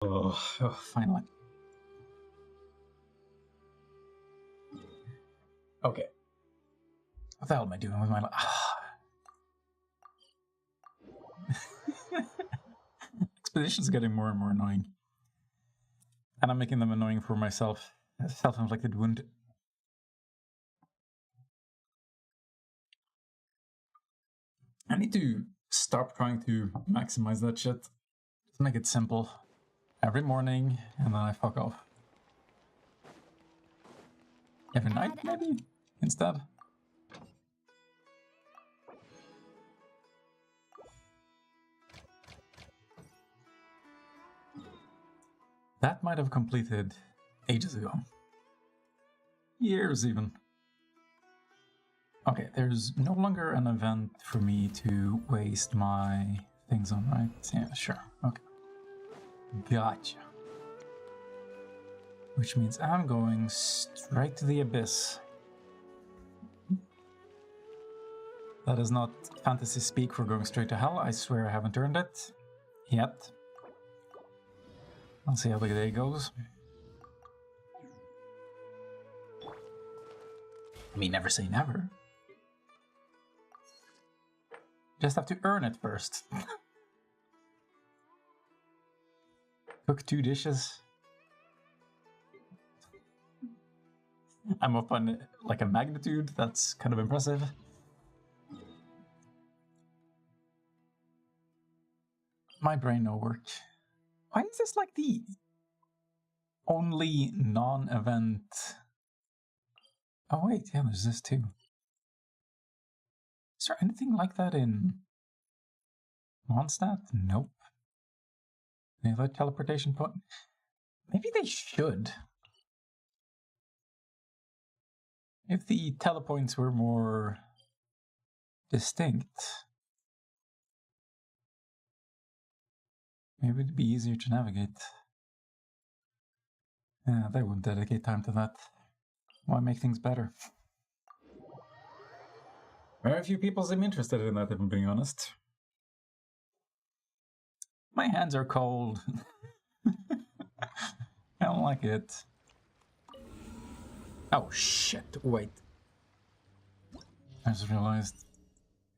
Finally. Okay. What the hell am I doing with my life? Expedition's getting more and more annoying. And I'm making them annoying for myself. A self-inflicted wound. I need to stop trying to maximize that shit. Just make it simple. Every morning, and then I fuck off. Every night, maybe? Instead. That might have completed ages ago. Years, even. Okay, there's no longer an event for me to waste my things on, right? Yeah, sure. Okay. Gotcha. Which means I'm going straight to the abyss. That is not fantasy speak for going straight to hell. I swear I haven't earned it yet. I'll see how the day goes. I mean, never say never. Just have to earn it first. Cook 2 dishes. I'm up on like a magnitude. That's kind of impressive. My brain no work. Why is this like the only non-event? Oh wait, yeah, there's this too. Is there anything like that in Mondstadt? Nope. Any other teleportation point? Maybe they should. If the telepoints were more distinct, maybe it'd be easier to navigate. Yeah, they wouldn't dedicate time to that. Why make things better? Very few people seem interested in that, if I'm being honest. My hands are cold. I don't like it. Oh shit, wait. I just realized.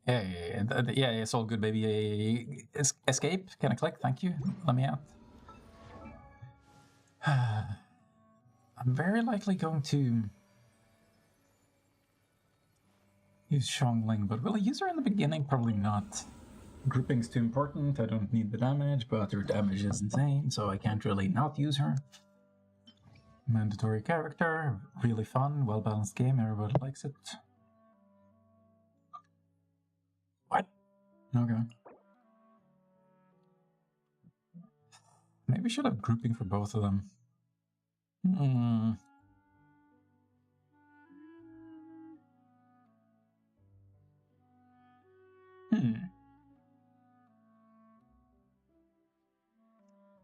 Yeah, it's all good, baby. Escape? Can I click? Thank you. Let me out. I'm very likely going to use Xiangling, but will I use her in the beginning? Probably not. Grouping's too important. I don't need the damage, but her damage is insane, so I can't really not use her. Mandatory character, really fun, well-balanced game, everybody likes it. What? Okay. Maybe we should have grouping for both of them.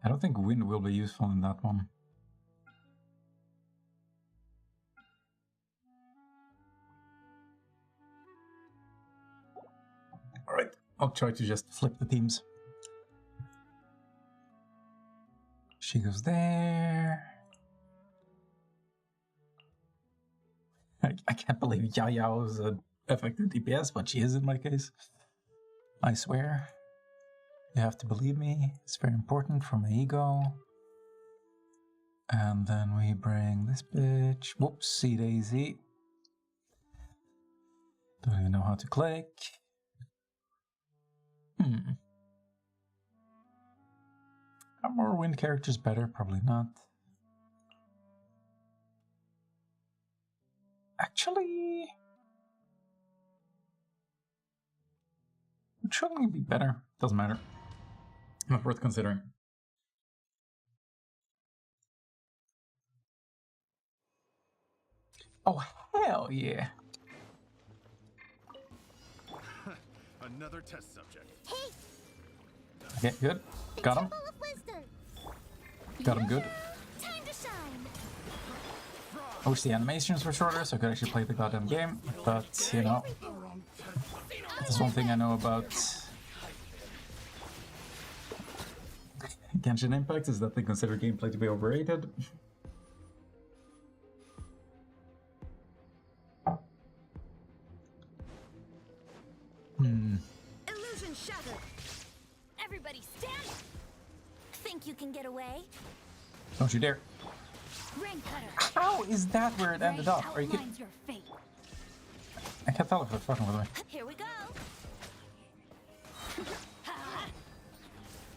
I don't think wind will be useful in that one. Alright, I'll try to just flip the teams. She goes there. I can't believe Yao Yao is an effective DPS, but she is in my case. I swear. You have to believe me. It's very important for my ego. And then we bring this bitch. Whoopsie daisy. Don't even know how to click. Are more wind characters better? Probably not. Actually, would Xiangling be better? Doesn't matter. Not worth considering. Oh, hell yeah. Another test subject. Okay, good. Got him. Got him good. I wish the animations were shorter so I could actually play the goddamn game, but, you know, there's one thing I know about Genshin Impact is that they consider gameplay to be overrated. Illusion shattered. Everybody stand. Think you can get away? Don't you dare. Ring cutter. How is that where it ended up? Are you kidding? Outlines your fate. I can't tell if they're fucking with me. Here we go.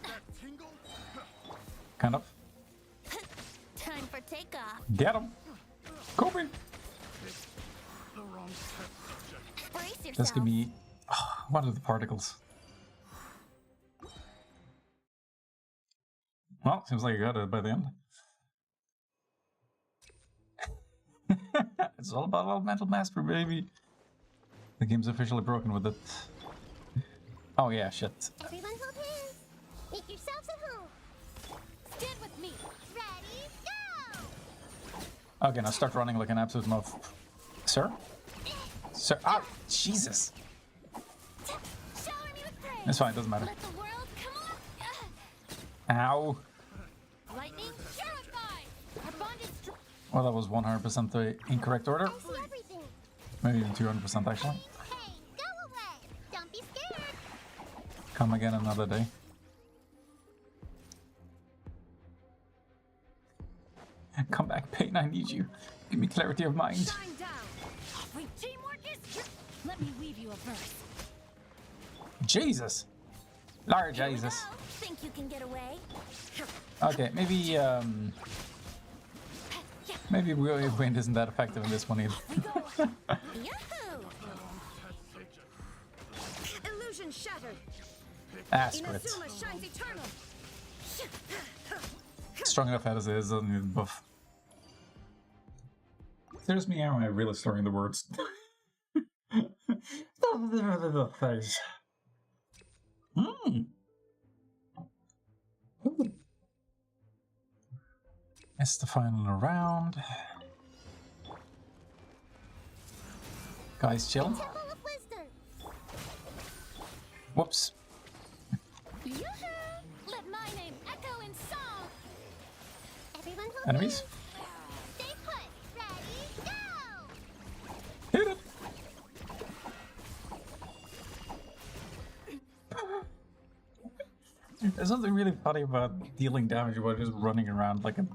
That tingle? Kind of. Time for takeoff. Get him. Kobe. The wrong test subject. Brace yourself. This could be. What are the particles? Well, seems like you got it by the end. It's all about all mental mastery, baby. The game's officially broken with it. Oh yeah, shit. Everyone hold hands. Make yourselves at home. Stand with me. Ready, go! Okay, now start running like an absolute mob. Sir? Sir? Ah, Jesus. Shower me with praise. It's fine, it doesn't matter. Let the world come on. Ow. Lightning purified. Our bond is strong. Well, that was 100% the incorrect order. I see everything. Maybe even 200% actually. Hey, go away. Don't be scared. Come again another day. Come back, Pain, I need you. Give me clarity of mind. Shine down. When teamwork is. Let me weave you a verse. Jesus. Lord Here we Jesus. go. Think you can get away? Okay, maybe Wind isn't that effective in this one either. We go. Yahoo! Illusion shattered. Ah, screw it. Inazuma shines eternal. Strong enough as it is, doesn't need a buff. There's me, am I really slurring the words? Face. It's the final round. Guys, chill. Temple of Wisdom. Whoops. Yoo-hoo! Let my name echo in song. Everyone hold Enemies? hands. Stay put. Ready, go! Hit it! There's something really funny about dealing damage while just running around like a,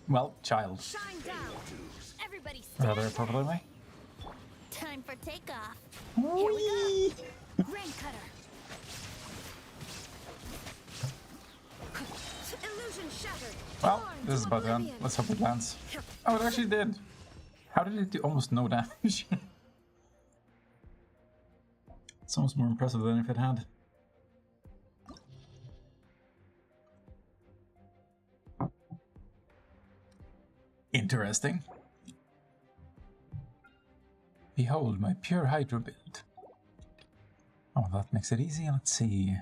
well, child. Shine down. Everybody stand. Rather appropriately. Time for takeoff. Here we go. Rain cutter. Illusion shattered. Well, this is about done. Let's hope it lands. Oh, it actually did. How did it do almost no damage? It's almost more impressive than if it had. Interesting. Behold my pure Hydro build. Oh, that makes it easy. Let's see.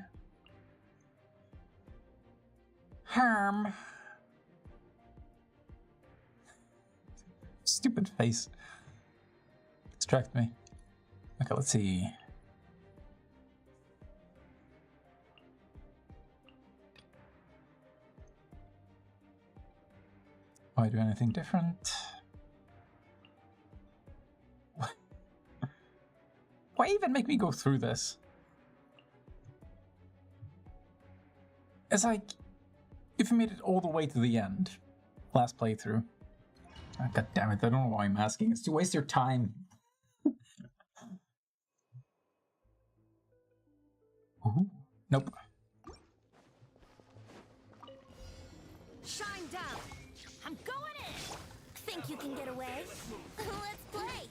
Harm. Stupid face. Distract me. Okay, let's see. Why do anything different? Why even make me go through this? It's like, if you made it all the way to the end, last playthrough. Oh, God damn it, I don't know why I'm asking. It's to waste your time. Ooh, nope. Shine down. I'm going in. Think you can get away? Let's play.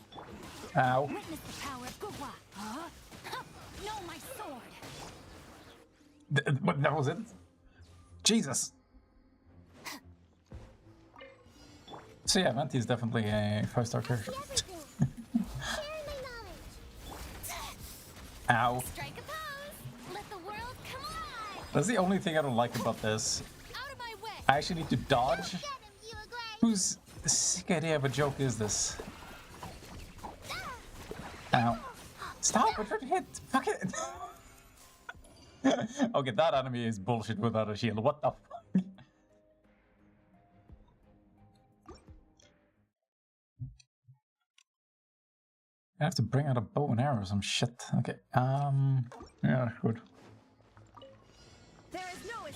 Ow. Witness the power of Gugwa. Huh? No, my sword. What, that was it? Jesus. So yeah, Venti is definitely a 5-star character. Everything. Sharing my knowledge. Ow. Strike a pose. Let the world come alive. That's the only thing I don't like about this. Out of my way. I actually need to dodge. Get him, you agree? Whose sick idea of a joke is this? Ow. Stop! I'm trying to hit! Fuck it! Okay, that enemy is bullshit without a shield. What the fuck? I have to bring out a bow and arrow or some shit. Okay. Yeah, good. There is no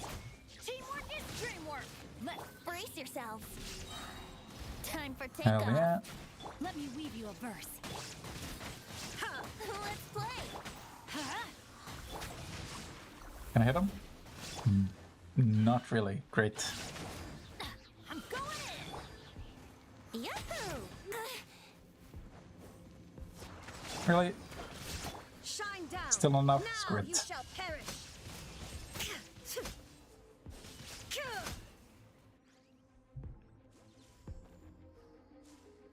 teamwork is dreamwork. Let's brace yourselves. Time for Hell takeoff. yeah. Let me weave you a verse. Huh. Let's play. Huh? Can I hit him? Not really. Great. I'm going in. Yahoo! Really? Shine down. Still not enough? Now Screw you it. shall perish.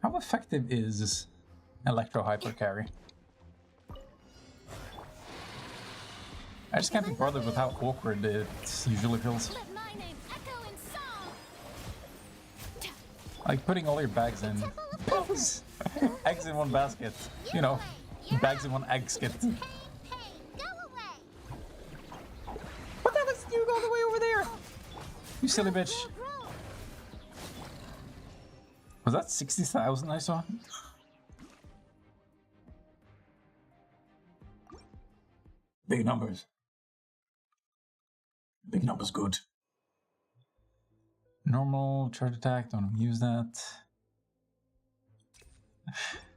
How effective is Electro Hyper Carry? I just can't be bothered with how awkward it usually feels. Let my name echo in song. Like putting all your bags in. Eggs in one basket. You know, bags in one egg skit. Pain, pain, go away. What the hell is you all the way over there? You silly bitch. Grow, grow. Was that 60,000 I saw? Big numbers. Big numbers good. Normal, charge attack, don't use that.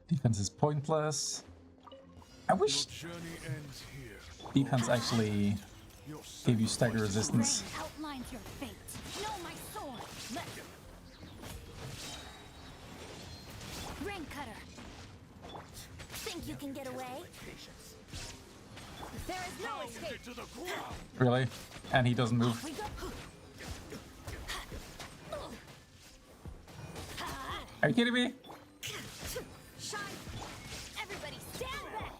Defense is pointless. I wish Journey ends here. defense actually Your gave you stagger resistance. Rain outlines your fate. Know my sword. Let Rain cutter. Think you can get away? There is no escape. to the ground. Really? And he doesn't move. we go. Are you kidding me? Shine. Everybody stand back.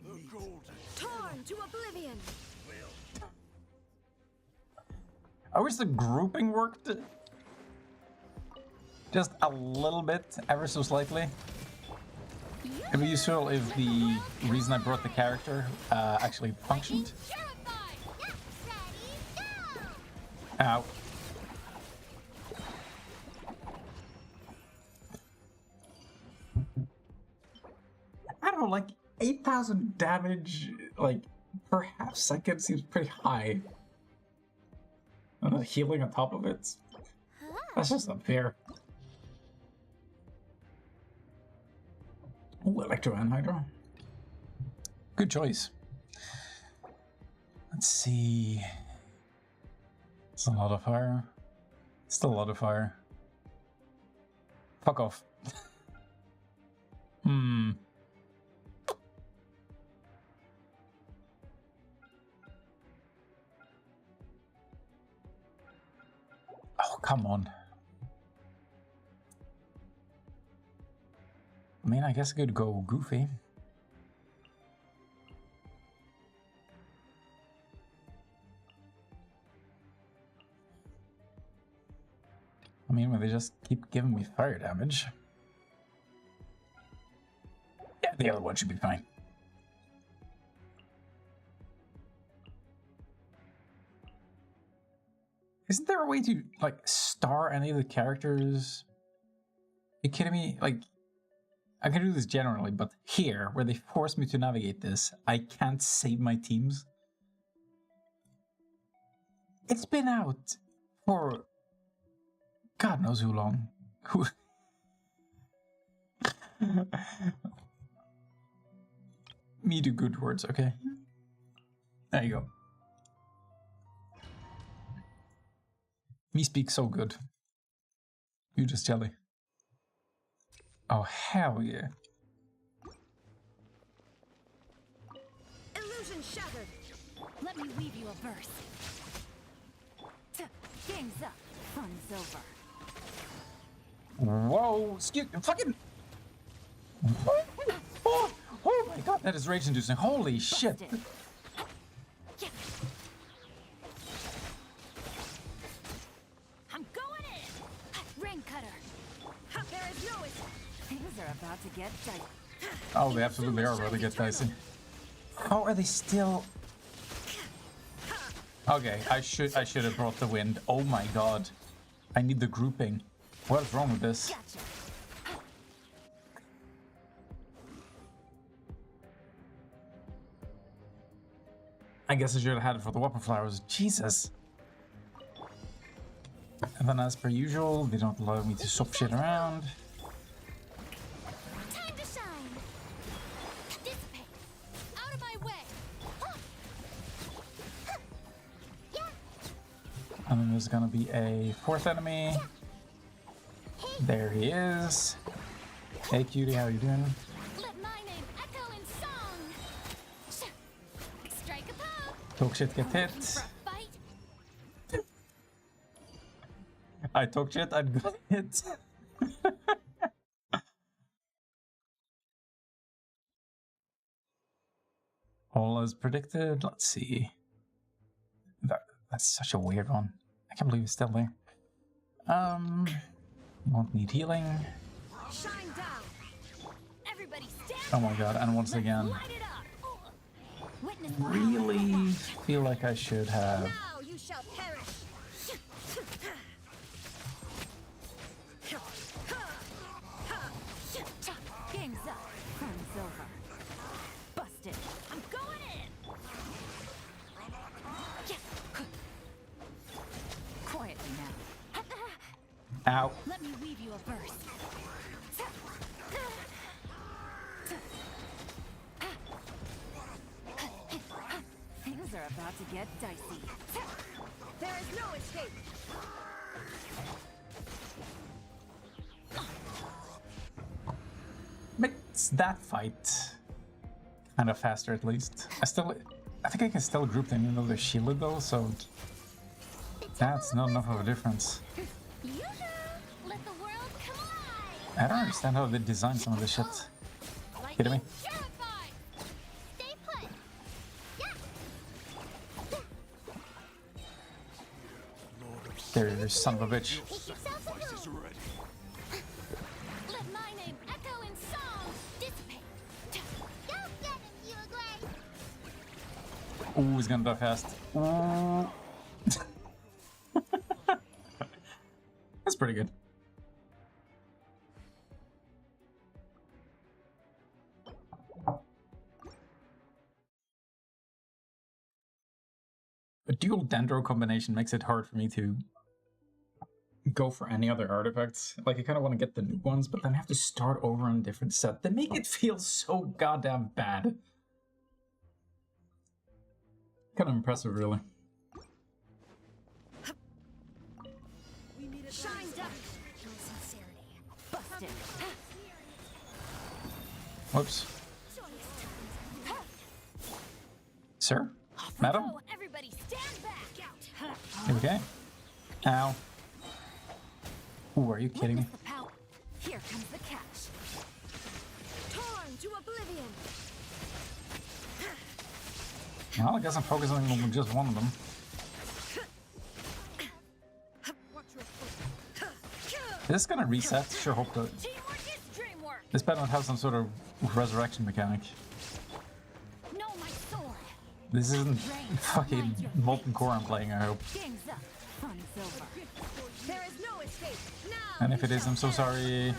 The golden. Torn to oblivion. I wish the grouping worked just a little bit, ever so slightly. It'd be useful if the reason I brought the character actually functioned. Purified. Ready, go. Ow. I don't know, like 8,000 damage, like per half second seems pretty high. And the healing on top of it. That's just unfair. Oh, Electro and Hydro. Good choice. Let's see. It's a lot of fire. Still a lot of fire. Fuck off. Oh, come on. I mean, I guess I could go Goofy. I mean, when they just keep giving me fire damage. Yeah, the other one should be fine. Isn't there a way to, like, star any of the characters? Are you kidding me? Like, I can do this generally, but here, where they force me to navigate this, I can't save my teams. It's been out for God knows who long. Who? Me do good words, okay? There you go. Me speak so good. You just jelly. Oh, hell yeah. Illusion shattered. Let me weave you a verse. Game's up. Fun's over. Whoa, excuse fucking. Oh, oh my god, that is rage inducing. Holy shit. Busted. I'm going in. Rain cutter. There is no escape. Things are about to get dicey. Oh, they absolutely are about to get dicey. How are they still? Okay, I should have brought the wind. Oh my god. I need the grouping. What is wrong with this? Gotcha. I guess I should have had it for the weapon flowers. Jesus. And then as per usual, they don't allow me to swap shit around. Time to shine. Dissipate. Out of my way. And then there's gonna be a fourth enemy. There he is. Hey cutie, how you doing? Let my name echo in song. Strike a pose. Talk shit, get hit. For a fight. I talk shit, I'm got hit. All as predicted. Let's see. That's such a weird one. I can't believe it's still there. Won't need healing. Shine down. Everybody stand. Oh my god, and once again, Light it up. Witness really feel like I should have. Now you shall perish. Game's up. Fun's over. Busted. I'm going in. Quietly now. Ow. Let me weave you a verse. Things are about to get dicey. There is no escape. Makes that fight kind of faster at least. I think I can still group them even though they're shielded though, so that's not enough of a difference. Yoo-hoo! Let the world collide! I don't understand how they designed some of this shit. Kidding me? Terrified! Stay put! There, you son of a bitch. Make yourselves at Sacrifice is home! ready. Let my name echo in song! Dissipate! Don't get him, you agree? Ooh, he's gonna die fast. Ooh. That's pretty good. A dual Dendro combination makes it hard for me to go for any other artifacts. Like, I kind of want to get the new ones, but then I have to start over on a different set. They make it feel so goddamn bad. Kind of impressive, really. Shine down. No sincerity. Busted. Whoops. Sir? Madam? Oh, everybody stand back! Okay. Ow. Ooh, are you kidding me? Witness the power. Here comes the catch. Torn to oblivion. Well, I guess I'm focusing on just one of them. Watch your foot. Is this gonna reset? Sure hope that Teamwork is dreamwork! this better not have some sort of resurrection mechanic. No, my sword! This isn't fucking Molten Core I'm playing, I hope. Game's up. Fun's over. There is no escape. Now. And if it is, I'm so sorry.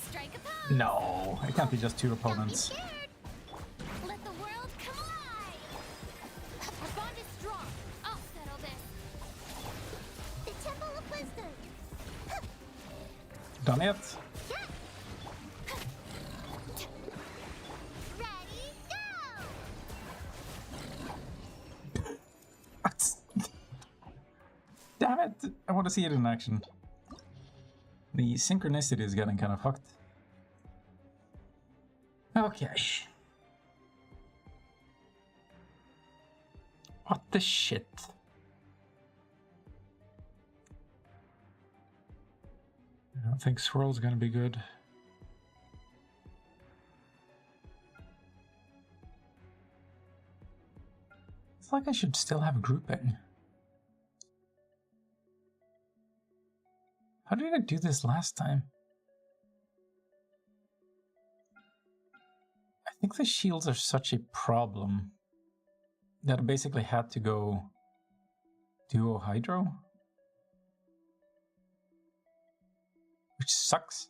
Strike a pose! No, it can't be just two Don't be opponents. scared! Let the world collide! Our bond is strong. I'll settle this. The Temple of Wisdom. Done yet? Ready, go! Damn it! I want to see it in action. The synchronicity is getting kind of fucked. Okay. What the shit? I don't think Swirl's gonna be good. It's like I should still have grouping. How did I do this last time? I think the shields are such a problem that I basically had to go duo hydro, which sucks.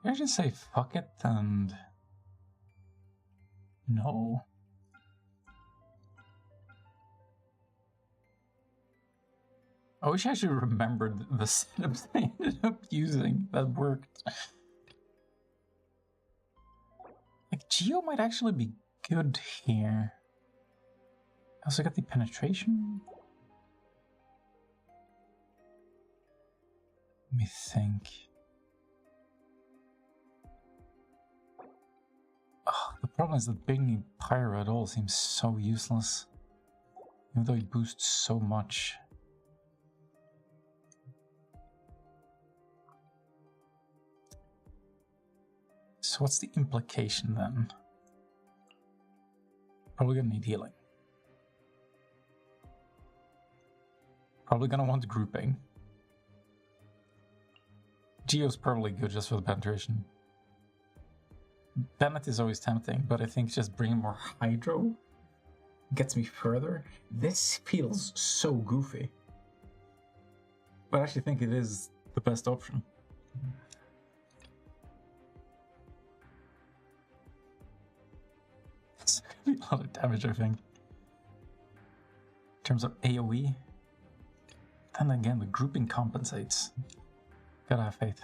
I just say fuck it and no. I wish I should remembered the setups I ended up using that worked. Like Geo might actually be good here. I also got the penetration. Let me think. Oh, the problem is that bringing Pyro at all seems so useless. Even though it boosts so much. So what's the implication then? Probably gonna need healing. Probably gonna want grouping. Geo's probably good just for the penetration. Bennett is always tempting, but I think just bringing more Hydro gets me further. This feels so goofy. But I actually think it is the best option. It's gonna be a lot of damage, I think. In terms of AoE. Then again, the grouping compensates. Gotta have faith.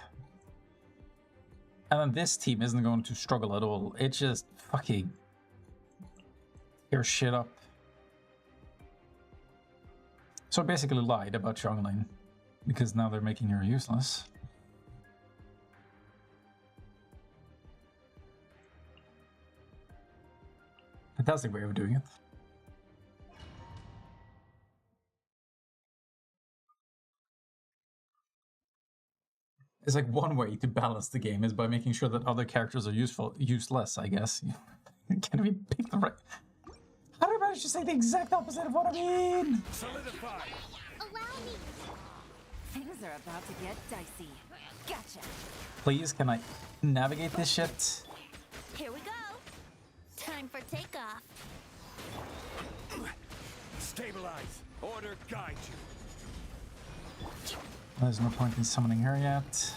And then this team isn't going to struggle at all. It just fucking tear shit up. So I basically lied about Xiangling, because now they're making her useless. Fantastic way of doing it. It's like one way to balance the game is by making sure that other characters are useless, I guess. Can we pick the right... How did I manage to say the exact opposite of what I mean? Solidify. Allow me. Things are about to get dicey. Gotcha. Please, can I navigate this shit? Here we go. Time for takeoff. Stabilize. Order guide you. There's no point in summoning her yet.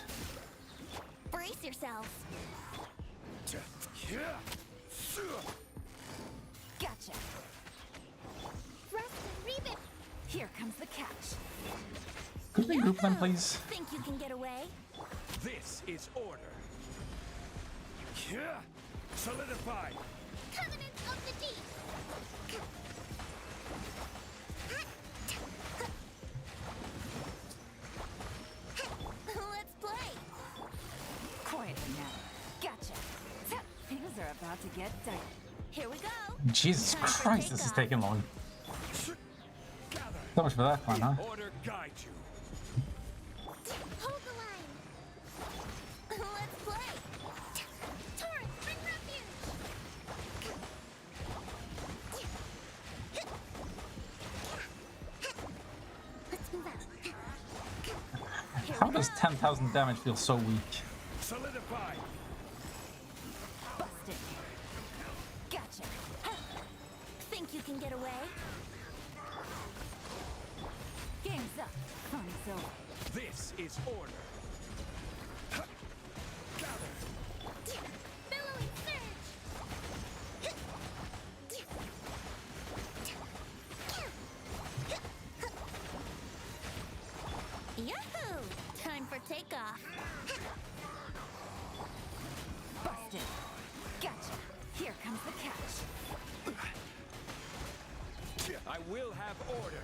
Brace yourselves. Gotcha. Thrust and reap it. Here comes the catch. Could we group them, please? Think you can get away? This is order. Solidify. Covenant of the deep. Let's play. Quietly now. Gotcha. Things are about to get dicey. Here we go. Jesus Time for Christ, this is takeoff. taking long. Gather. So much for that one, huh? Order guide you. Hold the line. Let's play. Torrent, bring refuge. Let's move out. How does 10,000 damage feel so weak? Solidify. Busted. Gotcha. Think you can get away? Game's up. Fun's over. This is order. Gather. Billowing surge. Yahoo! Time for takeoff. Busted. Gotcha. Here comes the catch. I will have order.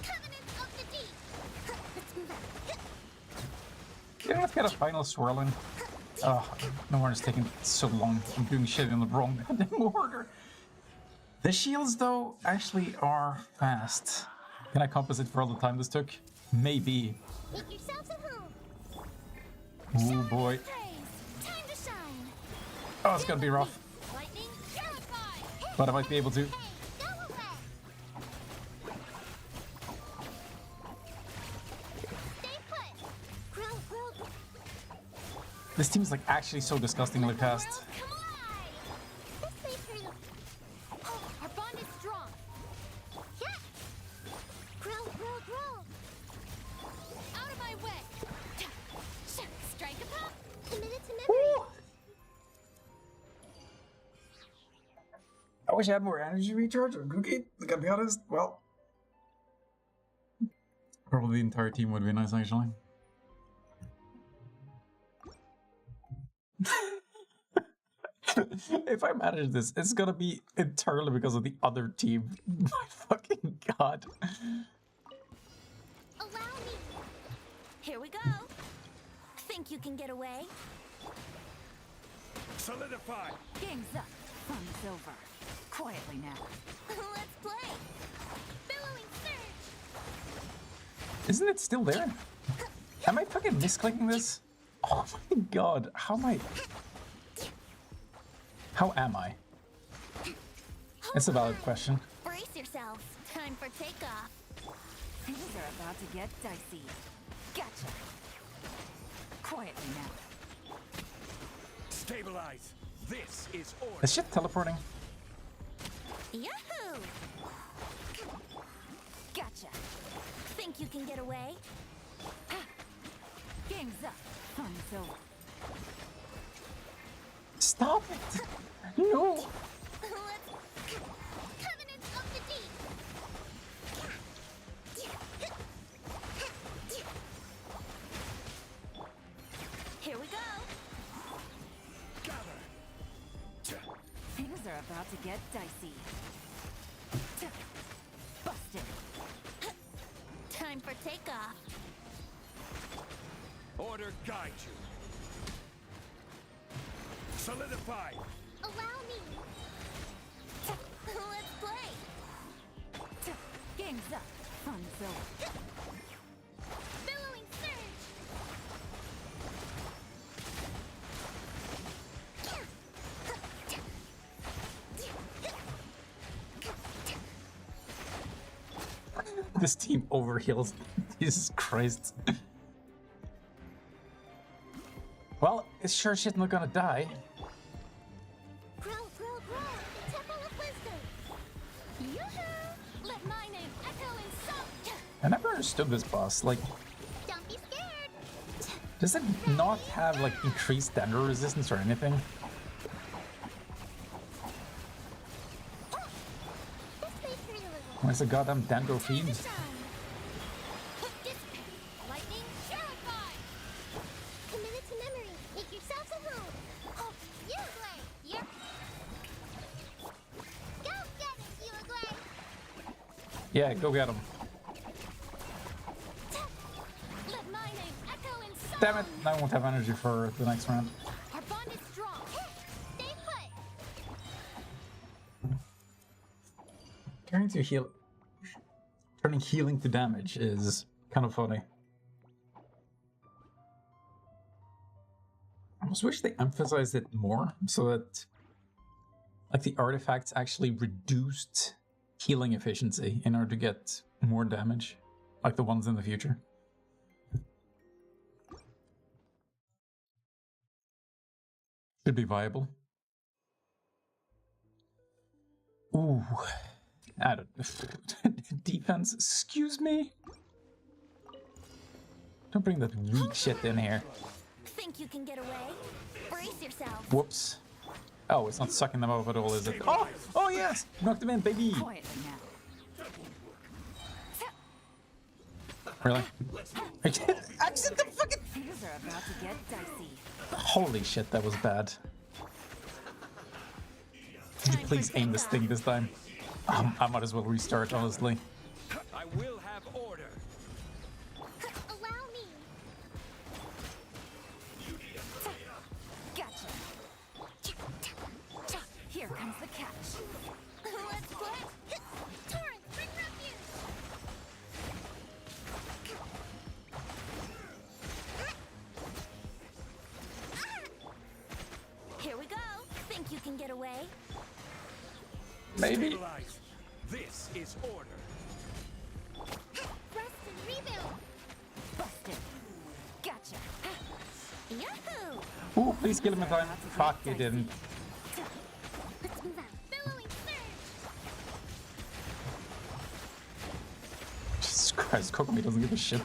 Covenant of the deep. Let's move out. You know, get a final swirling. Oh, no wonder it's taking so long. I'm doing shit in the wrong goddamn order. The shields, though, actually are fast. Can I compensate for all the time this took? Maybe. Make yourselves at home. Oh boy. Praise. Time to shine. Oh, it's gonna be rough. but I might be able to. Hey, go away! Stay put! Grow. This team is like actually so disgustingly fast. World, come alive! This way for you. Oh, our bond is strong. Yeah! Grow. Out of my way! Strike a pop! Committed to memory. I wish I had more energy recharge or cookie. Gotta be honest. Well, probably the entire team would be nice actually. If I manage this, it's gonna be entirely because of the other team. My fucking god. Allow me. Here we go. Think you can get away? Solidify. Game's up. Fun's over. Quietly now. Let's play. Billowing surge. Isn't it still there? Am I fucking misclicking this? Oh my god, how am I? How am I? It's a valid question. Brace yourselves. Time for takeoff. Things are about to get dicey. Gotcha. Quietly now. Stabilize. This is order. Is shit teleporting? Yahoo! Gotcha. Think you can get away? Game's up. Fun's over. Stop it! No! Let's... Covenants of the Deep! Here we go. Gather. Things are about to get dicey. Busted. Time for takeoff. Order guide you. Solidify. Allow me. Let's play. Game's up. Fun's over. Billowing surge. This team overheals. Jesus Christ. Well, it's sure shit not gonna die. Grow. Temple of Wisdom. Yoo-hoo! Let my name echo in song. I never understood this boss. Like, Don't be scared. does it not have like increased dander resistance or anything? This way for you. Or is it goddamn dander fiend? Dissipate. Lightning terrified. Committed to memory. Make yourselves at home. Oh, Uruguay. Yep. Go get it, Uruguay. Yeah, go get him. Let my name echo in song. Damn it, I won't have energy for the next round. Our bond is strong. Stay put. Turning healing to damage is kind of funny. I almost wish they emphasized it more so that like the artifacts actually reduced healing efficiency in order to get more damage, like the ones in the future. Should be viable. Ooh. I don't... Defense, excuse me? Don't bring that weak shit in here. Think you can get away? Brace yourself. Whoops. Oh, it's not sucking them up at all, is it? Oh! Oh yes! Knocked them in, baby! Quietly now. Really? I said the fucking... Things are about to get dicey. Holy shit, that was bad. Could you please aim this thing this time? I might as well restart, honestly. I will have order. Allow me. Gotcha. Here comes the catch. Let's play. Torrent, bring refuge. Here we go. Think you can get away? Maybe. Stabilize. This is order. Rest and rebuild. Busted. Gotcha. Yahoo! Ooh, please kill him in time. Fuck, you didn't. Let's move out. Billowing surge. Jesus Christ, Kokomi doesn't give a shit.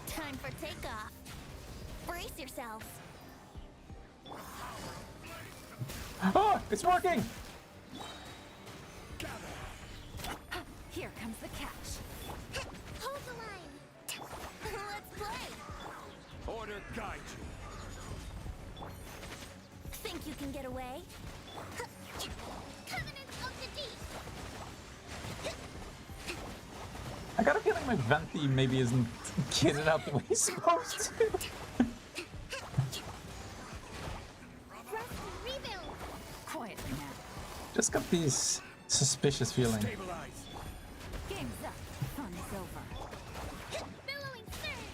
Time for takeoff. Brace yourselves. Oh, it's working! Here comes the catch. Hold the line. Let's play. Order guide you. Think you can get away? Covenant of the Deep. I got a feeling my Venti maybe isn't kitted out the way he's supposed to. Rest and rebuild. Quietly now. Just got these suspicious feeling. Stabilize. Game's up. Fun is over. Billowing surge.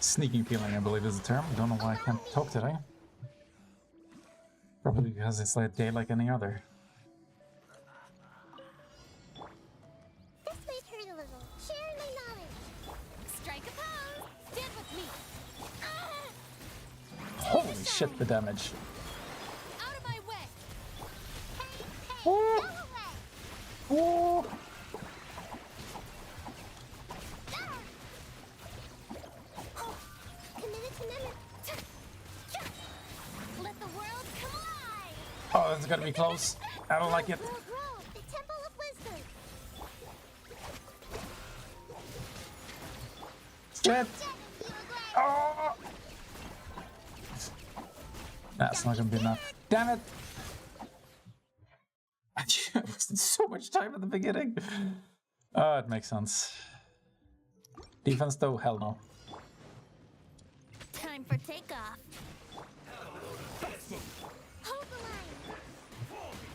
Sneaking feeling, I believe is the term. Don't know why I can't talk today. Probably because it's like a day like any other. This might hurt a little. Share my knowledge. Strike a pose. Stand with me. Ah! Holy shit, the damage. Out of my way. Hey, Ooh. go away. Ooh. Ah! Oh, committed to memory. Let the world come alive. Oh, this is gonna be close. I don't like it. Grow, grow. The Temple of Wisdom. Shit. Jet, you agree? Oh. That's not gonna be enough. Damn it! I wasted so much time at the beginning. Oh, it makes sense. Defense though, hell no. Time for takeoff. Hold the line.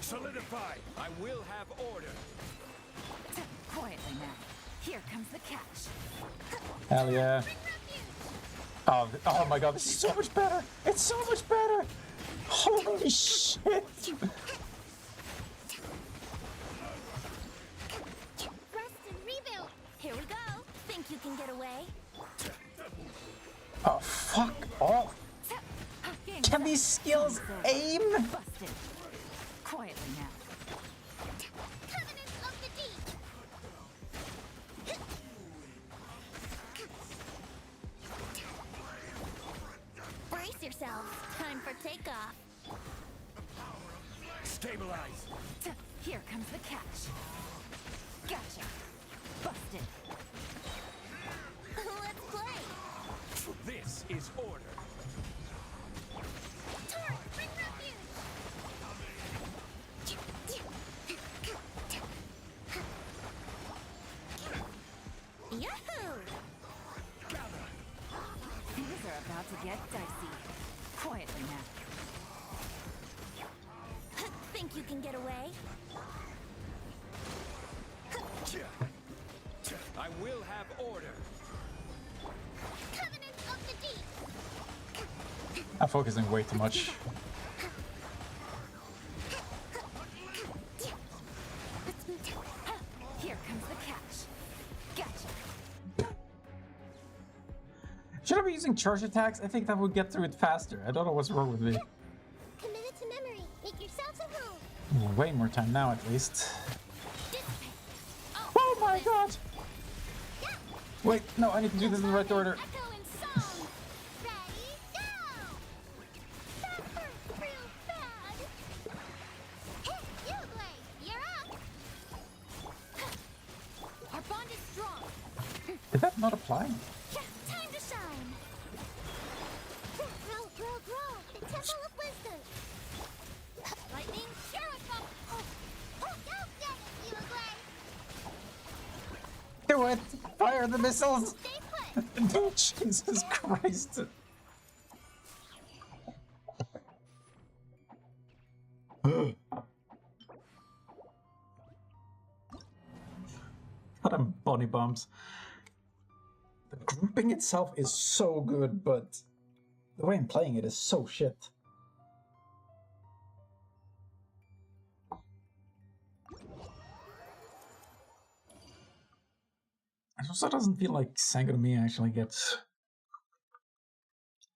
Solidify. I will have order. Quietly now. Here comes the catch. Hell yeah. Bring refuge. Oh my god, this is so much better! It's so much better! Holy shit! Rest and rebuild. Here we go. Think you can get away? Oh, fuck off! Game's Can up. these skills aim? Busted. Quietly now. Covenant of the Deep. Brace yourselves. Time for takeoff. Stabilize. Here comes the catch. Gotcha. Busted. Let's play. This is order. Torque, bring refuge. Yahoo! Things are about to get dicey. Quietly now. Think you can get away? I will have order. Covenant of the Deep. I'm focusing way too much. Let's move. Here comes the catch. Gotcha. Should I be using charge attacks? I think that would get through it faster. I don't know what's wrong with me. Committed to memory. Make yourselves at home. Way more time now, at least. Dissipate. Oh my god! Wait, no, I need to do this in the right order. Echo in song. Ready, go! That hurt real bad. Hey, you, Blade, you're up. Our bond is strong. Did that not apply? Yeah, time to shine. Grow, grow, grow. The Temple of Wisdom. Lightning, here I come. Oh, go get it, you, Blade. Do it! Fire the missiles! Stay put. Jesus Christ! bunny bombs. The grouping itself is so good, but the way I'm playing it is so shit. It also doesn't feel like Sangonomiya actually gets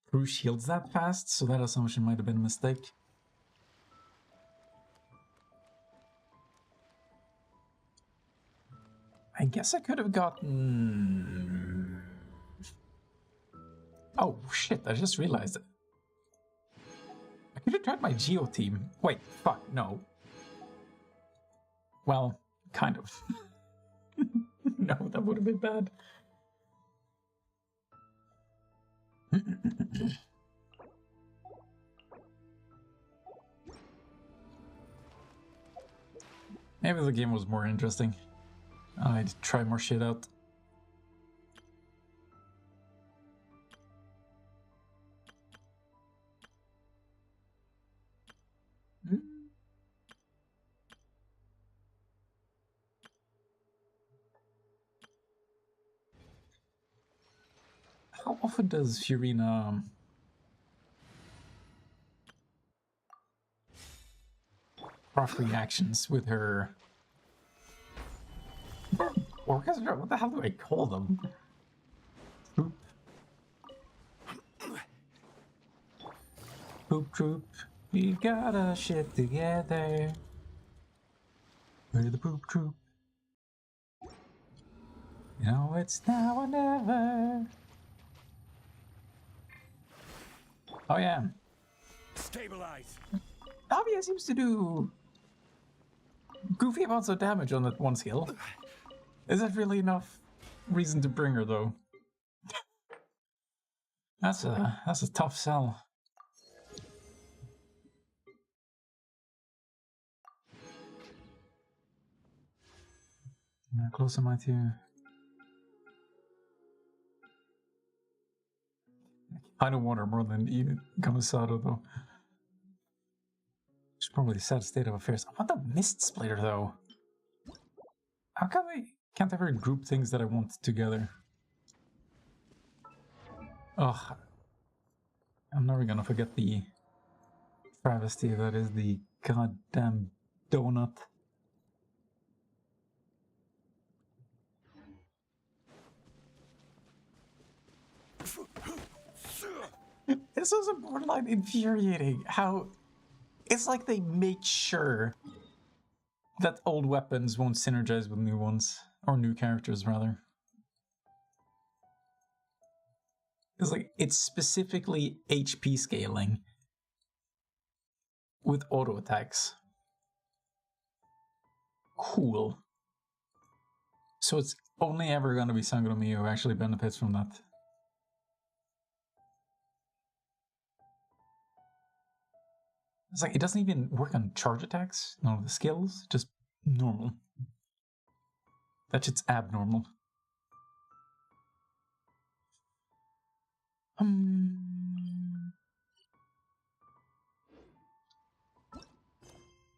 through shields that fast, so that assumption might have been a mistake. I guess I could have gotten... Oh shit, I just realized it. I could have tried my Geo team. Wait, fuck, no. Well, kind of. No, that would have been bad. Maybe the game was more interesting. I'd try more shit out. How often does Furina rough reactions with her orchestra? What the hell do I call them? Troop. Poop troop, we got our shit together. We're the poop troop. You know it's now or never. Oh yeah. Stabilize. Navia seems to do goofy amounts of damage on that one skill. Is that really enough reason to bring her though? That's a tough sell. How close am I to? I don't want her more than even Kamisado though. It's probably a sad state of affairs. I want the Mist Splitter though. How come I can't ever group things that I want together? Ugh. I'm never gonna forget the travesty that is the goddamn donut. This is borderline infuriating. How it's like they make sure that old weapons won't synergize with new ones, or new characters rather. It's like it's specifically HP scaling with auto attacks. Cool. So it's only ever going to be Sangonomiya who actually benefits from that. It's like it doesn't even work on charge attacks, none of the skills, just normal. That shit's abnormal.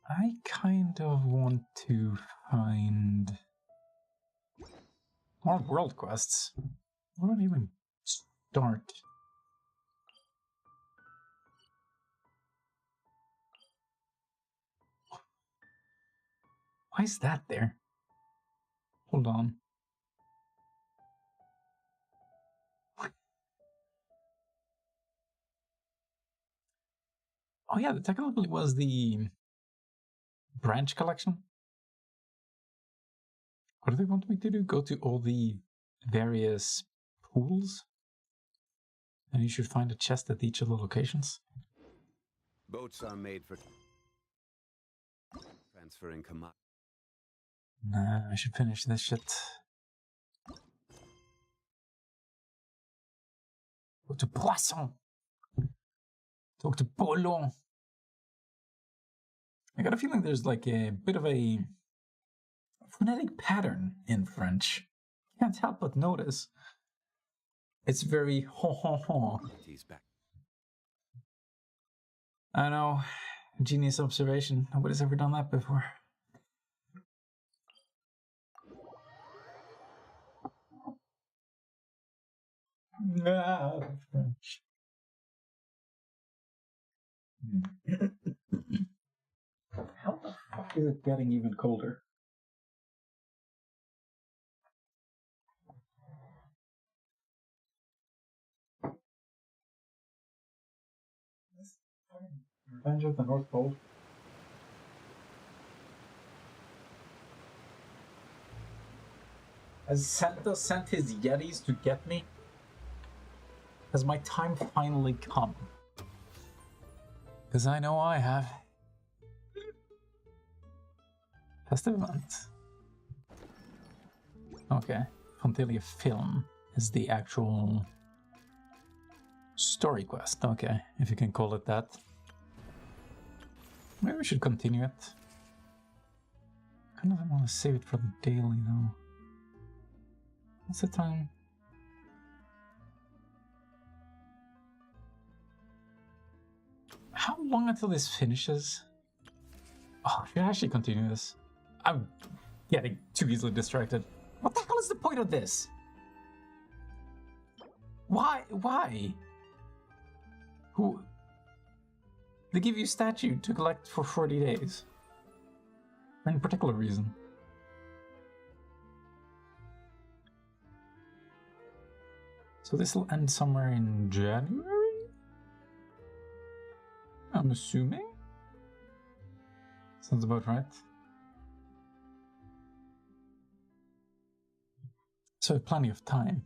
I kind of want to find more world quests. Where do I even start? Why is that there? Hold on. Oh yeah, technically was the branch collection. What do they want me to do? Go to all the various pools? And you should find a chest at each of the locations. Boats are made for transferring commodities. Nah, I should finish this shit. Go to Poisson. Talk to Polon. I got a feeling there's like a bit of a phonetic pattern in French. Can't help but notice. It's very ho ho ho. He's back. I know. Genius observation. Nobody's ever done that before. Ah, French. How the fuck is it getting even colder? Revenge of the North Pole. Has Santa sent his Yetis to get me? Has my time finally come? Because I know I have. Festive event. Okay. Fontilia film is the actual story quest. Okay, if you can call it that. Maybe we should continue it. I kind of want to save it for the daily though. What's the time? How long until this finishes? Oh, I should actually continue this. I'm getting too easily distracted. What the hell is the point of this? Why? Why? Who? They give you a statue to collect for 40 days. For any particular reason. So this will end somewhere in January? I'm assuming? Sounds about right. So plenty of time.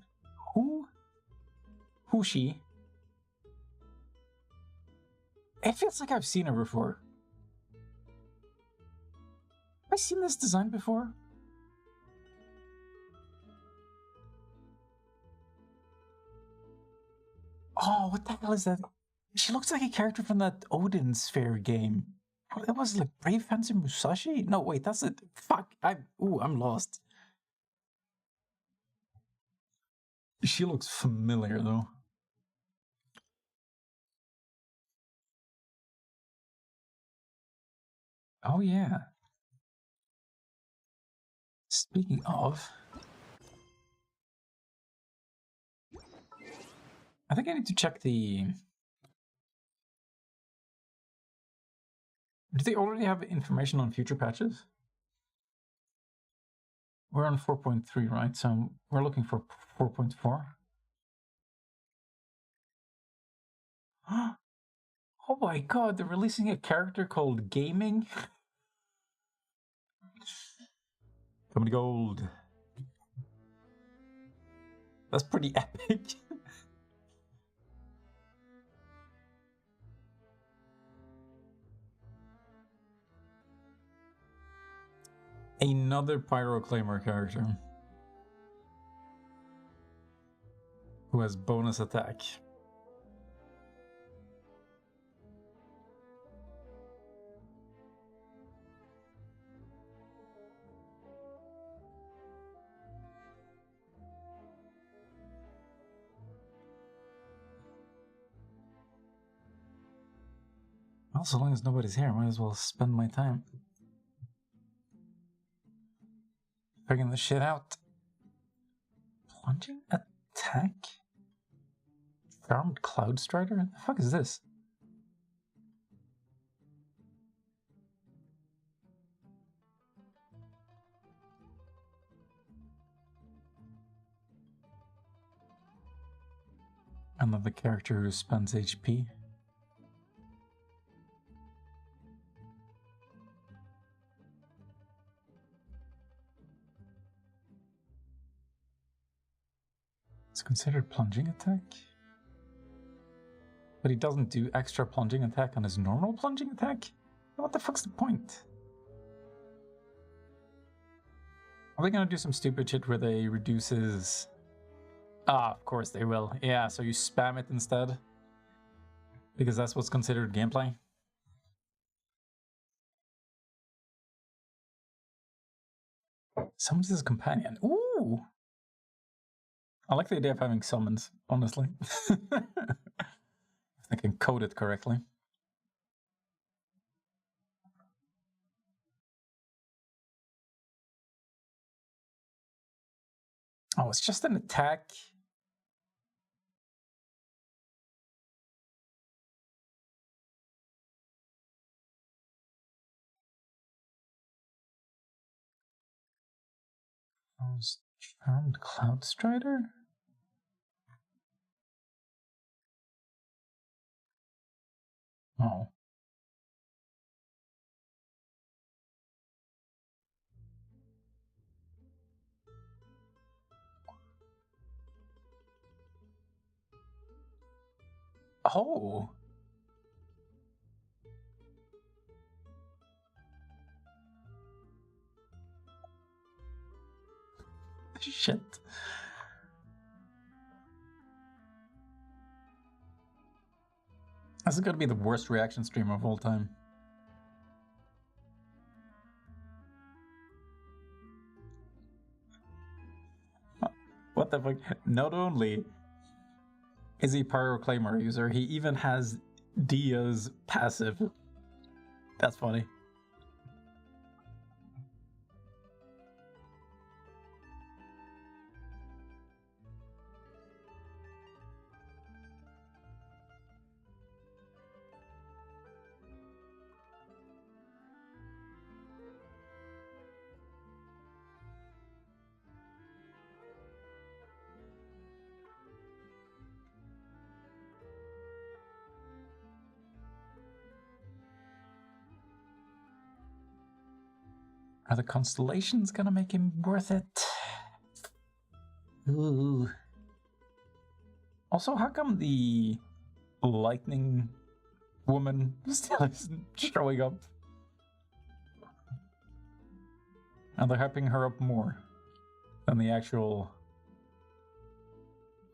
Who's she? It feels like I've seen her before. Have I seen this design before? Oh, what the hell is that? She looks like a character from that Odin Sphere game. What was it, like Brave Fencer Musashi? No, wait, that's it. Fuck, I'm lost. She looks familiar though. Oh yeah. Speaking of, I think I need to check the... Do they already have information on future patches? We're on 4.3, right? So we're looking for 4.4. Oh my god, they're releasing a character called Gaming? Coming to gold. That's pretty epic. Another Pyroclaimer character. Who has bonus attack. Well, so long as nobody's here, I might as well spend my time figuring this shit out. Plunging attack? Charmed Cloud Strider? What the fuck is this? Another character who spends HP. It's considered plunging attack? But he doesn't do extra plunging attack on his normal plunging attack? What the fuck's the point? Are they gonna do some stupid shit where they reduce his... Ah, of course they will. Yeah, so you spam it instead? Because that's what's considered gameplay? Summons his companion. Ooh! I like the idea of having summons, honestly. If I can code it correctly. Oh, it's just an attack. Charmed Cloud Strider? Oh. Oh. Shit. This is gonna be the worst reaction stream of all time. What the fuck? Not only is he Pyro Claymore user, he even has Dia's passive. That's funny. Are the constellations gonna make him worth it? Ooh. Also, how come the lightning woman still isn't showing up? And they're hyping her up more than the actual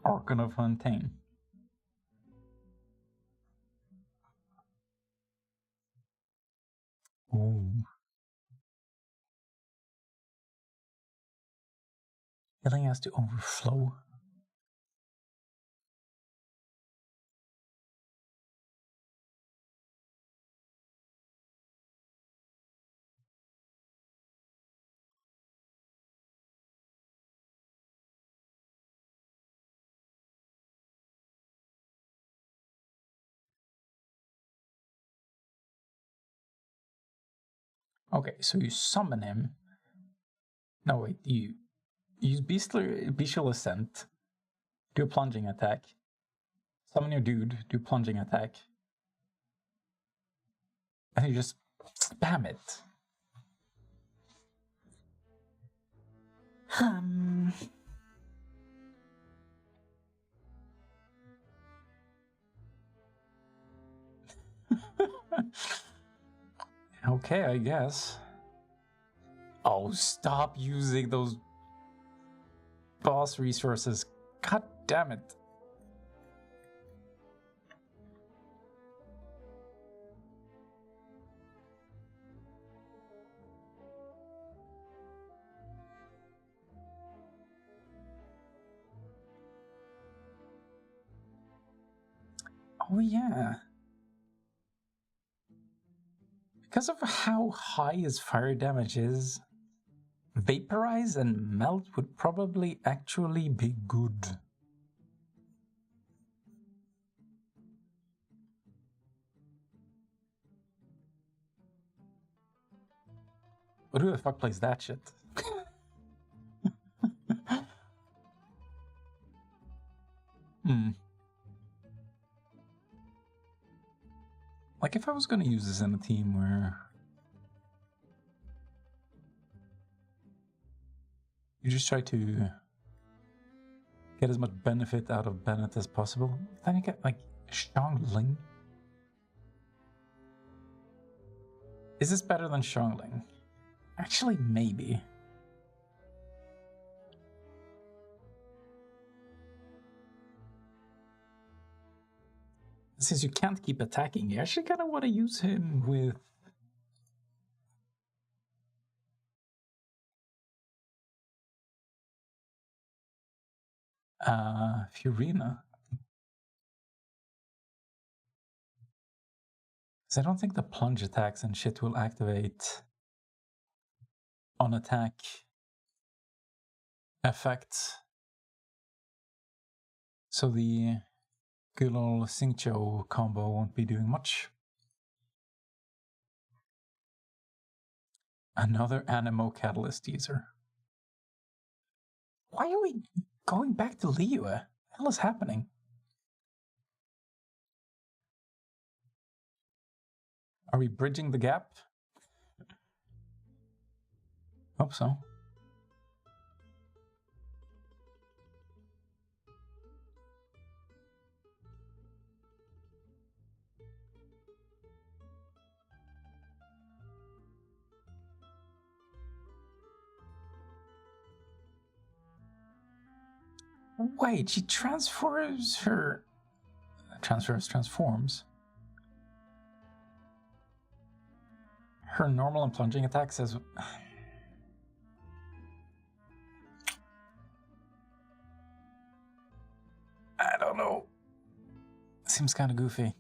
Archon of Fontaine. Ooh. Healing has to overflow. Okay, so you summon him. No, wait, you use Bestial Ascent, do a plunging attack, summon your dude, do plunging attack, and you just spam it. Okay, I guess. Oh, stop using those boss resources. God damn it. Oh yeah. Because of how high his fire damage is, Vaporize and Melt would probably actually be good. But who the fuck plays that shit? Like, if I was gonna use this in a team where you just try to get as much benefit out of Bennett as possible, then you get, like, Xiangling. Is this better than Xiangling? Actually, maybe. Since you can't keep attacking, you actually kind of want to use him with Furina. Because I don't think the plunge attacks and shit will activate on attack effects. So the good old Xingqiu combo won't be doing much. Another Anemo Catalyst user. Why are we going back to Liyue? What the hell is happening? Are we bridging the gap? Hope so. Wait, she transforms. Her normal and plunging attacks as... I don't know. Seems kind of goofy.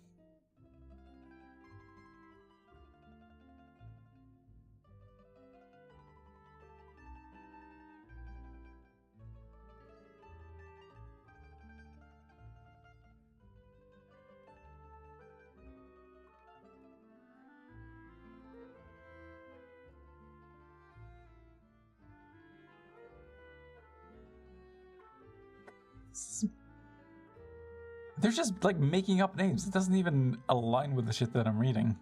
They're just like making up names. It doesn't even align with the shit that I'm reading.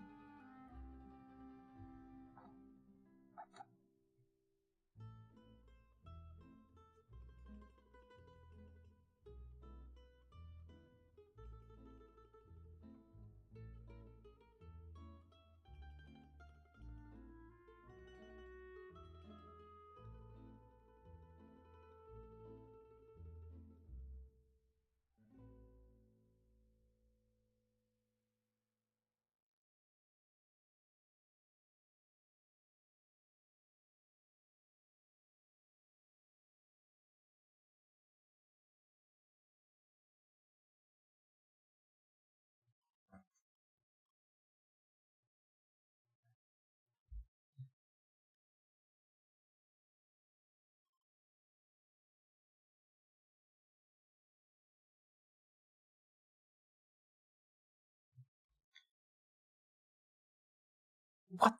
What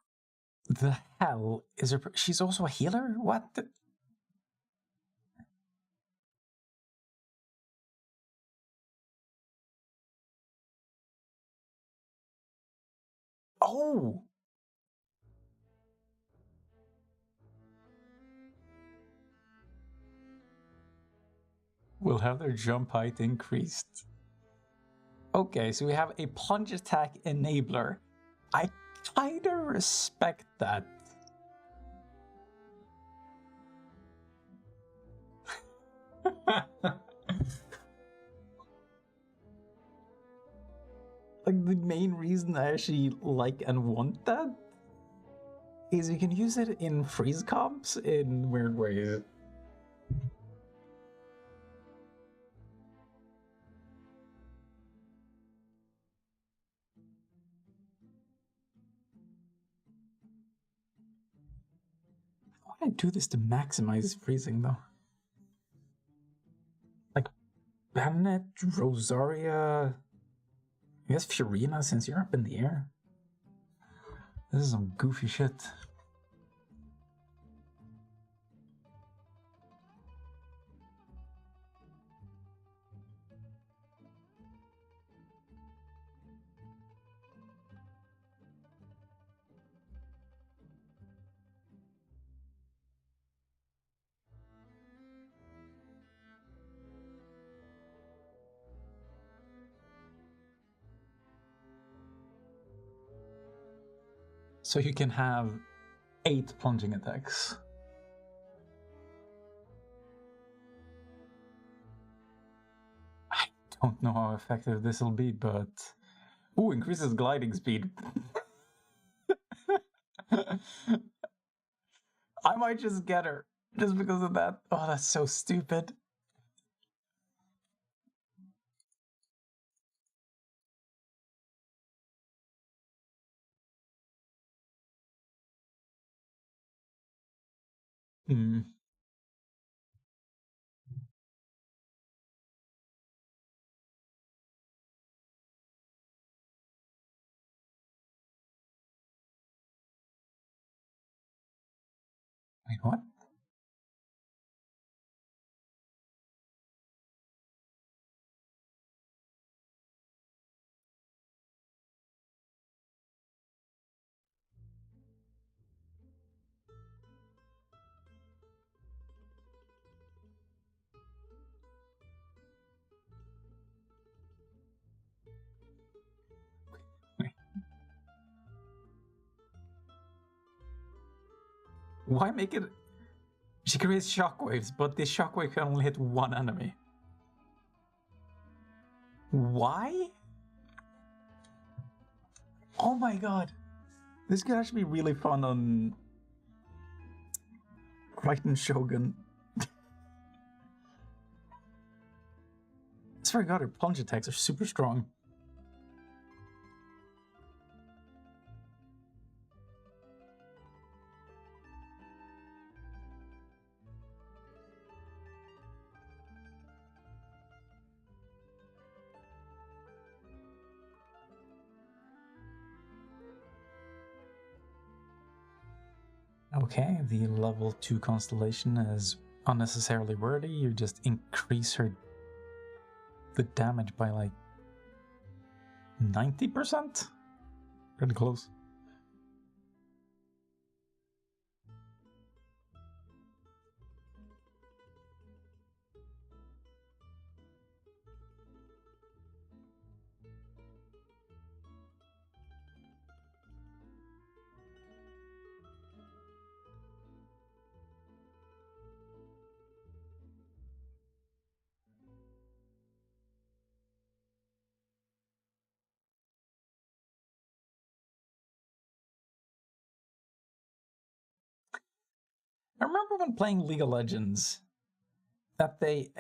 the hell is her? She's also a healer? What the? Oh! Will have their jump height increased. Okay, so we have a plunge attack enabler. I kinda respect that. Like, the main reason I actually like and want that is you can use it in freeze comps in weird ways. I want to do this to maximize freezing, though. Like, Bennett, Rosaria, I guess Fiorina, since you're up in the air. This is some goofy shit. So you can have 8 plunging attacks. I don't know how effective this will be, but... Ooh, increases gliding speed. I might just get her, just because of that. Oh, that's so stupid. Hmm. Wait, what? Why make it... She creates shockwaves, but this shockwave can only hit one enemy. Why? Oh my god. This could actually be really fun on Crichton Shogun. I swear to god, her plunge attacks are super strong. Okay, the level 2 constellation is unnecessarily wordy. You just increase the damage by like 90%? Pretty close. I remember when playing League of Legends that they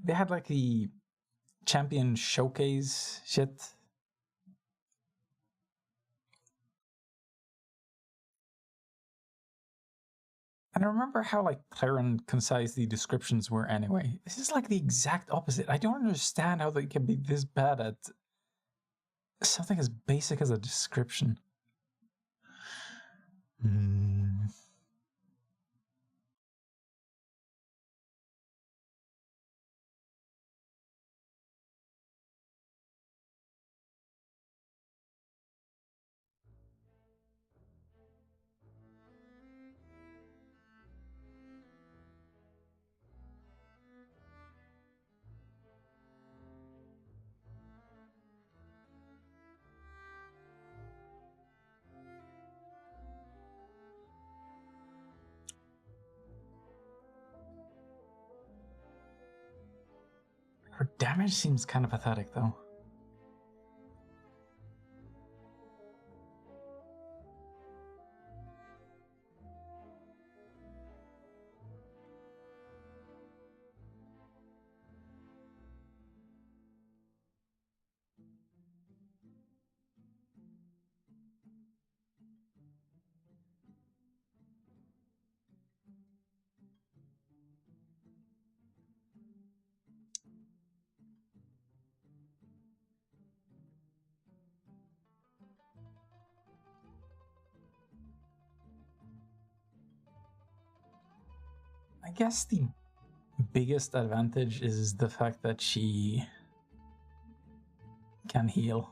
had like the champion showcase shit. And I remember how like clear and concise the descriptions were anyway. This is like the exact opposite. I don't understand how they can be this bad at something as basic as a description. Her damage seems kind of pathetic though. I guess the biggest advantage is the fact that she can heal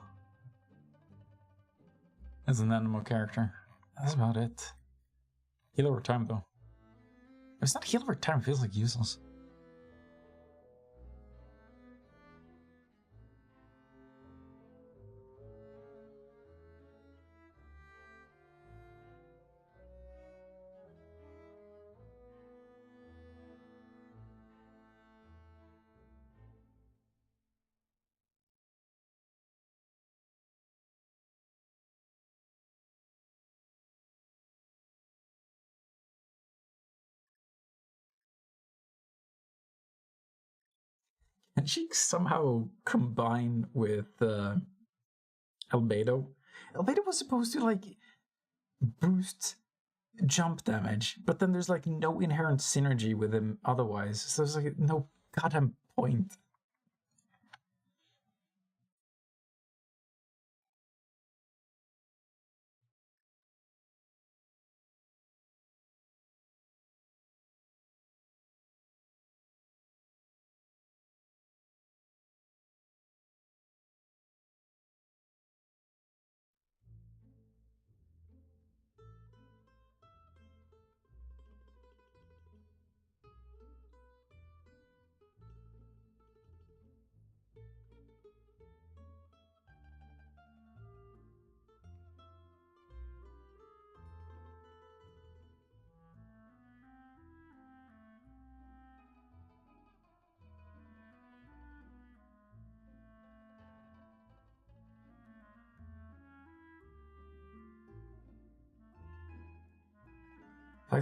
as an animal character. That's about it. Heal over time though. If it's not heal over time, it feels like useless. And she somehow combine with Albedo. Albedo was supposed to like boost jump damage, but then there's like no inherent synergy with him otherwise. So there's like no goddamn point.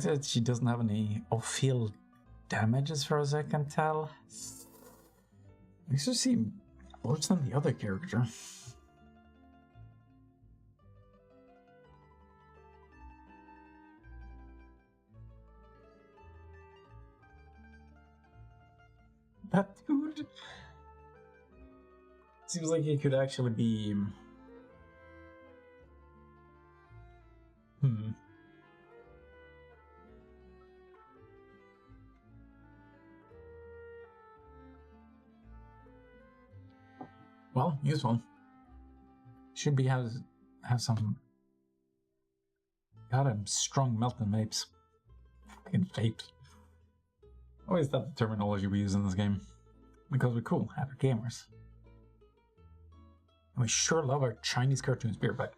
fact that she doesn't have any off-field damage as far as I can tell makes her seem worse than the other character. That dude seems like he could actually be. Well, useful. Should be have some goddamn strong melting vapes. Fucking vapes. Always that the terminology we use in this game. Because we're cool, happy gamers. And we sure love our Chinese cartoons, beer back.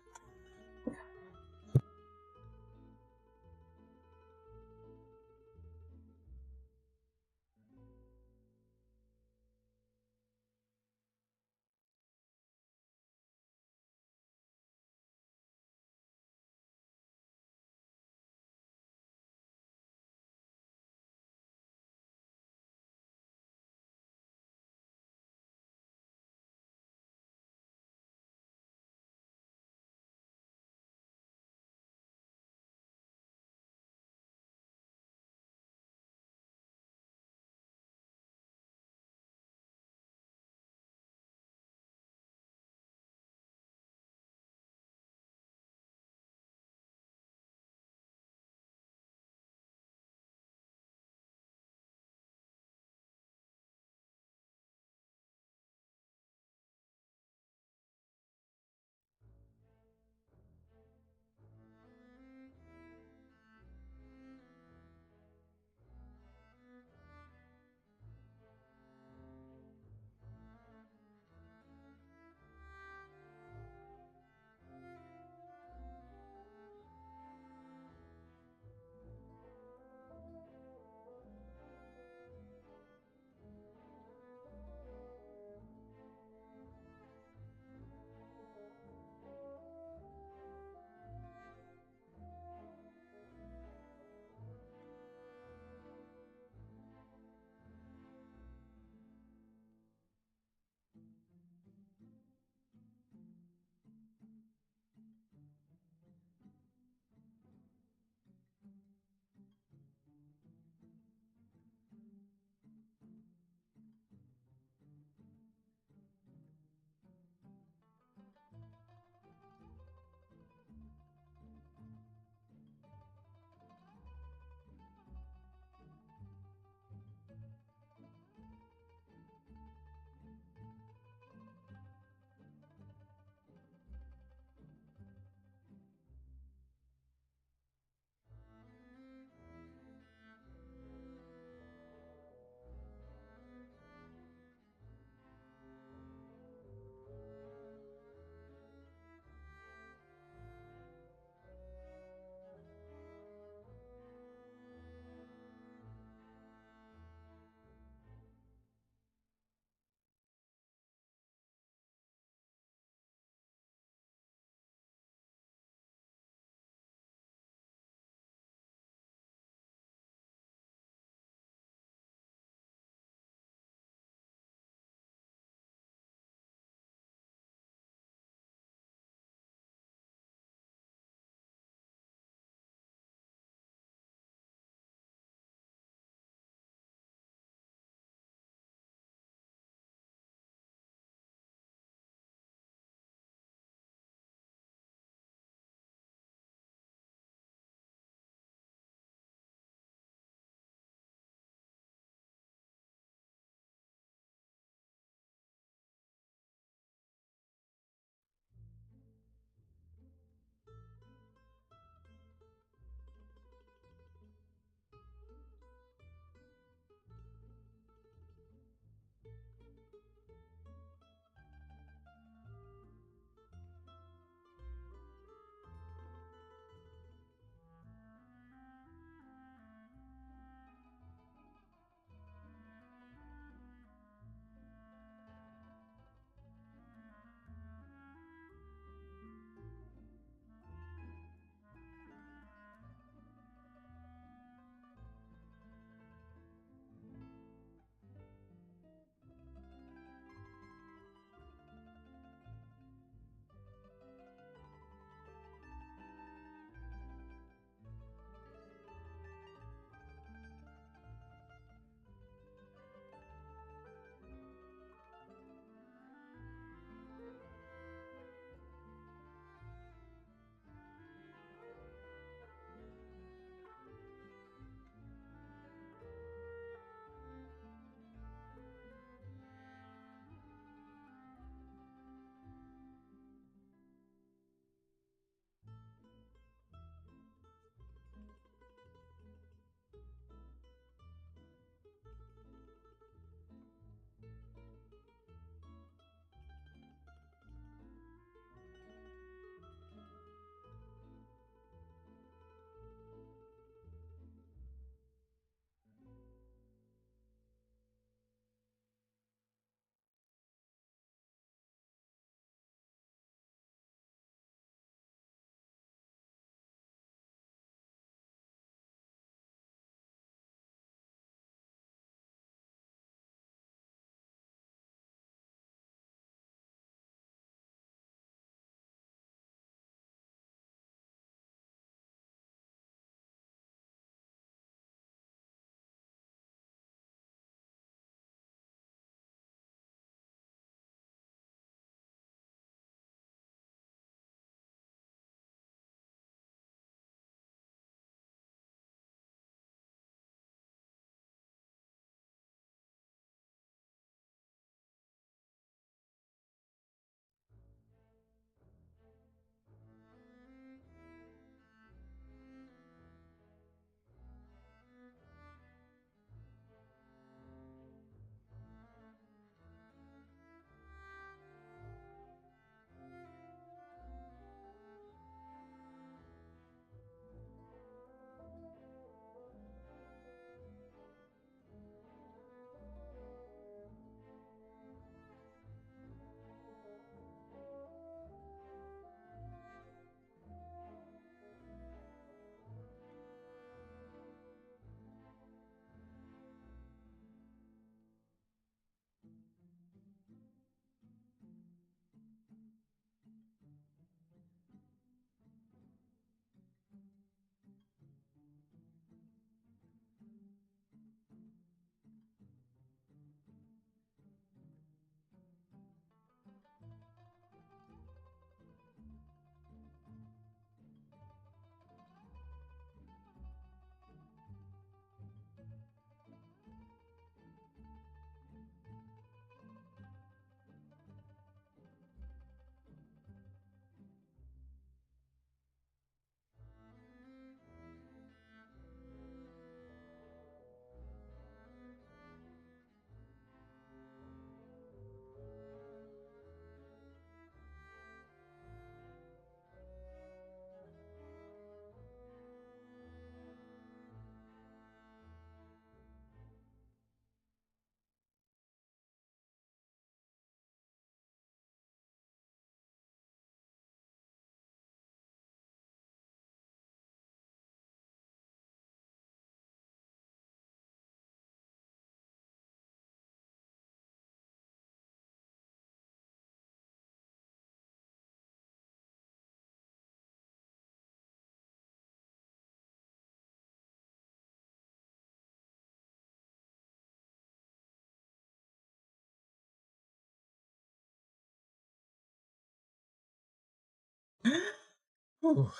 Whew.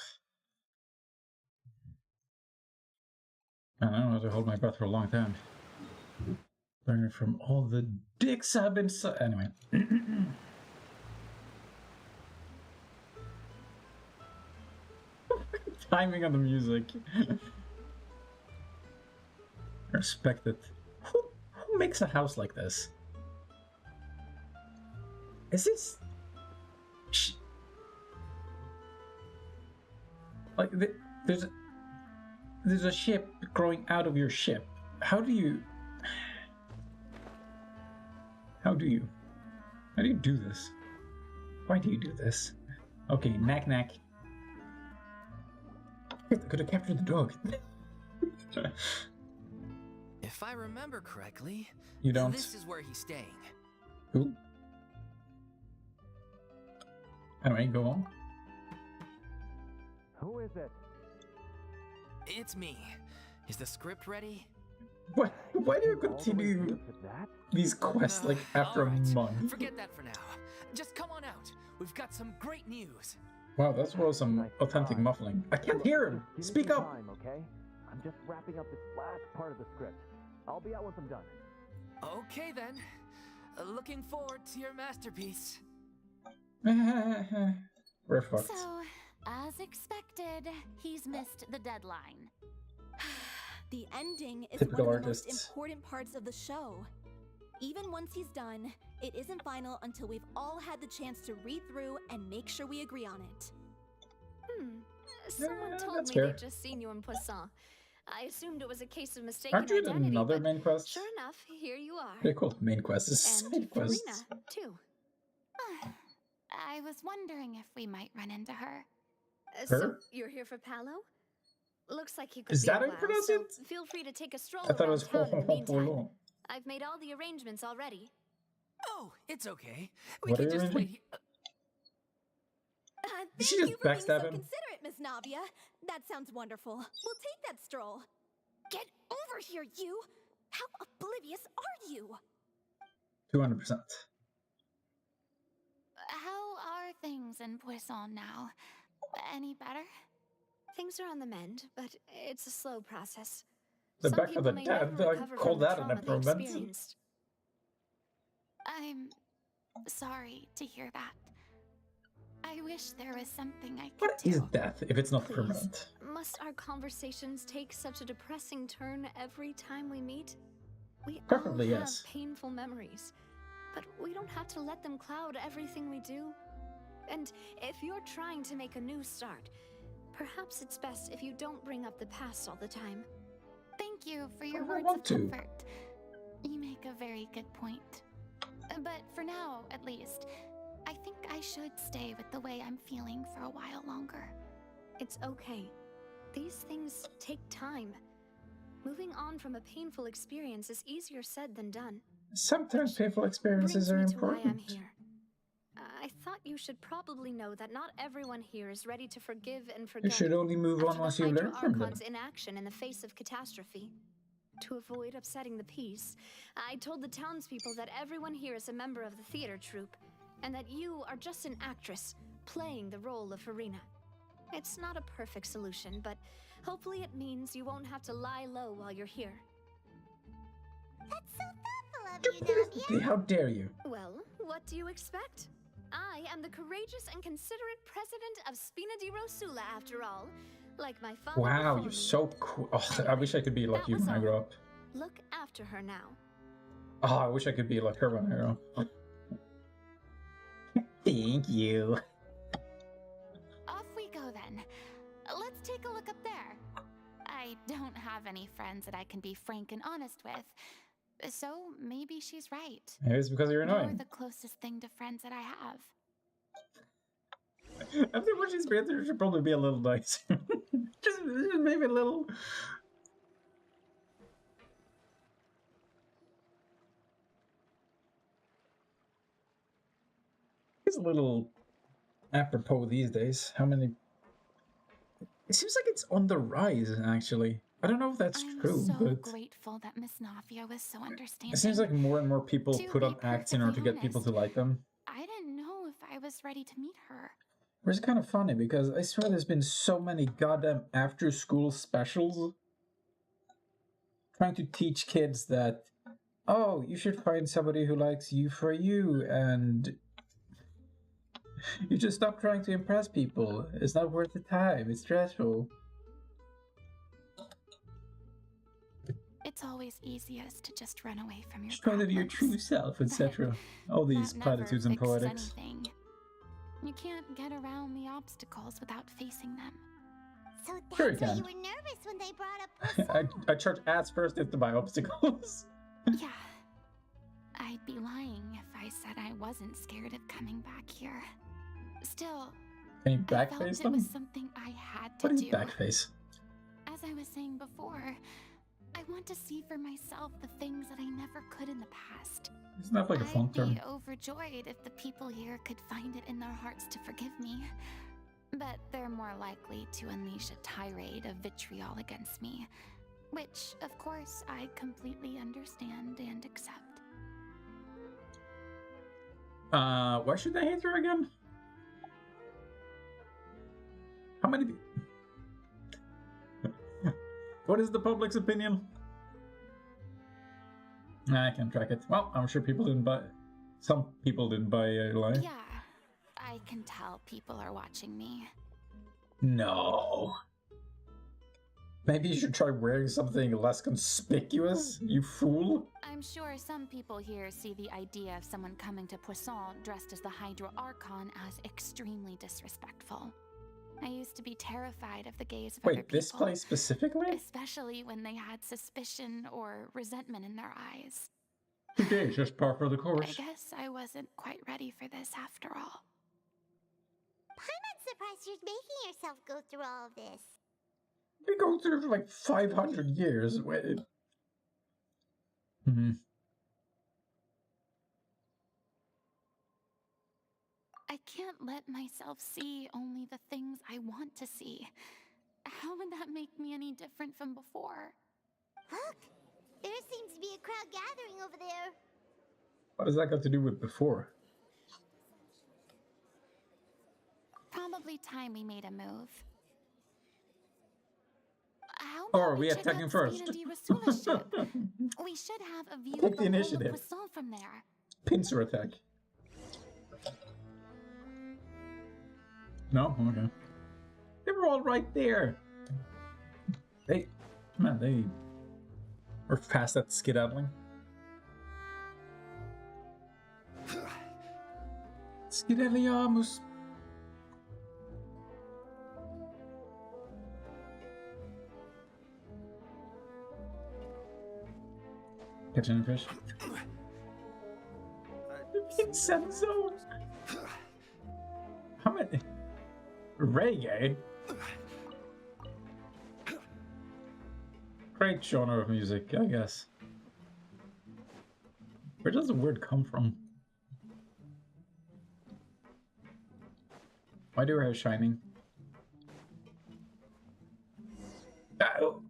Man, I don't have to hold my breath for a long time. Learning from all the dicks I've been anyway. Timing on the music. Respect it. Who makes a house like this? Is this... Like, there's a ship growing out of your ship. How do you do this? Why do you do this? Okay, knack knack. I could have captured the dog. If I remember correctly, You don't. this is where he's staying. Cool. Anyway, go on. Who is it? It's me. Is the script ready? Why do you continue these quests like after a Alright, month? Forget that for now. Just come on out. We've got some great news. Wow, that was some authentic muffling. I can't hear him. Give me Speak some up. time, okay? I'm just wrapping up this last part of the script. I'll be out once I'm done. Okay then. Looking forward to your masterpiece. We're fucked. So, as expected, he's missed the deadline. The ending is Typical one of the artists. most important parts of the show. Even once he's done, it isn't final until we've all had the chance to read through and make sure we agree on it. Someone Yeah, told that's me fair. they'd just seen you in Poisson. I assumed it was a case of mistaken Aren't you in identity, another but main quest? sure enough, here you are. Pretty cool. Main quest is And side quests. Farina, too. I was wondering if we might run into her. So Her? you're here for Palo? Looks like you could Is be that a how you while, pronounce so it? feel free to take a stroll I thought it around was town in the meantime. Polo. I've made all the arrangements already. Oh, it's okay. We What can are you just reading? wait here. Did Thank she you just for being so backstab him? considerate, Miss Navia. That sounds wonderful. We'll take that stroll. Get over here, you! How oblivious are you? 200%. How are things in Poisson now? Any better? Things are on the mend, but it's a slow process. The Some back of people the may dead, never I recover call from the that an trauma they improvement. experienced. I'm sorry to hear that. I wish there was something I could What do. is death if it's not Please. permanent? Must our conversations take such a depressing turn every time we meet? We Preferably, all have yes. painful memories, but we don't have to let them cloud everything we do. And if you're trying to make a new start, perhaps it's best if you don't bring up the past all the time. Thank you for your I words want of to. comfort. You make a very good point. But for now, at least, I think I should stay with the way I'm feeling for a while longer. It's okay. These things take time. Moving on from a painful experience is easier said than done. Sometimes painful Brings experiences are me to why I'm important. here. I thought you should probably know that not everyone here is ready to forgive and You forget. should only move on after once the you learn Hydra from them. Archon's inaction in the face of catastrophe. To avoid upsetting the peace, I told the townspeople that everyone here is a member of the theater troupe, and that you are just an actress playing the role of Farina. It's not a perfect solution, but hopefully it means you won't have to lie low while you're here. That's so thoughtful of you, Navia. How dare you? Well, what do you expect? I am the courageous and considerate president of Spina di Rosula, after all. Like my father Wow, before you're me. so cool. Oh, I wish I could be like That you was when I all. grow up. Look after her now. Oh, I wish I could be like her when I grow up. Thank you. Off we go then. Let's take a look up there. I don't have any friends that I can be frank and honest with. So maybe she's right. Maybe it's because you're You're annoying. the closest thing to friends that I have. After watching Spirit, there should probably be a little nicer. just maybe a little. It's a little apropos these days. How many? It seems like it's on the rise, actually. I don't know if that's I'm true, so but grateful that Miss Navia was so understanding. it seems like more and more people To put be on acts in order to get perfectly people to honest, like them. I didn't know if I was ready to meet her. Which is kind of funny because I swear there's been so many goddamn after-school specials trying to teach kids that, oh, you should find somebody who likes you for you, and you just stop trying to impress people. It's not worth the time. It's stressful. It's always easiest to just run away from your Just try to be your problems. true self, etc. All these That never platitudes and fixes poetics. anything. You can't get around the obstacles without facing them. So that's Sure you why can. you were nervous when they brought up I charge ads first into my obstacles. Yeah. I'd be lying if I said I wasn't scared of coming back here. Still, Can you I felt backface it them? was something I had to What is do. backface? As I was saying before, I want to see for myself the things that I never could in the past. Isn't that like a fun I'd term? be overjoyed if the people here could find it in their hearts to forgive me. But they're more likely to unleash a tirade of vitriol against me, which, of course, I completely understand and accept. Why should they hate her again? How many? What is the public's opinion? Nah, I can't track it. Well, I'm sure people didn't buy. Some people didn't buy a lie. Yeah, I can tell people are watching me. No. Maybe you should try wearing something less conspicuous, you fool. I'm sure some people here see the idea of someone coming to Poisson dressed as the Hydro Archon as extremely disrespectful. I used to be terrified of the gaze of other Wait, this people, place specifically? especially when they had suspicion or resentment in their eyes. Today's just par for the I course. guess I wasn't quite ready for this after all. I'm not surprised you're making yourself go through all of this. We go through like 500 years. Wait. Hmm. I can't let myself see only the things I want to see. How would that make me any different from before? Look, there seems to be a crowd gathering over there. What does that got to do with before? Probably time we made a move. How Or about we check attack out him Spina first. di Rosula's ship? We should have a view Take of the the whole initiative. of Poisson from there. Pincer attack. No? Okay. They were all right there. They, man, they were fast at skedaddling. Skedaddliamus. Catch any fish? Vincenzo! How many? Reggae? Great genre of music, I guess. Where does the word come from? Why do I have shining? Oh.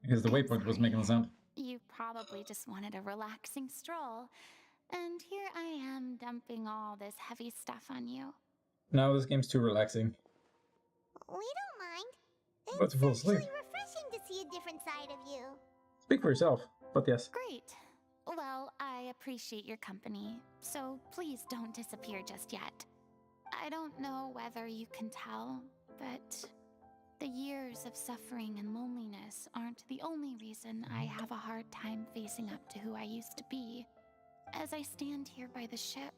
Because the waypoint was making a sound. You probably just wanted a relaxing stroll. And here I am dumping all this heavy stuff on you. No, this game's too relaxing. We don't mind. About to fall It's asleep. actually refreshing to see a different side of you. Speak for yourself, but yes. Great. Well, I appreciate your company, so please don't disappear just yet. I don't know whether you can tell, but the years of suffering and loneliness aren't the only reason I have a hard time facing up to who I used to be. As I stand here by the ship,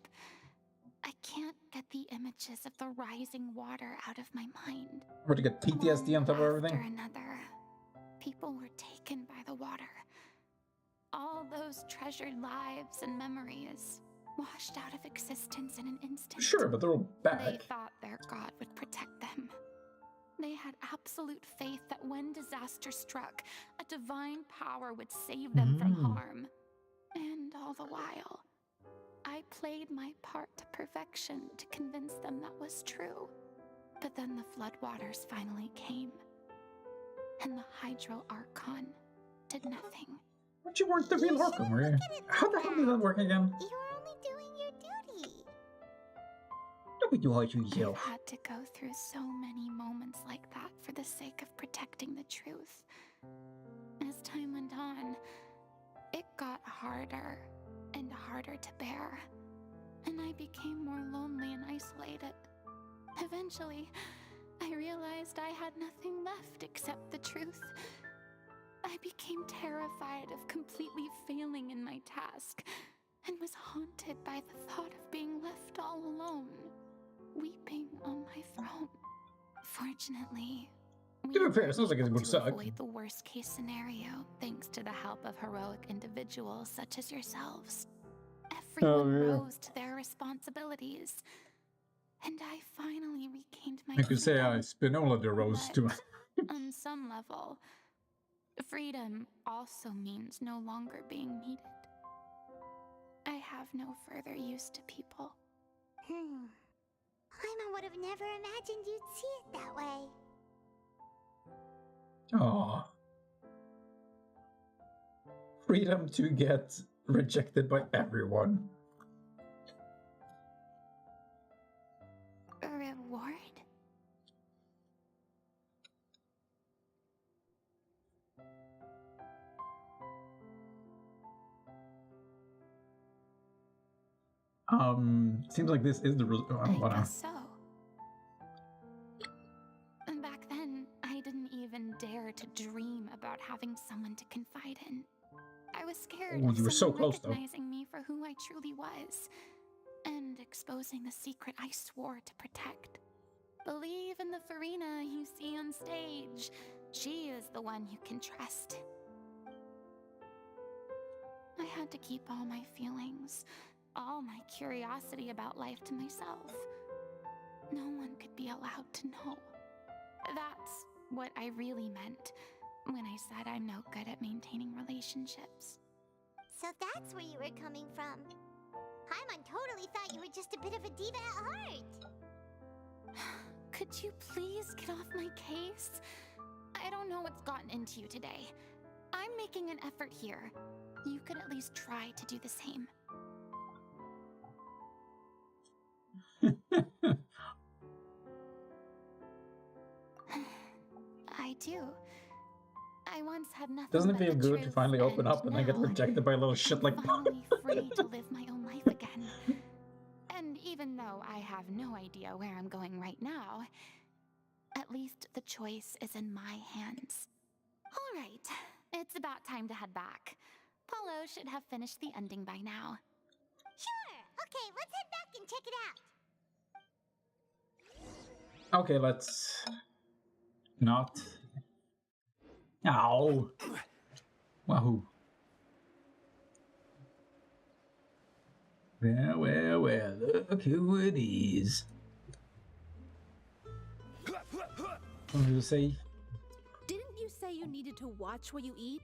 I can't get the images of the rising water out of my mind. Where to get PTSD on top of One everything? after another, people were taken by the water. All those treasured lives and memories washed out of existence in an instant. Sure, but they're all They back. thought their god would protect them. They had absolute faith that when disaster struck, a divine power would save them from harm. And all the while, I played my part to perfection to convince them that was true. But then the floodwaters finally came, and the Hydro Archon did nothing. But you weren't the real Arkham, were you? How the hell did that work again? You were only doing your duty. What you hide yourself? I've had to go through so many moments like that for the sake of protecting the truth. As time went on, it got harder and harder to bear, and I became more lonely and isolated. Eventually, I realized I had nothing left except the truth. I became terrified of completely failing in my task, and was haunted by the thought of being left all alone, weeping on my throne. Fortunately, To be fair, it sounds like it would to suck. avoid the worst case scenario thanks to the help of heroic individuals such as yourselves. Everyone rose to their responsibilities, and I finally regained my I could say freedom. I Spinola the rose too. But on some level, freedom also means no longer being needed. I have no further use to people. Paimon would have never imagined you'd see it that way. Aww. Freedom to get rejected by everyone. A reward? Seems like this is the I guess so. And back then, I didn't even dare to dream about having someone to confide in. I was scared Ooh, of you were so someone close, though. recognizing me for who I truly was, and exposing the secret I swore to protect. Believe in the Farina you see on stage. She is the one you can trust. I had to keep all my feelings, all my curiosity about life to myself. No one could be allowed to know. That's what I really meant when I said I'm no good at maintaining relationships. So that's where you were coming from. Paimon totally thought you were just a bit of a diva at heart. Could you please get off my case? I don't know what's gotten into you today. I'm making an effort here. You could at least try to do the same. I do. I once had nothing. Doesn't it but feel the good to truth, finally open and up and then get now rejected by a little shit like I'm finally free to live my own life again. And even though I have no idea where I'm going right now, at least the choice is in my hands. All right, it's about time to head back. Paulo should have finished the ending by now. Sure. Okay, let's head back and check it out. Okay, let's not. Ow. Wahoo. Well, look who it is. What did you say? Didn't you say you needed to watch what you eat?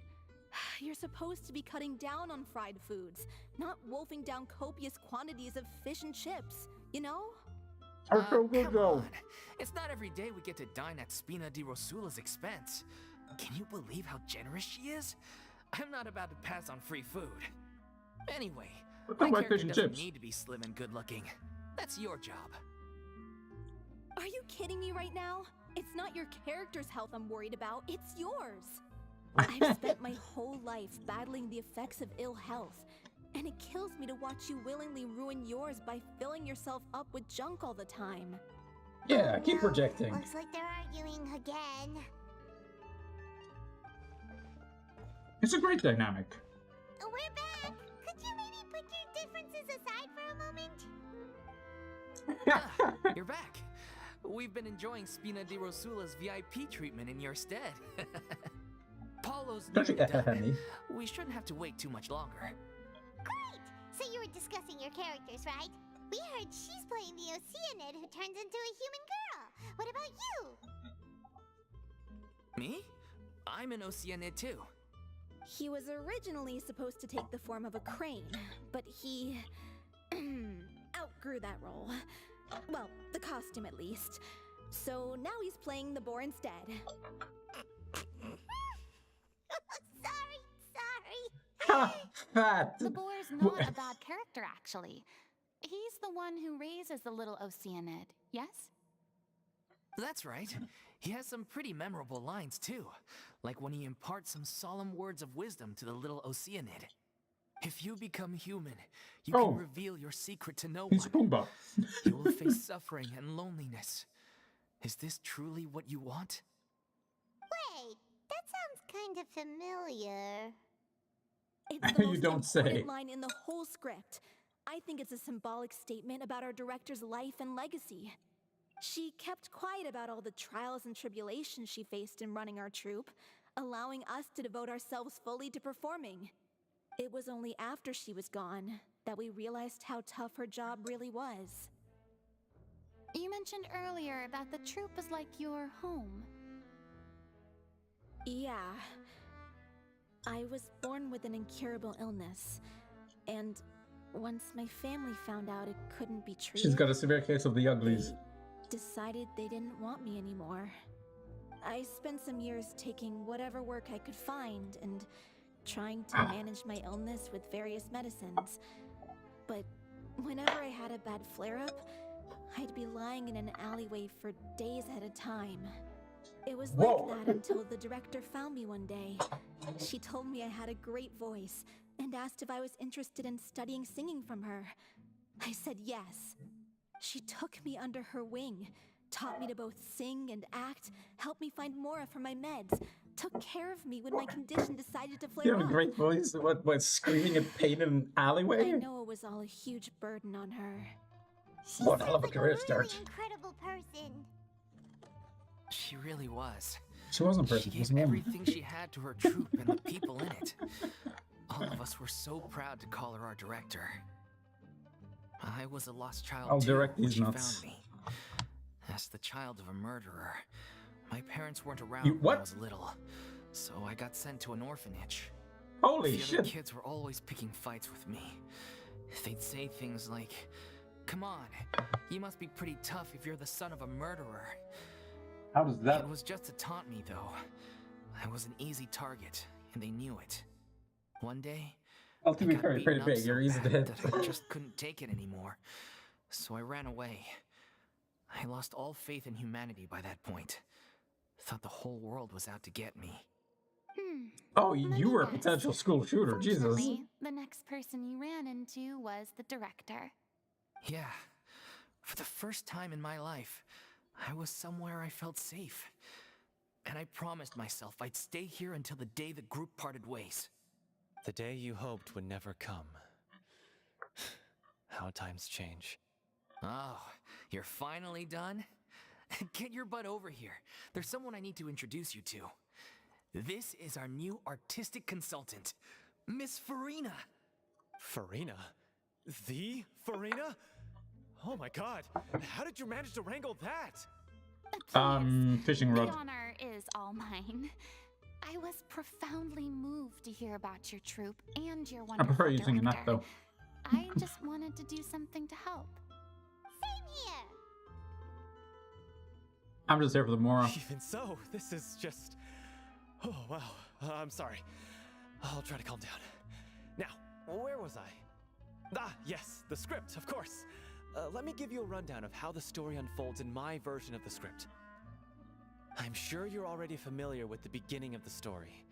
You're supposed to be cutting down on fried foods, not wolfing down copious quantities of fish and chips, you know? Come on. It's not every day we get to dine at Spina di Rosula's expense. Can you believe how generous she is? I'm not about to pass on free food. Anyway, my about character fish and doesn't chips? need to be slim and good-looking. That's your job. Are you kidding me right now? It's not your character's health I'm worried about, it's yours. I've spent my whole life battling the effects of ill health, and it kills me to watch you willingly ruin yours by filling yourself up with junk all the time. Yeah, Oh, keep no. projecting. Looks like they're arguing again. It's a great dynamic. We're back. Could you maybe put your differences aside for a moment? You're back. We've been enjoying Spina di Rosula's VIP treatment in your stead. Paulo's Don't you nearly get done. honey? We shouldn't have to wait too much longer. Great! So you were discussing your characters, right? We heard she's playing the Oceanid who turns into a human girl. What about you? Me? I'm an Oceanid too. He was originally supposed to take the form of a crane, but he outgrew that role. Well, the costume at least. So now he's playing the boar instead. sorry. Ha! Fat! The boar's not a bad character, actually. He's the one who raises the little Oceanid, yes? That's right. He has some pretty memorable lines, too. Like when he imparts some solemn words of wisdom to the little Oceanid. If you become human, you can reveal your secret to no He's one. Pumbaa. You will face suffering and loneliness. Is this truly what you want? Wait, that sounds kind of familiar. It's the You most don't say. important line in the whole script. I think it's a symbolic statement about our director's life and legacy. She kept quiet about all the trials and tribulations she faced in running our troupe, allowing us to devote ourselves fully to performing. It was only after she was gone that we realized how tough her job really was. You mentioned earlier that the troupe is like your home. Yeah. I was born with an incurable illness, and once my family found out it couldn't be treated, She's got a severe case of the uglies. they decided they didn't want me anymore. I spent some years taking whatever work I could find and trying to manage my illness with various medicines. But whenever I had a bad flare-up, I'd be lying in an alleyway for days at a time. It was like that until the director found me one day. She told me I had a great voice and asked if I was interested in studying singing from her. I said yes. She took me under her wing, taught me to both sing and act, helped me find Mora for my meds, took care of me when my condition decided to flare You have a up. great voice. What screaming in pain in an alleyway? I know it was all a huge burden on her. What a hell of a Like career really start. incredible person. She really was. She wasn't a She person, she was gave a woman. everything she had to her troupe and the people in it. All of us were so proud to call her our director. I was a lost child I'll too direct when these she nuts. found me. As the child of a murderer, my parents weren't around You- when what? I was little, so I got sent to an orphanage. Holy The other shit. kids were always picking fights with me. They'd say things like, "Come on, you must be pretty tough if you're the son of a murderer." How does that... It was just to taunt me, though. I was an easy target, and they knew it. One day, Well, to I be got fair, beaten pretty up big. so You're easy to bad hit. that I just couldn't take it anymore. So I ran away. I lost all faith in humanity by that point. Thought the whole world was out to get me. Oh, Let you me were a guess. potential school shooter. Jesus. Fortunately, the next person you ran into was the director. Yeah. For the first time in my life, I was somewhere I felt safe. And I promised myself I'd stay here until the day the group parted ways. The day you hoped would never come. How times change. Oh, you're finally done? Get your butt over here. There's someone I need to introduce you to. This is our new artistic consultant, Miss Farina. Farina? The Farina? Oh my god, how did you manage to wrangle that? Fishing The rod. honor is all mine. I was profoundly moved to hear about your troupe and your I wonderful prefer using a net director. though. I just wanted to do something to help. Same here. I'm just here for the Mora. Even so, this is just... Oh, wow. I'm sorry. I'll try to calm down. Now, where was I? Ah, yes, the script, of course. Let me give you a rundown of how the story unfolds in my version of the script. I'm sure you're already familiar with the beginning of the story.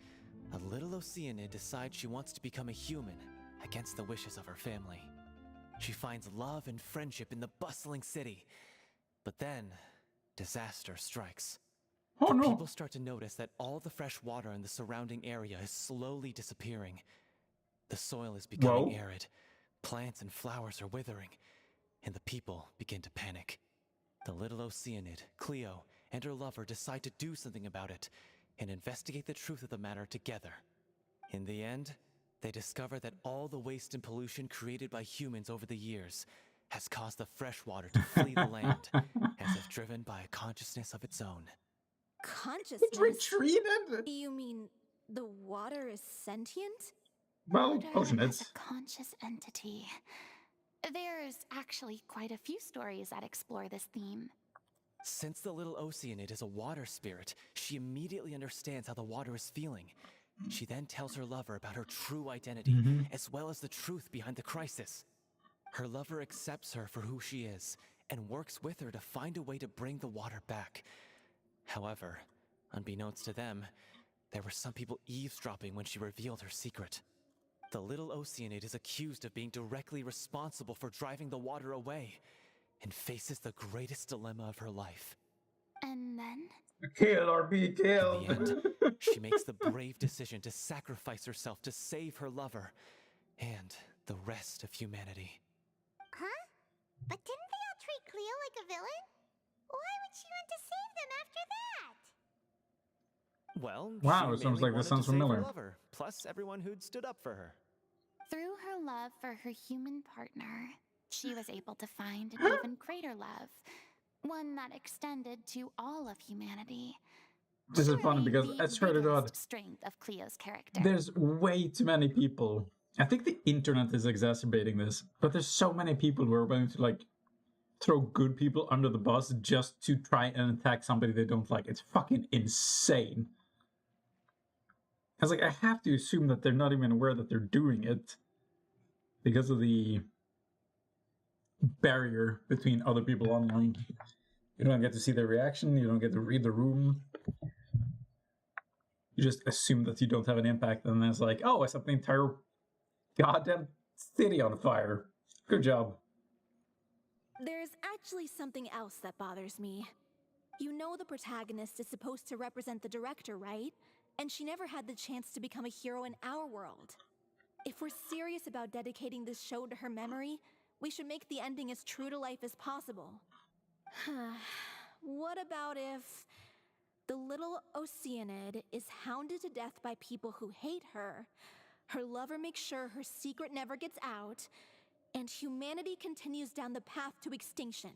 A little Oceanid decides she wants to become a human against the wishes of her family. She finds love and friendship in the bustling city. But then, disaster strikes. Oh no. People start to notice that all the fresh water in the surrounding area is slowly disappearing. The soil is becoming arid, plants and flowers are withering, and the people begin to panic. The little Oceanid, Cleo, and her lover decide to do something about it and investigate the truth of the matter together. In the end, they discover that all the waste and pollution created by humans over the years has caused the fresh water to flee the land, as if driven by a consciousness of its own. Consciousness? It's retreated. You mean the water is sentient? Well, Water ocean as is. a conscious entity. There's actually quite a few stories that explore this theme. Since the little Oceanid is a water spirit, she immediately understands how the water is feeling. She then tells her lover about her true identity, as well as the truth behind the crisis. Her lover accepts her for who she is and works with her to find a way to bring the water back. However, unbeknownst to them, there were some people eavesdropping when she revealed her secret. The little Oceanid is accused of being directly responsible for driving the water away and faces the greatest dilemma of her life. And then? Kill or be killed. In the end, she makes the brave decision to sacrifice herself to save her lover and the rest of humanity. Huh? But didn't they all treat Cleo like a villain? Why would she want to save them after that? Well, Wow, she it sounds mainly like this wanted sounds to save her familiar. lover, plus everyone who'd stood up for her. Through her love for her human partner, she was able to find an even greater love, one that extended to all of humanity. This is funny Surely because the I swear to God, biggest strength of Cleo's character. there's way too many people. I think the internet is exacerbating this, but there's so many people who are willing to like throw good people under the bus just to try and attack somebody they don't like. It's fucking insane. I was like, I have to assume that they're not even aware that they're doing it because of the barrier between other people online. You don't get to see their reaction, you don't get to read the room. You just assume that you don't have an impact, and then it's like, oh, I set the entire goddamn city on fire. Good job. There's actually something else that bothers me. You know the protagonist is supposed to represent the director, right? And she never had the chance to become a hero in our world. If we're serious about dedicating this show to her memory, we should make the ending as true to life as possible. What about if the little Oceanid is hounded to death by people who hate her, her lover makes sure her secret never gets out, and humanity continues down the path to extinction?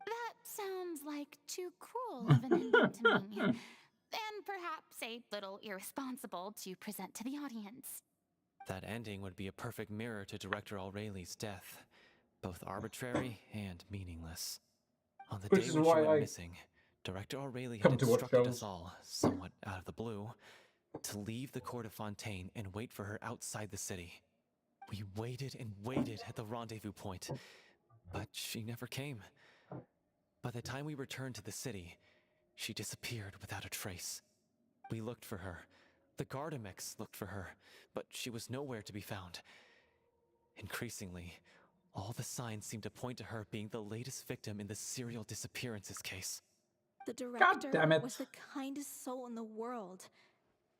That sounds like too cruel of an ending to me, and perhaps a little irresponsible to present to the audience. That ending would be a perfect mirror to Director Aureli's death, both arbitrary and meaningless. On the Which day is when she why went I missing, Director Aureli come had to watch instructed shows. us all, somewhat out of the blue, to leave the court of Fontaine and wait for her outside the city. We waited and waited at the rendezvous point, but she never came. By the time we returned to the city, she disappeared without a trace. We looked for her. The Gardamex looked for her, but she was nowhere to be found. Increasingly, all the signs seemed to point to her being the latest victim in the serial disappearances case. The director damn it. was the kindest soul in the world.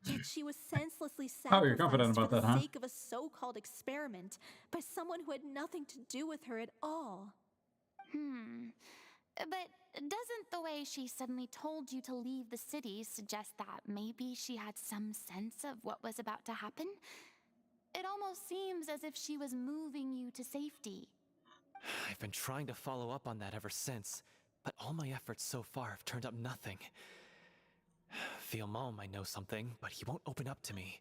Yet she was senselessly Oh, you're confident sacrificed about for the that, huh? sake of a so-called experiment by someone who had nothing to do with her at all. But doesn't the way she suddenly told you to leave the city suggest that maybe she had some sense of what was about to happen? It almost seems as if she was moving you to safety. I've been trying to follow up on that ever since, but all my efforts so far have turned up nothing. Villemont might know something, but he won't open up to me.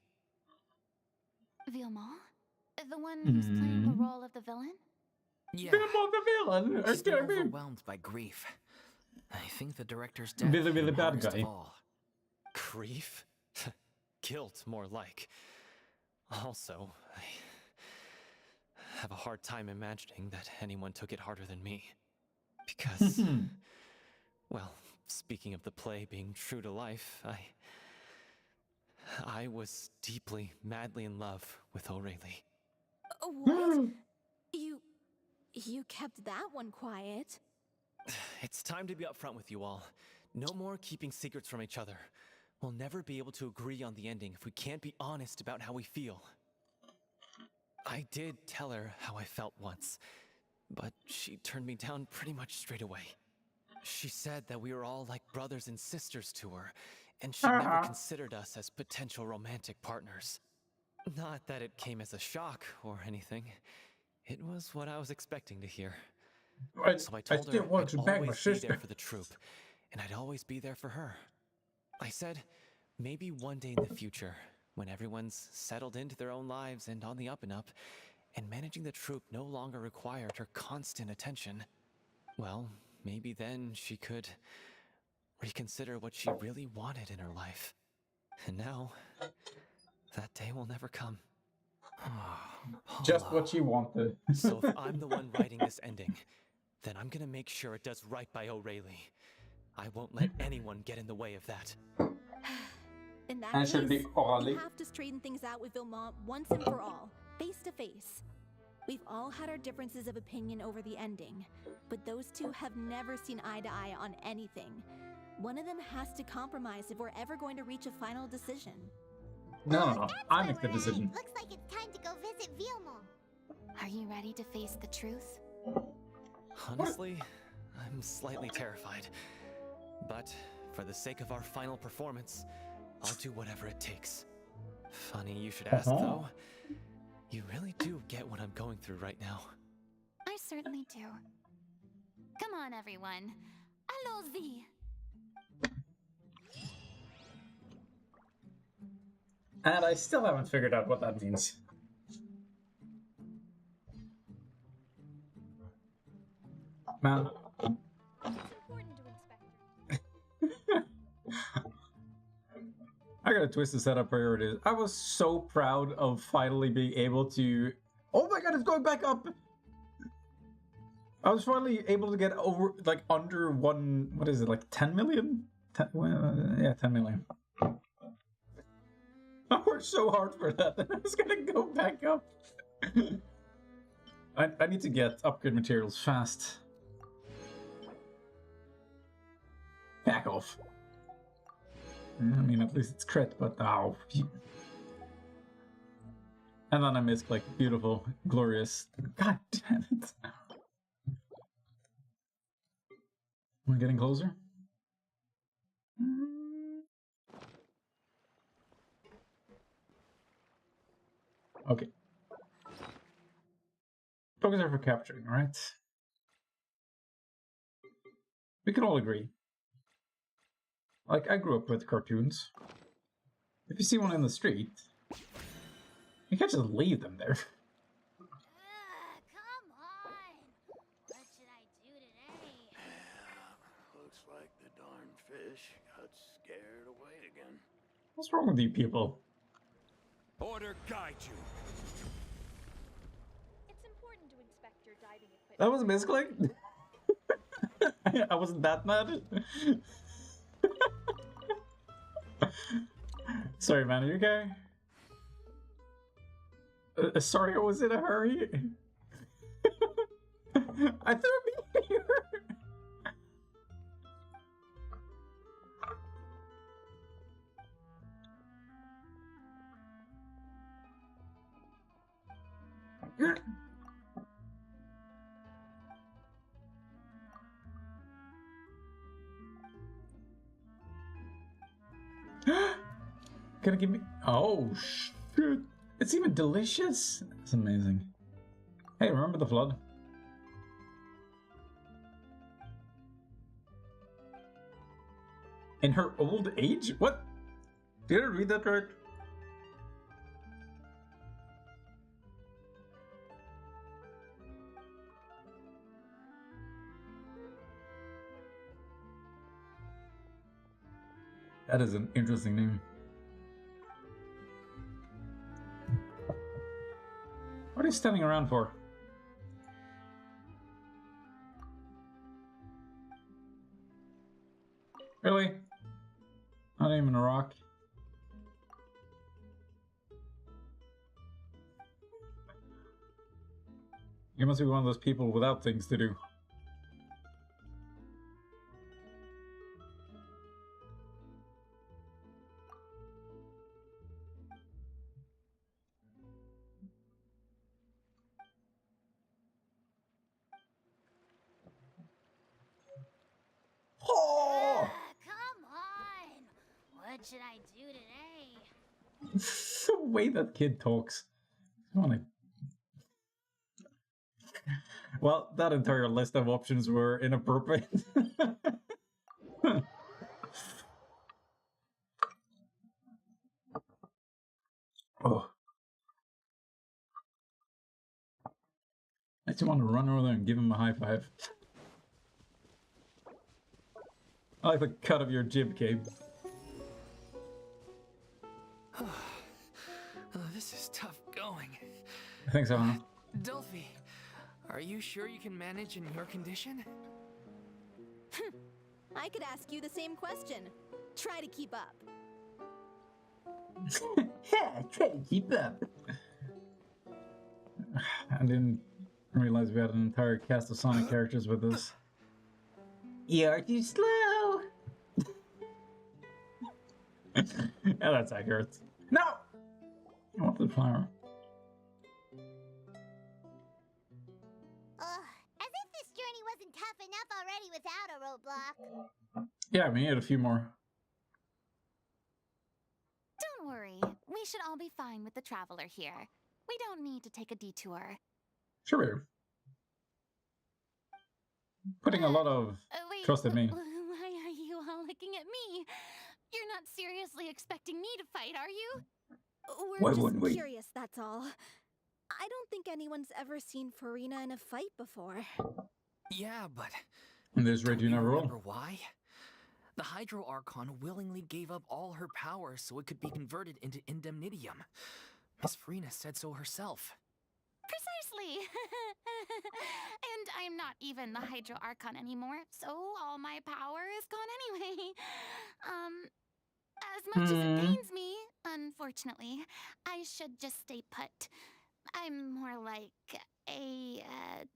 Villemont? The one who's playing the role of the villain? Yeah, Villemont the villain! Are he's been scared me. overwhelmed by grief. I think the director's death Really, hit really him bad hardest guy. of all. Grief? Guilt, more like. Also, I have a hard time imagining that anyone took it harder than me. Because, well, speaking of the play being true to life, I was deeply, madly in love with Aurelie. What? You kept that one quiet. It's time to be upfront with you all. No more keeping secrets from each other. We'll never be able to agree on the ending if we can't be honest about how we feel. I did tell her how I felt once, but she turned me down pretty much straight away. She said that we were all like brothers and sisters to her, and she never considered us as potential romantic partners. Not that it came as a shock or anything. It was what I was expecting to hear. So I told her want I'd to bang my always be sister. there for the troupe, and I'd always be there for her. I said, maybe one day in the future, when everyone's settled into their own lives and on the up and up, and managing the troupe no longer required her constant attention, well, maybe then she could reconsider what she really wanted in her life. And now, that day will never come. Just what she wanted. So if I'm the one writing this ending, then I'm gonna make sure it does right by O'Reilly. I won't let anyone get in the way of that. In that And case, should be Orly. you have to straighten things out with Vilmont once and for all, face to face. We've all had our differences of opinion over the ending, but those two have never seen eye to eye on anything. One of them has to compromise if we're ever going to reach a final decision. No. I make the decision. Looks like it's time to go visit Vilmont. Are you ready to face the truth? Honestly, I'm slightly terrified. But for the sake of our final performance, I'll do whatever it takes. Funny you should ask, though. You really do get what I'm going through right now. I certainly do. Come on, everyone. Allons-y! And I still haven't figured out what that means. Man. I gotta twist the setup priorities. I was so proud of finally being able to... Oh my god, it's going back up! I was finally able to get over, like, under one... What is it, like 10 million? 10 million. I worked so hard for that, and I was gonna go back up. I need to get upgrade materials fast. Back off. I mean, at least it's crit, but ow. And then I missed, like, beautiful, glorious. God damn it. Am I getting closer? Okay. Focus are for capturing, right? We can all agree. Like, I grew up with cartoons. If you see one in the street, you can't just leave them there. Come on! What should I do today? Looks like the darn fish got scared away again. What's wrong with you people? Order guide you. It's important to inspect your diving equipment. That was a misclick? I wasn't that mad. Sorry, man, are you okay? Sorry, I was in a hurry. I threw me here. Gonna give me... Oh, shit. It's even delicious. It's amazing. Hey, remember the flood? In her old age? What? Did I read that right? That is an interesting name. What are you standing around for? Really? Not even a rock? You must be one of those people without things to do. Oh! Come on! What should I do today? The way that kid talks. I wanna... Well, that entire list of options were inappropriate. Oh. I just want to run over there and give him a high five. I like the cut of your jib, Cabe. This is tough going. going. I think so, huh? Delphi, are you sure you can manage in your condition? I could ask you the same question. Try to keep up. Yeah, try to keep up. I didn't realize we had an entire cast of Sonic characters with us. You're too slow! Yeah, that's accurate. No! I want the flower. Ugh, as if this journey wasn't tough enough already without a roadblock. Yeah, we need a few more. Don't worry, we should all be fine with the traveler here. We don't need to take a detour. Sure. Putting a lot of Wait, trust in me. why are you all looking at me? You're not seriously expecting me to fight, are you? We're Why just wouldn't we? curious, that's all. I don't think anyone's ever seen Farina in a fight before. Yeah, but And there's don't Red, you you never remember roll. why? The Hydro Archon willingly gave up all her power so it could be converted into Indemnitium. Miss Farina said so herself. Precisely. And I'm not even the Hydro Archon anymore, so all my power is gone anyway. As much as it pains me, unfortunately, I should just stay put. I'm more like a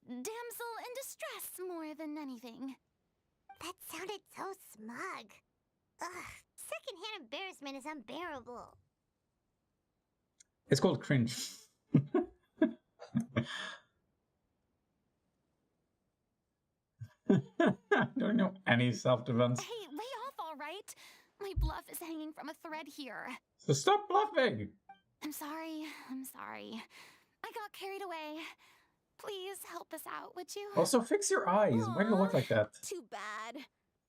damsel in distress more than anything. That sounded so smug. Ugh, secondhand embarrassment is unbearable. It's called cringe. I don't know any self-defense. Hey, lay off, all right? My bluff is hanging from a thread here. So stop bluffing! I'm sorry. I got carried away. Please help us out, would you? Also, fix your eyes. Why do you look like that? Too bad.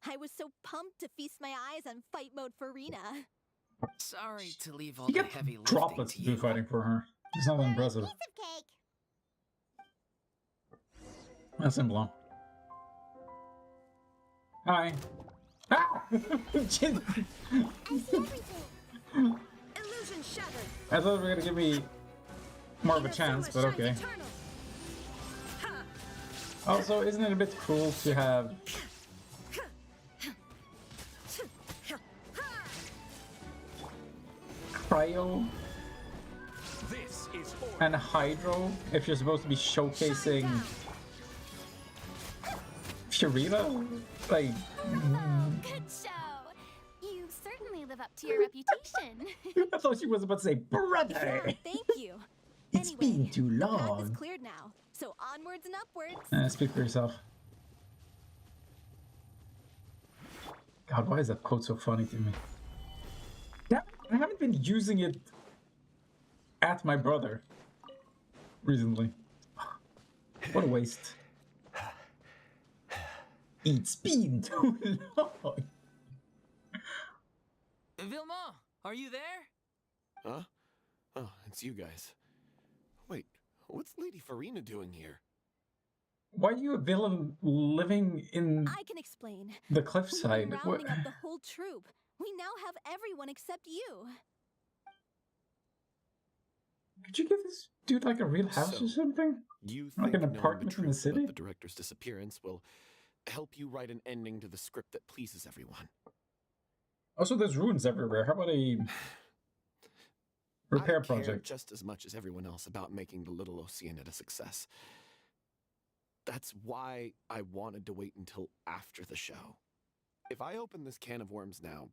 I was so pumped to feast my eyes on fight mode Farina. Sorry to leave all You the get heavy lifting droplets to to do you. fighting for her. It's not that impressive. Piece of cake. That's simple. Hi. Ah! I see everything. Illusion shattered. I thought they were gonna give me more of a chance, but okay. Also, isn't it a bit cruel to have Cryo and Hydro if you're supposed to be showcasing Furina? Like, Good show. You certainly live up to your reputation. I thought she was about to say brother. Thank you. It's Anyway, been too the path is long. cleared now, so onwards and upwards. Speak for yourself. God, why is that quote so funny to me? Yeah, I haven't been using it at my brother recently. What a waste. It's been too long. Vilma, are you there? Huh? Oh, it's you guys. Wait, what's Lady Farina doing here? Why are you a villain living in I can explain. the cliffside? We've been What? rounding up the whole troop. We now have everyone except you. Could you give this dude like a real house So, or something? You Like think an knowing apartment in the truth city? about the director's disappearance will help you write an ending to the script that pleases everyone? Also, there's ruins everywhere. How about a repair I care project? just as much as everyone else about making the Little Oceanid a success. That's why I wanted to wait until after the show. If I open this can of worms now,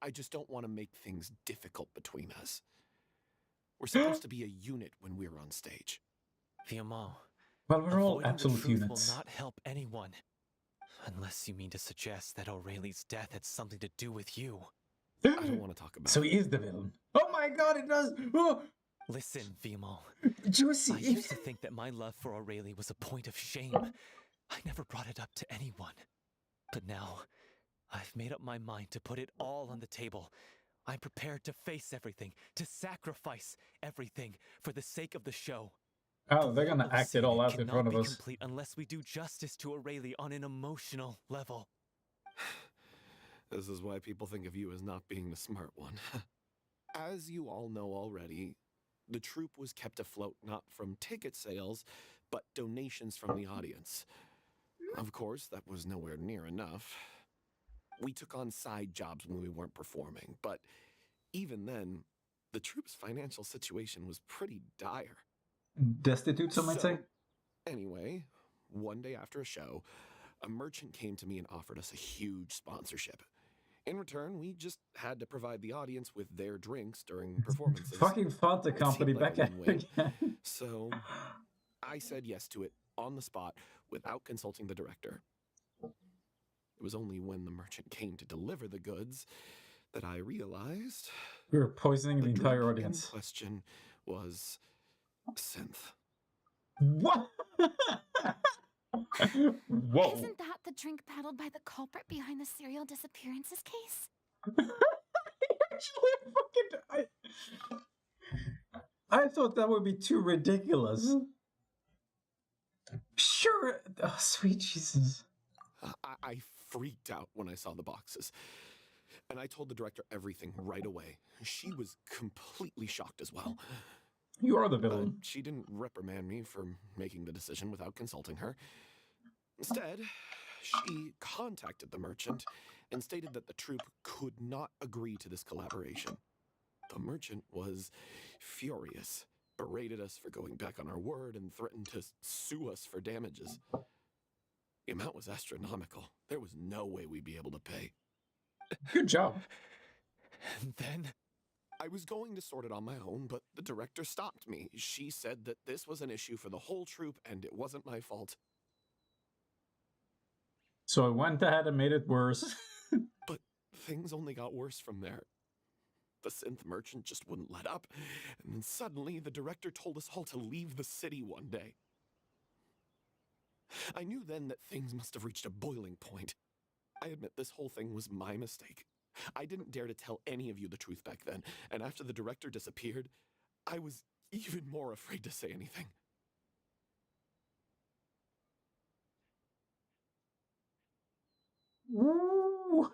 I just don't want to make things difficult between us. We're supposed to be a unit when we're on stage. Fiamma, Well, we're all avoiding the absolute truth units. will not help anyone. Unless you mean to suggest that Aureli's death had something to do with you. I don't want to talk about So it. he is the villain. Oh my god, it does! Oh, Listen, Fiamma. juicy! I used to think that my love for Aurelie was a point of shame. I never brought it up to anyone. But now, I've made up my mind to put it all on the table. I'm prepared to face everything, to sacrifice everything for the sake of the show. Oh, they're gonna Little act it all Oceanid out in cannot front of be us. complete unless we do justice to Aurelie on an emotional level. This is why people think of you as not being the smart one. As you all know already, the troupe was kept afloat not from ticket sales, but donations from the audience. Of course, that was nowhere near enough. We took on side jobs when we weren't performing, but even then, the troupe's financial situation was pretty dire. Destitute, some might say? Anyway, one day after a show, a merchant came to me and offered us a huge sponsorship. In return, we just had to provide the audience with their drinks during performances. Fucking Fanta It company seemed like back a at win-win. again. So I said yes to it on the spot without consulting the director. It was only when the merchant came to deliver the goods that I realized We were poisoning the entire drink audience. in question was synth. What? Whoa. Isn't that the drink peddled by the culprit behind the serial disappearances case? Actually, I thought that would be too ridiculous. Sure. Oh, sweet Jesus. I freaked out when I saw the boxes. And I told the director everything right away. She was completely shocked as well. You are the villain. She didn't reprimand me for making the decision without consulting her. Instead, she contacted the merchant and stated that the troupe could not agree to this collaboration. The merchant was furious, berated us for going back on our word, and threatened to sue us for damages. The amount was astronomical. There was no way we'd be able to pay. Good job. And then? I was going to sort it on my own, but the director stopped me. She said that this was an issue for the whole troupe and it wasn't my fault. So I went ahead and made it worse. But things only got worse from there. The synth merchant just wouldn't let up, and then suddenly the director told us all to leave the city one day. I knew then that things must have reached a boiling point. I admit this whole thing was my mistake. I didn't dare to tell any of you the truth back then, and after the director disappeared, I was even more afraid to say anything. Woo!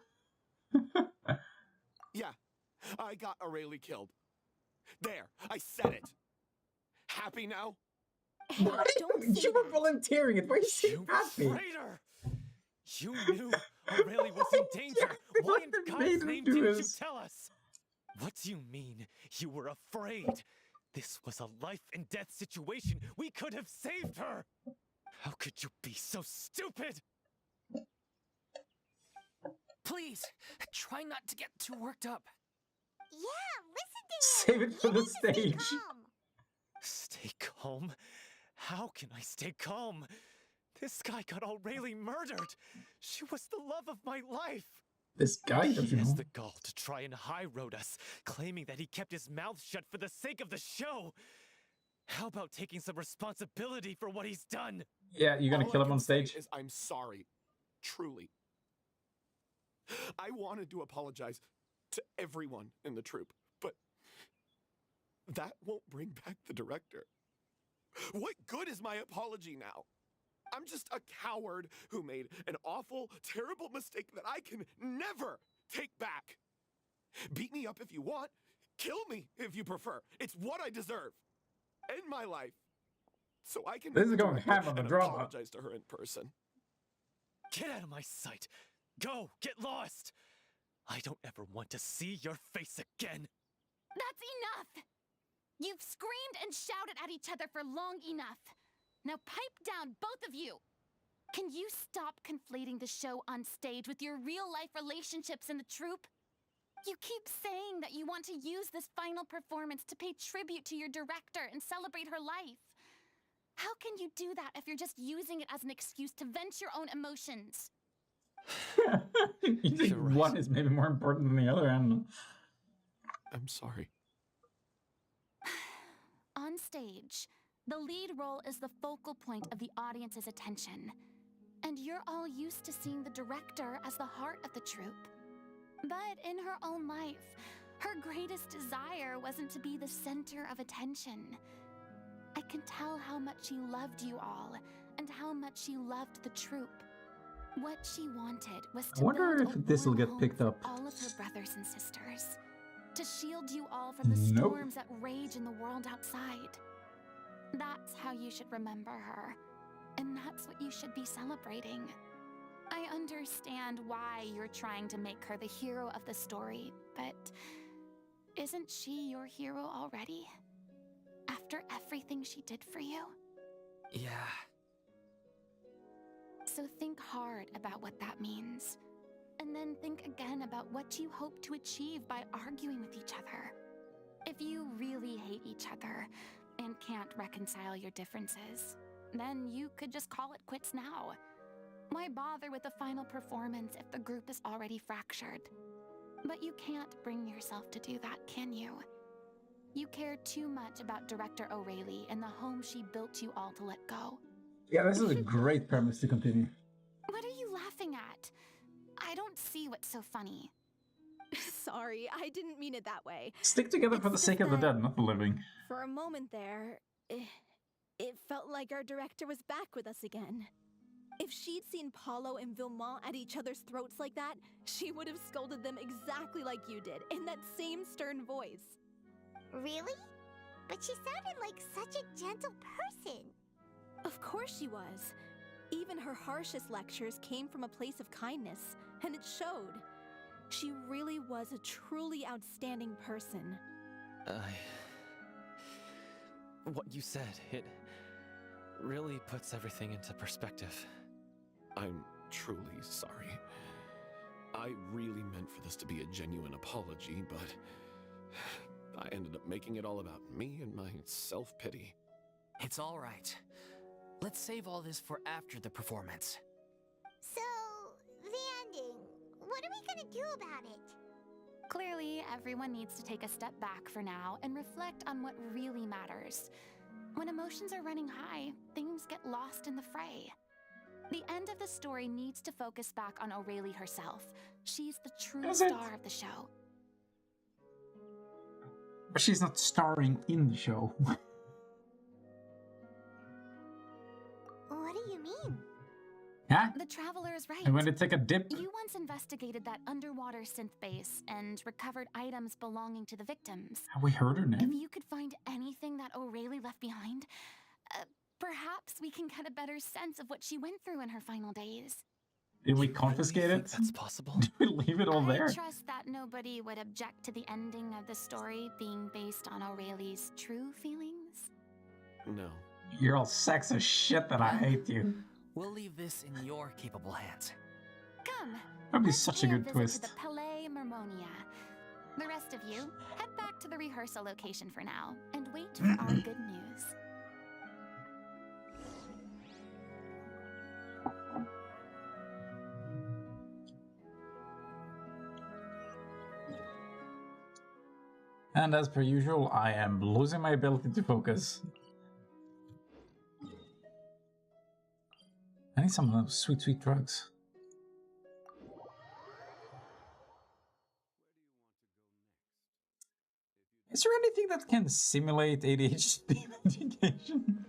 Yeah, I got Aurelie killed. There, I said it. Happy now? Why? You were volunteering it. Why are you saying happy? Traitor! You knew Aurelie was in danger. Why in God's name didn't you tell us? What do you mean you were afraid? This was a life and death situation. We could have saved her. How could you be so stupid? Please, try not to get too worked up. Yeah, listen to him. Save it for the stage. Stay calm? How can I stay calm? This guy got Aurelie murdered. She was the love of my life. This guy He doesn't has know. the gall to try and high-road us, claiming that he kept his mouth shut for the sake of the show. How about taking some responsibility for what he's done? Yeah, you're gonna All kill I him can on say stage? is I'm sorry. Truly. I wanted to apologize to everyone in the troupe, but that won't bring back the director. What good is my apology now? I'm just a coward who made an awful, terrible mistake that I can never take back. Beat me up if you want. Kill me if you prefer. It's what I deserve. End my life. So I can This is meet the going director ham on the and drama. apologize to her in person. Get out of my sight. Go, get lost. I don't ever want to see your face again. That's enough! You've screamed and shouted at each other for long enough. Now pipe down, both of you! Can you stop conflating the show on stage with your real-life relationships in the troupe? You keep saying that you want to use this final performance to pay tribute to your director and celebrate her life. How can you do that if you're just using it as an excuse to vent your own emotions? You think one is maybe more important than the other? I don't know. I'm sorry. On stage, the lead role is the focal point of the audience's attention. And you're all used to seeing the director as the heart of the troupe. But in her own life, her greatest desire wasn't to be the center of attention. I can tell how much she loved you all, and how much she loved the troupe. What she wanted was to I wonder build if a this will warm get home picked for up. all of her brothers and sisters. to shield you all from the Nope. storms that rage in the world outside. That's how you should remember her, and that's what you should be celebrating. I understand why you're trying to make her the hero of the story, but isn't she your hero already? After everything she did for you? Yeah. So think hard about what that means. And then think again about what you hope to achieve by arguing with each other. If you really hate each other and can't reconcile your differences, then you could just call it quits now. Why bother with the final performance if the group is already fractured? But you can't bring yourself to do that, can you? You care too much about Director O'Reilly and the home she built you all to let go. Yeah, this is a great premise to continue. What are you laughing at? I don't see what's so funny. Sorry, I didn't mean it that way. Stick together for the It's sake just of the that dead, not the living. For a moment there, it felt like our director was back with us again. If she'd seen Paulo and Vilmont at each other's throats like that, she would have scolded them exactly like you did, in that same stern voice. Really? But she sounded like such a gentle person. Of course she was. Even her harshest lectures came from a place of kindness, and it showed. She really was a truly outstanding person. What you said, it really puts everything into perspective. I'm truly sorry. I really meant for this to be a genuine apology, but I ended up making it all about me and my self-pity. It's all right. Let's save all this for after the performance. So, the ending. What are we gonna do about it? Clearly, everyone needs to take a step back for now and reflect on what really matters. When emotions are running high, things get lost in the fray. The end of the story needs to focus back on O'Reilly herself. She's the true star of the show. But she's not starring in the show. What do you mean? Huh? The Traveler is right. I'm going to take a dip. You once investigated that underwater synth base and recovered items belonging to the victims. Have we heard her If name? you could find anything that O'Reilly left behind, perhaps we can get a better sense of what she went through in her final days. Did we confiscate it? That's possible. Did we leave it all there? I trust that nobody would object to the ending of the story being based on O'Reilly's true feelings. No. You're all sex as shit that I hate you. We'll leave this in your capable hands. Come. That'd be let's such a pay good visit twist. To the Palais Mermonia. The rest of you, head back to the rehearsal location for now and wait for our good news. And as per usual, I am losing my ability to focus. I need some of those sweet, sweet drugs. Is there anything that can simulate ADHD medication?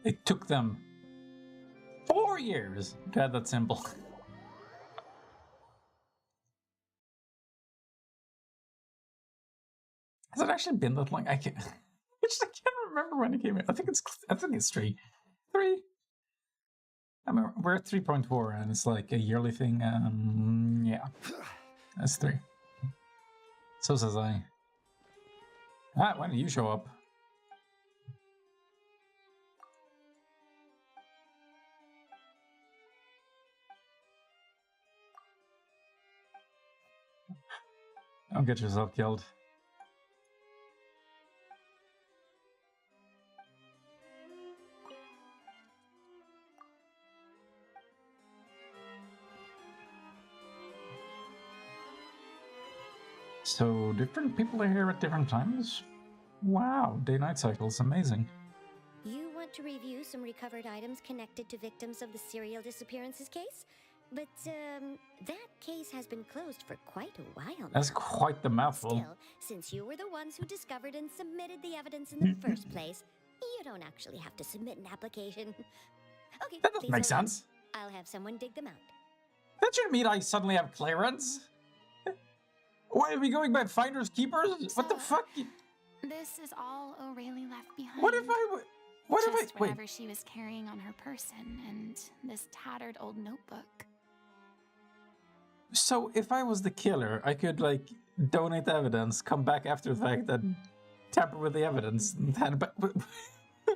It took them 4 years to have that simple. Has it actually been that long? I can't remember when it came in. I think it's 3. I mean, we're at 3.4 and it's like a yearly thing. Yeah, that's 3. So says I. Ah, when did you show up? Don't get yourself killed. So, different people are here at different times? Wow, day-night cycle is amazing. You want to review some recovered items connected to victims of the serial disappearances case? But, that case has been closed for quite a while now. That's quite the mouthful. Still, since you were the ones who discovered and submitted the evidence in the first place, you don't actually have to submit an application. Okay, That doesn't make sense. I'll have someone dig them out. That shouldn't mean I suddenly have clearance. Why are we going by finders keepers? What the fuck? This is all O'Reilly left behind. What if I? What if Just I? Wait. whatever she was carrying on her person, and this tattered old notebook. So if I was the killer, I could like donate the evidence, come back after the fact, and tamper with the evidence, and hand it back. Hey,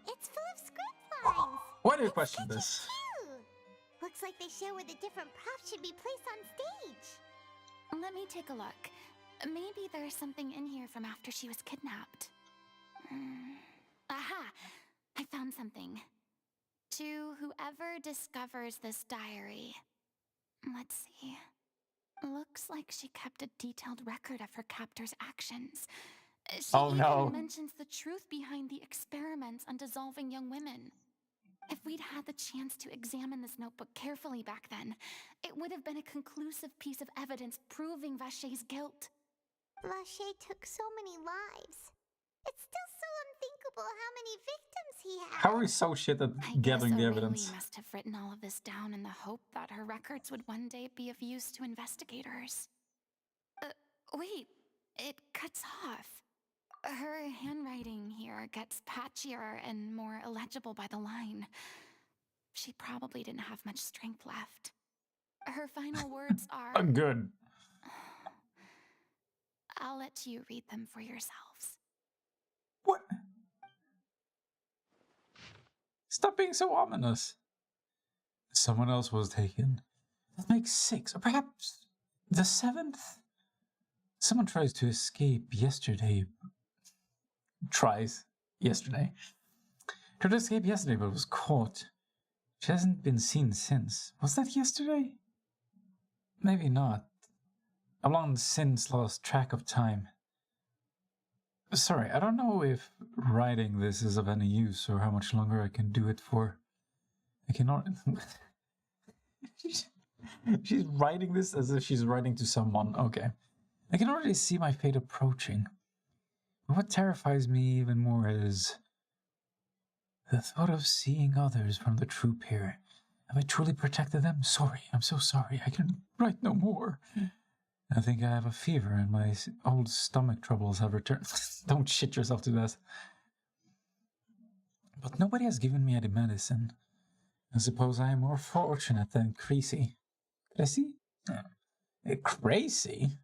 it's full of script lines. Why do you question this? Looks like they show where the different props should be placed on stage. Let me take a look. Maybe there's something in here from after she was kidnapped. Aha! I found something. To whoever discovers this diary. Let's see. Looks like she kept a detailed record of her captor's actions. She even mentions the truth behind the experiments on dissolving young women. If we'd had the chance to examine this notebook carefully back then, it would have been a conclusive piece of evidence proving Vachey's guilt. Vachey took so many lives. It's still so unthinkable how many victims he had. How are we so shit at gathering the evidence? O'Reilly must have written all of this down in the hope that her records would one day be of use to investigators. Wait, it cuts off. Her handwriting here gets patchier and more illegible by the line. She probably didn't have much strength left. Her final words are... Good. I'll let you read them for yourselves. What? Stop being so ominous. Someone else was taken. That makes 6, or perhaps the 7th? Someone tries to escape yesterday. Tried to escape yesterday, but was caught. She hasn't been seen since. Was that yesterday? Maybe not. I've long since lost track of time. Sorry, I don't know if writing this is of any use or how much longer I can do it for. I cannot... She's writing this as if she's writing to someone. Okay. I can already see my fate approaching. But what terrifies me even more is the thought of seeing others from the troop here. Have I truly protected them? Sorry, I'm so sorry. I can write no more. I think I have a fever and my old stomach troubles have returned. Don't shit yourself to death. But nobody has given me any medicine. I suppose I am more fortunate than Creasy. Creasy? Crazy?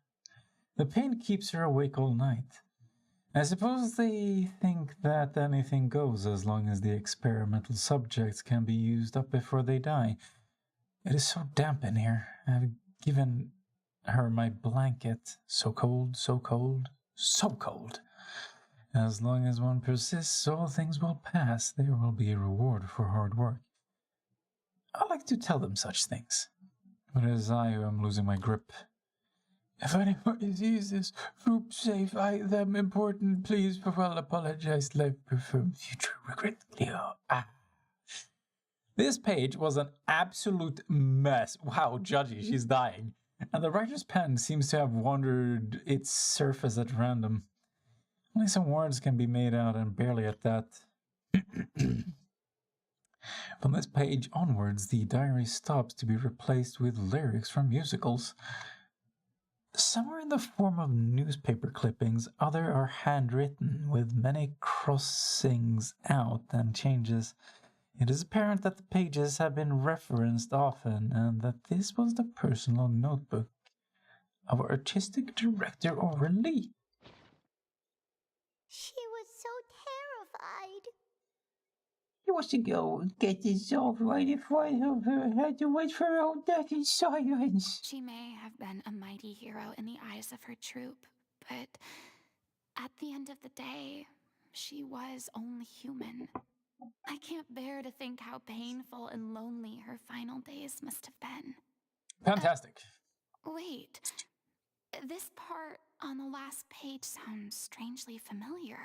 The pain keeps her awake all night. I suppose they think that anything goes as long as the experimental subjects can be used up before they die. It is so damp in here. I have given her my blanket. So cold, so cold, so cold. As long as one persists, all things will pass. There will be a reward for hard work. I like to tell them such things, but it is I who am losing my grip. If anyone sees this, troop safe, I them important, please well apologize, life prefer future regret, Leo. This page was an absolute mess. Wow, judgy, she's dying. And the writer's pen seems to have wandered its surface at random. Only some words can be made out, and barely at that. From this page onwards, the diary stops to be replaced with lyrics from musicals. Some are in the form of newspaper clippings, others are handwritten, with many crossings out and changes. It is apparent that the pages have been referenced often, and that this was the personal notebook of our artistic director, O'Reilly. She was so terrified. She was to go and get this off right in front of her, had to wait for her own death in silence. She may have been a mighty hero in the eyes of her troop, but at the end of the day, she was only human. I can't bear to think how painful and lonely her final days must have been. Fantastic. Wait, this part on the last page sounds strangely familiar.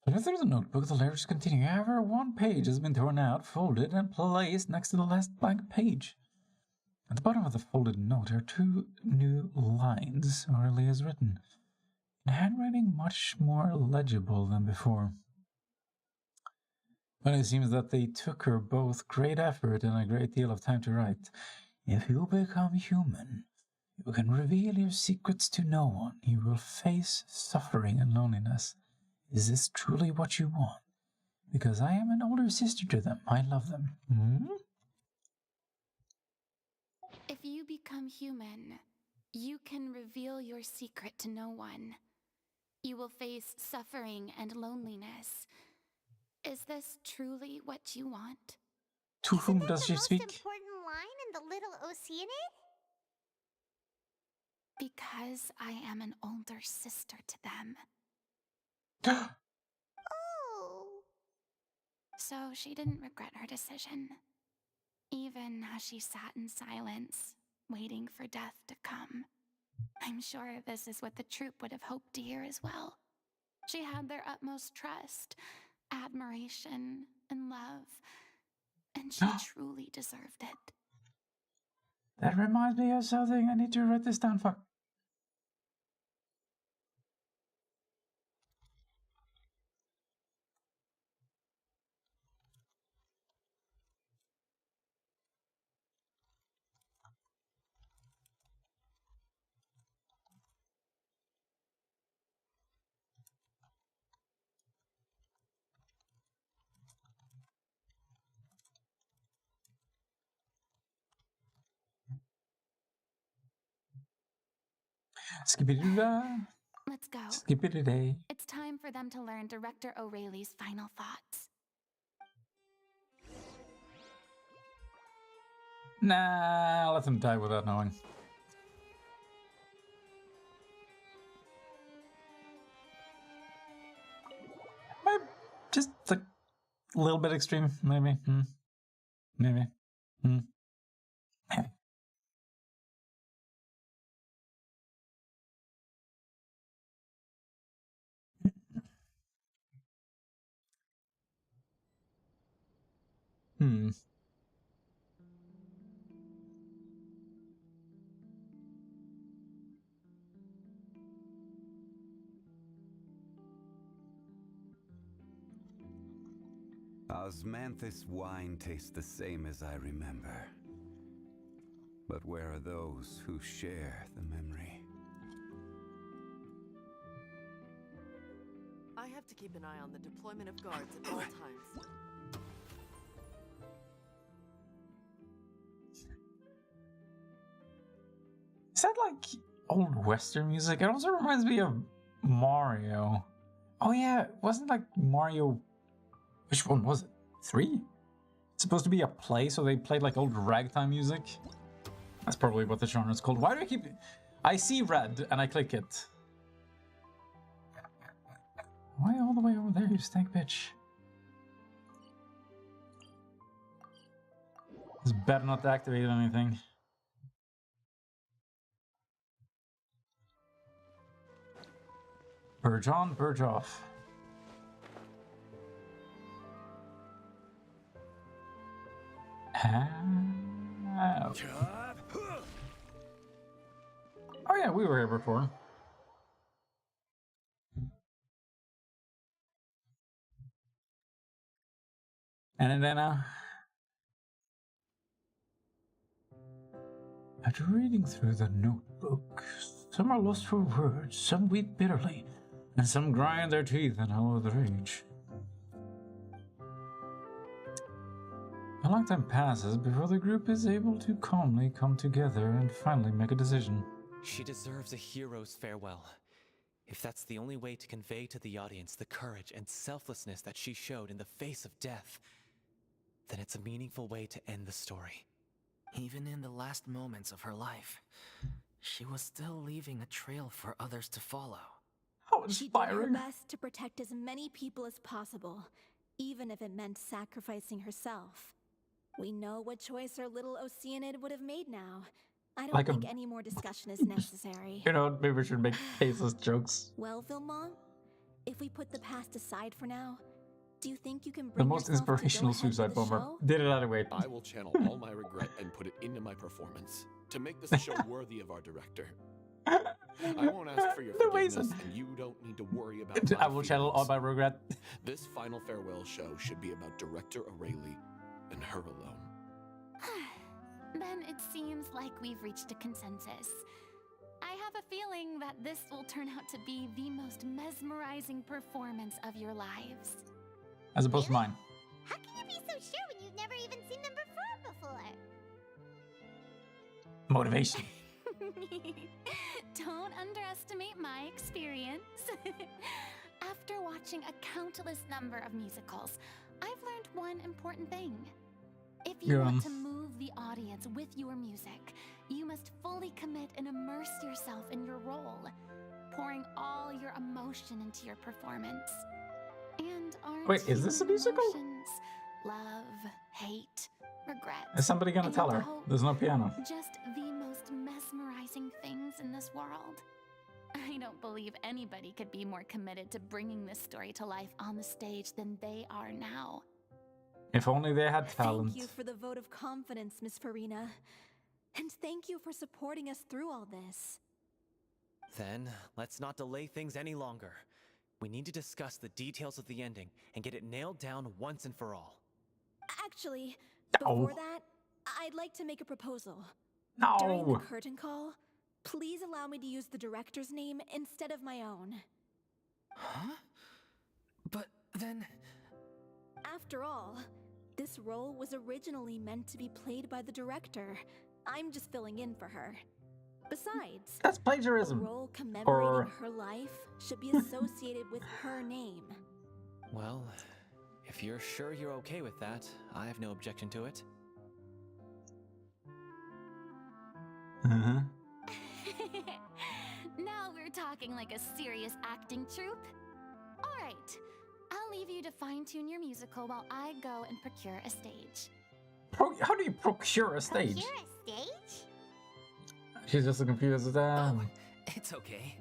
Further through the notebook, the lyrics continue. However, one page has been torn out, folded, and placed next to the last blank page. At the bottom of the folded note are 2 new lines O'Reilly has written, in handwriting much more legible than before. But it seems that they took her both great effort and a great deal of time to write. If you become human, you can reveal your secrets to no one. You will face suffering and loneliness. Is this truly what you want? Because I am an older sister to them. I love them. If you become human, you can reveal your secret to no one. You will face suffering and loneliness. Is this truly what you want? To whom does she The most speak? important line in the Little Oceanid? Because I am an older sister to them. Oh. So she didn't regret her decision, even as she sat in silence, waiting for death to come. I'm sure this is what the troupe would have hoped to hear as well. She had their utmost trust, admiration, and love, and she truly deserved it. That reminds me of something. I need to write this down. Fuck. Skippity-doo-dah. Let's go. Skippity-day. It's time for them to learn Director O'Reilly's final thoughts. Nah, let them die without knowing. Just a little bit extreme, maybe. Maybe. Maybe. Osmanthus wine tastes the same as I remember. But where are those who share the memory? I have to keep an eye on the deployment of guards at all times. Is that like old Western music? It also reminds me of Mario. Oh yeah, wasn't like Mario... Which one was it? 3? It's supposed to be a play, so they played like old ragtime music. That's probably what the genre is called. Why do I keep... I see red and I click it. Why all the way over there, you stank bitch? This better not activate anything. Purge on, purge off. Oh yeah, we were here before. And then, after reading through the notebook, some are lost for words, some weep bitterly, and some grind their teeth and hollow their rage. A long time passes before the group is able to calmly come together and finally make a decision. She deserves a hero's farewell. If that's the only way to convey to the audience the courage and selflessness that she showed in the face of death, then it's a meaningful way to end the story. Even in the last moments of her life, she was still leaving a trail for others to follow. How She did her best to protect as many people as possible, even if it meant sacrificing herself. We know what choice our little Oceanid would have made now. I don't think any more discussion is necessary. You know, maybe we should make faceless jokes. Well, Vilmont, if we put the past aside for now, do you think you can The bring most yourself to go inspirational ahead with suicide the bomber. show? Did it anyway. I will channel all my regret and put it into my performance to make this show worthy of our director. I won't ask for your The forgiveness, reason. and you don't need to worry about I my will channel all feelings. my regret. This final farewell show should be about Director O'Reilly and her alone. Then it seems like we've reached a consensus. I have a feeling that this will turn out to be the most mesmerizing performance of your lives. As opposed to mine. How can you be so sure when you've never even seen them perform before? Motivation. Don't underestimate my experience. After watching a countless number of musicals, I've learned one important thing. If you Go on. want to move the audience with your music, you must fully commit and immerse yourself in your role, pouring all your emotion into your performance. And aren't Wait, is this a human musical? emotions love, hate, regret? Is somebody gonna and tell her? hope There's no piano. just the most mesmerizing things in this world? I don't believe anybody could be more committed to bringing this story to life on the stage than they are now. If only they had talent. Thank you for the vote of confidence, Miss Farina. And thank you for supporting us through all this. Then, let's not delay things any longer. We need to discuss the details of the ending and get it nailed down once and for all. Actually, No. before that, I'd like to make a proposal. During the No. curtain call, please allow me to use the director's name instead of my own. Huh? But then... After all, this role was originally meant to be played by the director. I'm just filling in for her. Besides, That's a plagiarism. role commemorating Or her life should be associated with her name. Well, if you're sure you're okay with that, I have no objection to it. uh-huh. Now we're talking like a serious acting troupe. All right, I'll leave you to fine-tune your musical while I go and procure a stage. How do you procure a stage? Procure a stage? She's just as confused as that. It's okay.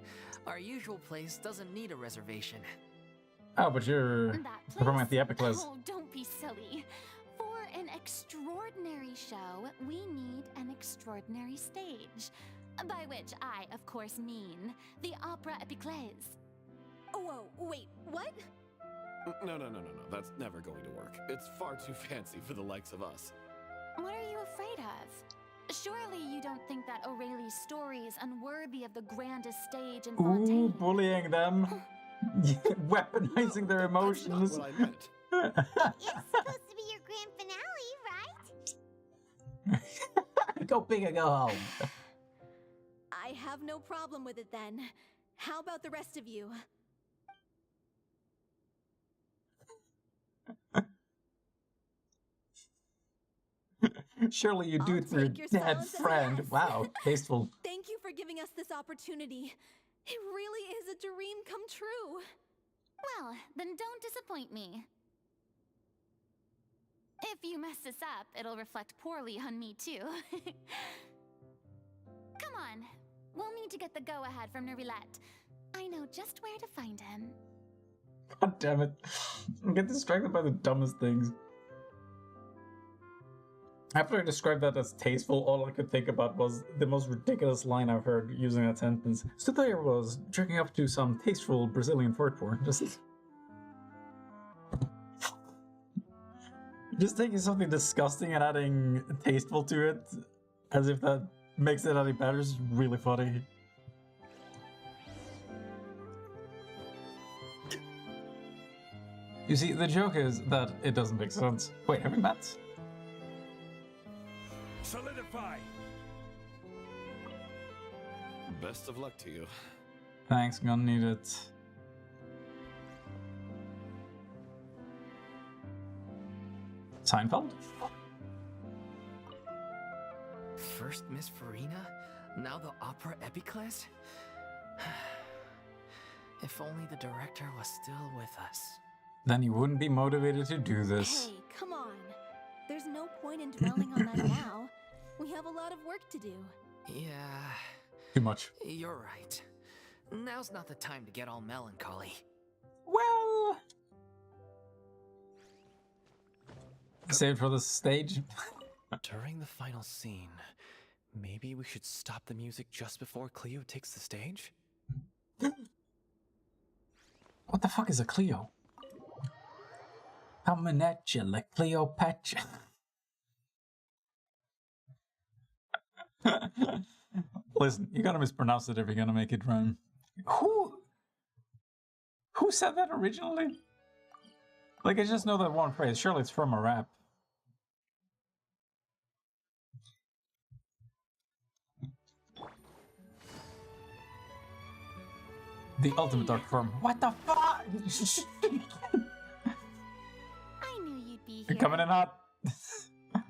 Our usual place doesn't need a reservation. Oh, but you're That performing at place? the Epicless. Oh, don't be silly. For an extraordinary show, we need an extraordinary stage. By which I, of course, mean the Opera Epiclese. Whoa, wait, what? No. That's never going to work. It's far too fancy for the likes of us. What are you afraid of? Surely you don't think that O'Reilly's story is unworthy of the grandest stage in Ooh, Fontaine? bullying them. Weaponizing their emotions. That's not what I meant. It's supposed to be your grand finale, right? Go big or go home. I have no problem with it then. How about the rest of you? Surely you do I'll it for your take your dead silence as a friend. yes. Wow, tasteful. Thank you for giving us this opportunity. It really is a dream come true. Well, then don't disappoint me. If you mess this up, it'll reflect poorly on me too. Come on, we'll need to get the go-ahead from Nervilette. I know just where to find him. God damn it. I get distracted by the dumbest things. After I described that as tasteful, all I could think about was the most ridiculous line I've heard using that sentence. So there was, jerking up to some tasteful Brazilian fort porn. Just taking something disgusting and adding tasteful to it, as if that makes it any better, is really funny. You see, the joke is that it doesn't make sense. Wait, have we met? Solidify! Best of luck to you. Thanks, gonna need it. Seinfeld? First Miss Farina, now the Opera Epiclese? If only the director was still with us. Then you wouldn't be motivated to do this. Hey, come on. There's no point in dwelling on that now. We have a lot of work to do. Yeah, Too much. you're right. Now's not the time to get all melancholy. Well... Saved for the stage. During the final scene, Maybe we should stop the music just before Cleo takes the stage? What the fuck is a Cleo? Coming at you like Cleopatra. Listen, you gotta mispronounce it if you're gonna make it rhyme. Who said that originally? Like, I just know that one phrase. Surely it's from a rap. The ultimate dark form. What the fuck? I knew you'd be here. You're coming in hot.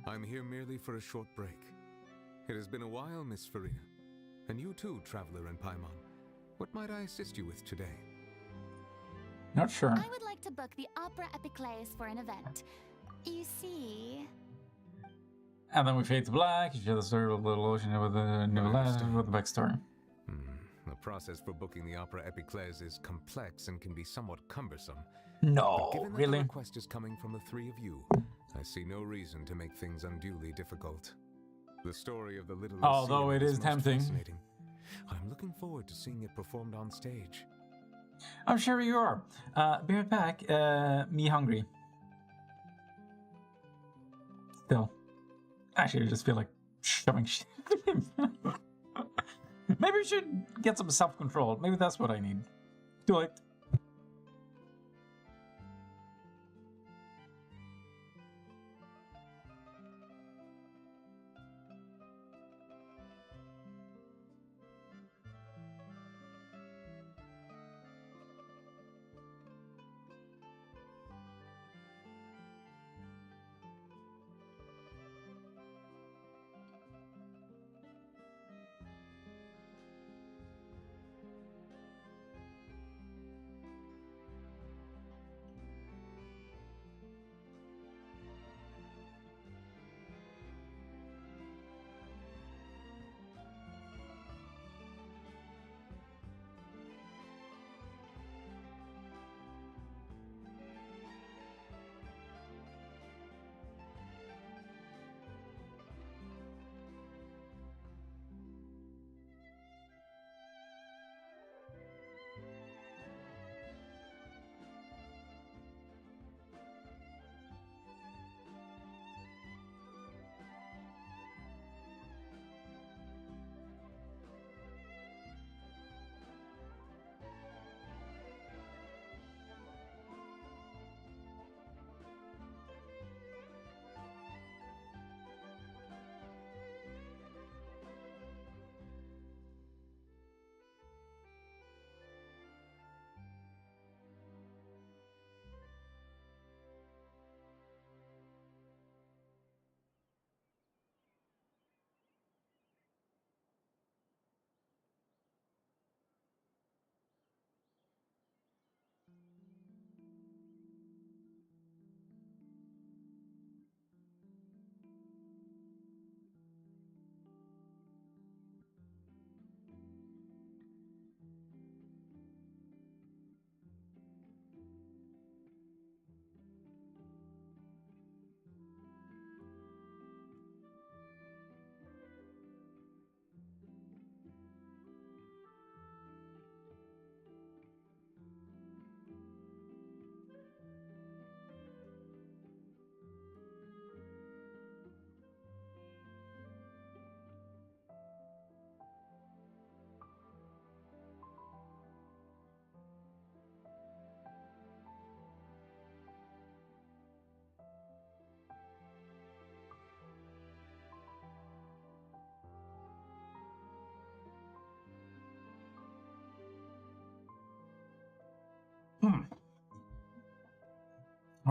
I'm here merely for a short break. It has been a while, Miss Farina. And you too, Traveler and Paimon. What might I assist you with today? Not sure. I would like to book the Opera Epiclese for an event. You see... And then we fade to black. You share the story of Little Ocean with the new lad with the backstory. The process for booking the Opera Epiclese is complex and can be somewhat cumbersome. No, but given that really? the request is coming from the three of you, I see no reason to make things unduly difficult. The story of the little Although it is most tempting. fascinating. I'm looking forward to seeing it performed on stage. I'm sure you are. Be right back. Me hungry. Still. Actually, I just feel like shoving shit. Maybe we should get some self-control. Maybe that's what I need. Too late.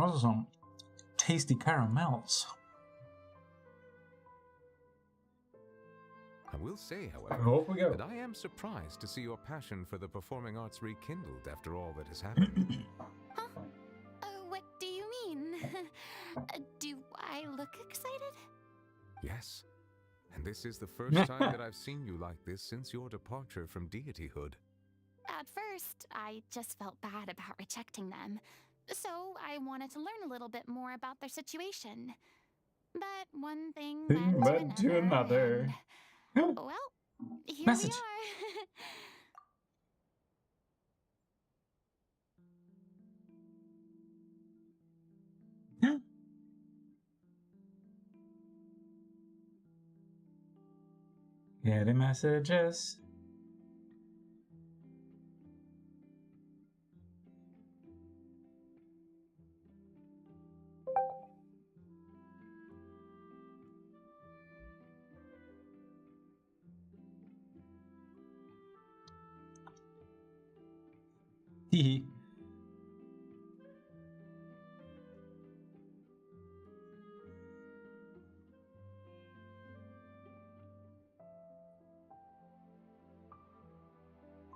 Those are some tasty caramels. I will say, however, Off we go. that I am surprised to see your passion for the performing arts rekindled after all that has happened. What do you mean? Do I look excited? Yes, and this is the first time that I've seen you like this since your departure from deityhood. At first, I just felt bad about rejecting them, so I wanted to learn a little bit more about their situation. But one thing led to another. Well, here Message. we are. Getting messages. Hee.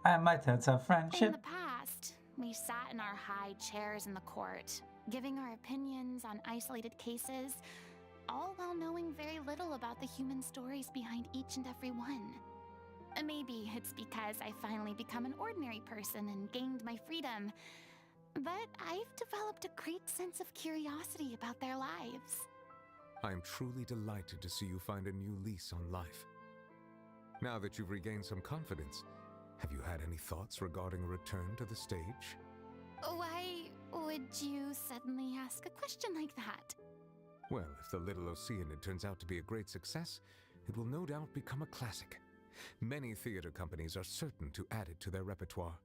I might have some In friendship. the past, we sat in our high chairs in the court, giving our opinions on isolated cases, all while knowing very little about the human stories behind each and every one. Maybe it's because I finally become an ordinary person and gained my freedom, but I've developed a great sense of curiosity about their lives. I am truly delighted to see you find a new lease on life. Now that you've regained some confidence, have you had any thoughts regarding a return to the stage? Why would you suddenly ask a question like that? Well, if The Little Oceanid turns out to be a great success, it will no doubt become a classic. Many theater companies are certain to add it to their repertoire.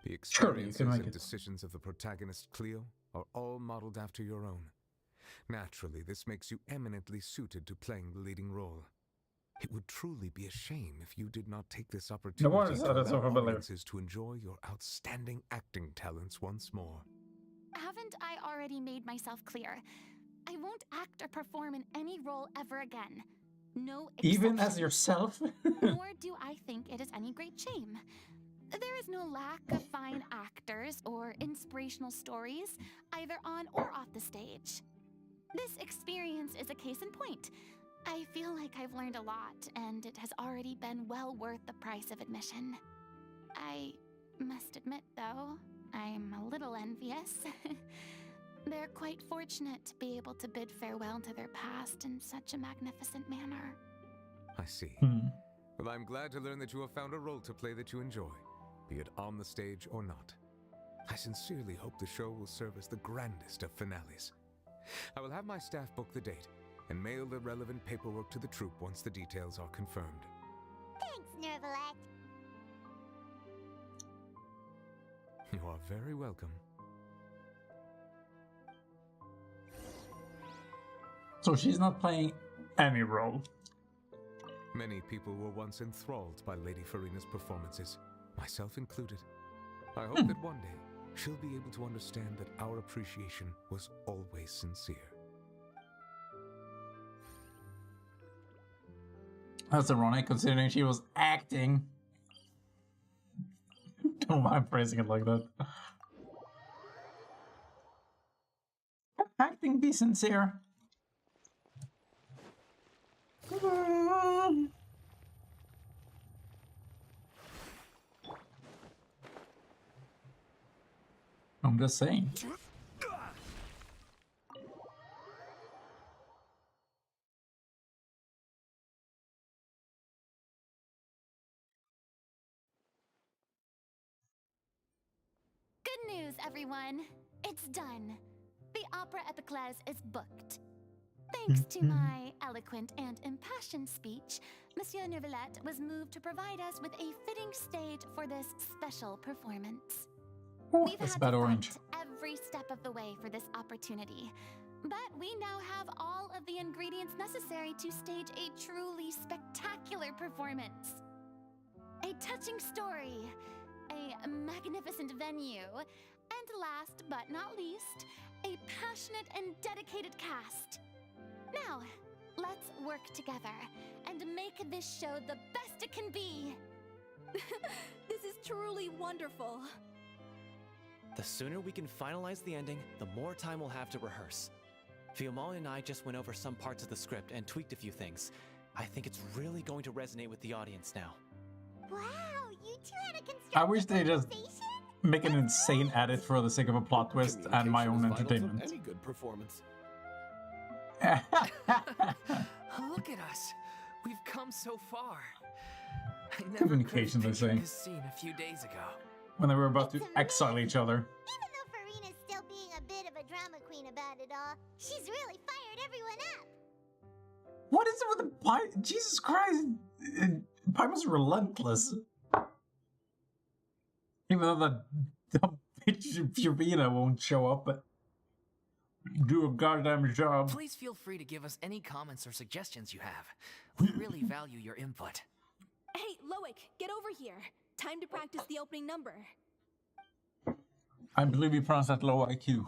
The Surely you experiences can make and it. decisions of the protagonist Cleo are all modeled after your own. Naturally, this makes you eminently suited to playing the leading role. It would truly be a shame if you did not take this opportunity wonder to that is so allow familiar. audiences to enjoy your outstanding acting talents once more. Haven't I already made myself clear? I won't act or perform in any role ever again. No Even as exceptions. yourself? Nor do I think it is any great shame. There is no lack of fine actors or inspirational stories, either on or off the stage. This experience is a case in point. I feel like I've learned a lot, and it has already been well worth the price of admission. I must admit, though, I'm a little envious. They're quite fortunate to be able to bid farewell to their past in such a magnificent manner. I see. Hmm. Well, I'm glad to learn that you have found a role to play that you enjoy, be it on the stage or not. I sincerely hope the show will serve as the grandest of finales. I will have my staff book the date and mail the relevant paperwork to the troupe once the details are confirmed. Thanks, Nervalette. You are very welcome. So she's not playing any role. Many people were once enthralled by Lady Farina's performances, myself included. I hope that one day she'll be able to understand that our appreciation was always sincere. That's ironic considering she was acting. Don't know why I'm phrasing it like that. Can acting be sincere? I'm just saying. Good news, everyone. It's done. The Opera Epiclese is booked. Thanks to my eloquent and impassioned speech, Monsieur Nervalette was moved to provide us with a fitting stage for this special performance. We've That's had bad to orange. fight every step of the way for this opportunity, but we now have all of the ingredients necessary to stage a truly spectacular performance. A touching story, a magnificent venue, and last but not least, a passionate and dedicated cast. Now, let's work together and make this show the best it can be. This is truly wonderful. The sooner we can finalize the ending, the more time we'll have to rehearse. Fiamma and I just went over some parts of the script and tweaked a few things. I think it's really going to resonate with the audience now. Wow, you two had a constructive I wish they just conversation? make an insane edit for the sake of a plot twist and my own Communication is vital to entertainment. any good performance. Look at us. We've come so far. I never Communication, they pictured say. this scene a few days ago. When they were about to exile each other. Even though Farina's still being a bit of a drama queen about it all, she's really fired everyone up. What is it with the Pai? Jesus Christ! Paimon's relentless. Even though the dumb bitch Furina won't show up, but do a goddamn job. Please feel free to give us any comments or suggestions you have. We really value your input. Hey, Loic, get over here. Time to practice the opening number. I believe you pronounced that low IQ.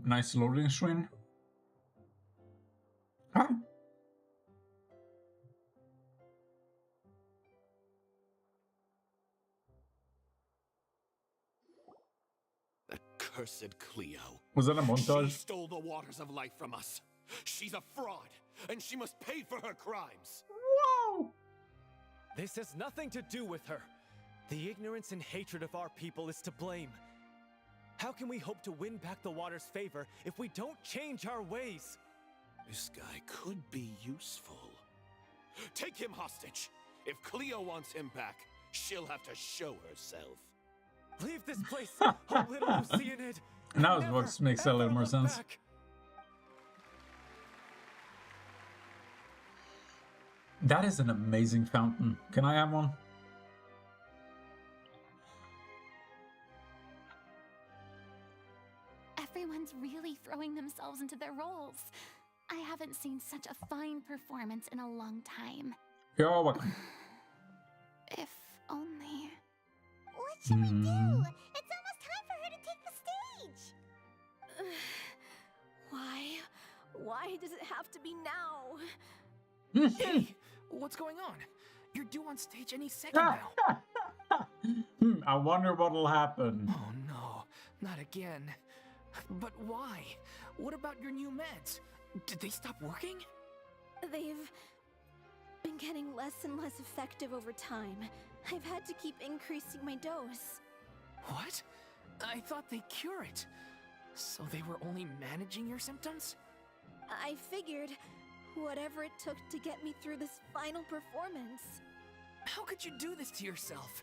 Nice loading screen. Huh? Cursed Cleo. Was that a She montage? stole the waters of life from us. She's a fraud, and she must pay for her crimes. Whoa! This has nothing to do with her. The ignorance and hatred of our people is to blame. How can we hope to win back the water's favor if we don't change our ways? This guy could be useful. Take him hostage. If Cleo wants him back, she'll have to show herself. Leave this place, oh little Lucianid. Now his voice makes a little more sense. Back. That is an amazing fountain. Can I have one? Everyone's really throwing themselves into their roles. I haven't seen such a fine performance in a long time. You're welcome. If only. What should we do? It's almost time for her to take the stage. Why? Why does it have to be now? Hey, what's going on? You're due on stage any second now. I wonder what'll happen. Oh no, not again. But why? What about your new meds? Did they stop working? They've been getting less and less effective over time. I've had to keep increasing my dose. What? I thought they cure it. So they were only managing your symptoms? I figured whatever it took to get me through this final performance. How could you do this to yourself?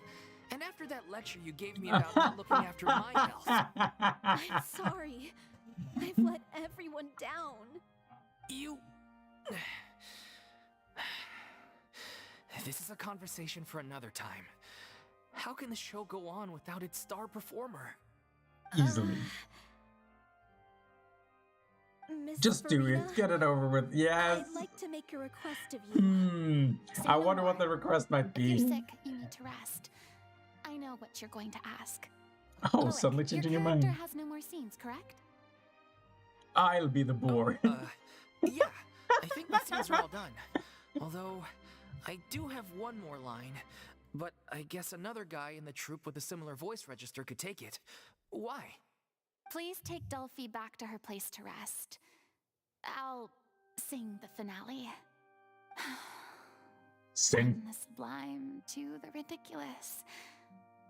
And after that lecture you gave me about not looking after my health. I'm sorry. I've let everyone down. You... This is a conversation for another time. How can the show go on without its star performer? Easily. Miss Just do Farina, it. Get it over with. Yes. I'd like to make a request of you. I wonder what the request might If you're be. sick, you need to rest. I know what you're going to ask. Oh, Loic, suddenly changing your character mind. has no more scenes, correct? I'll be the boy. Yeah, I think my scenes are all done. Although, I do have one more line. But I guess another guy in the troupe with a similar voice register could take it. Why? Please take Delphi back to her place to rest. I'll sing the finale. Sing. From the sublime to the ridiculous.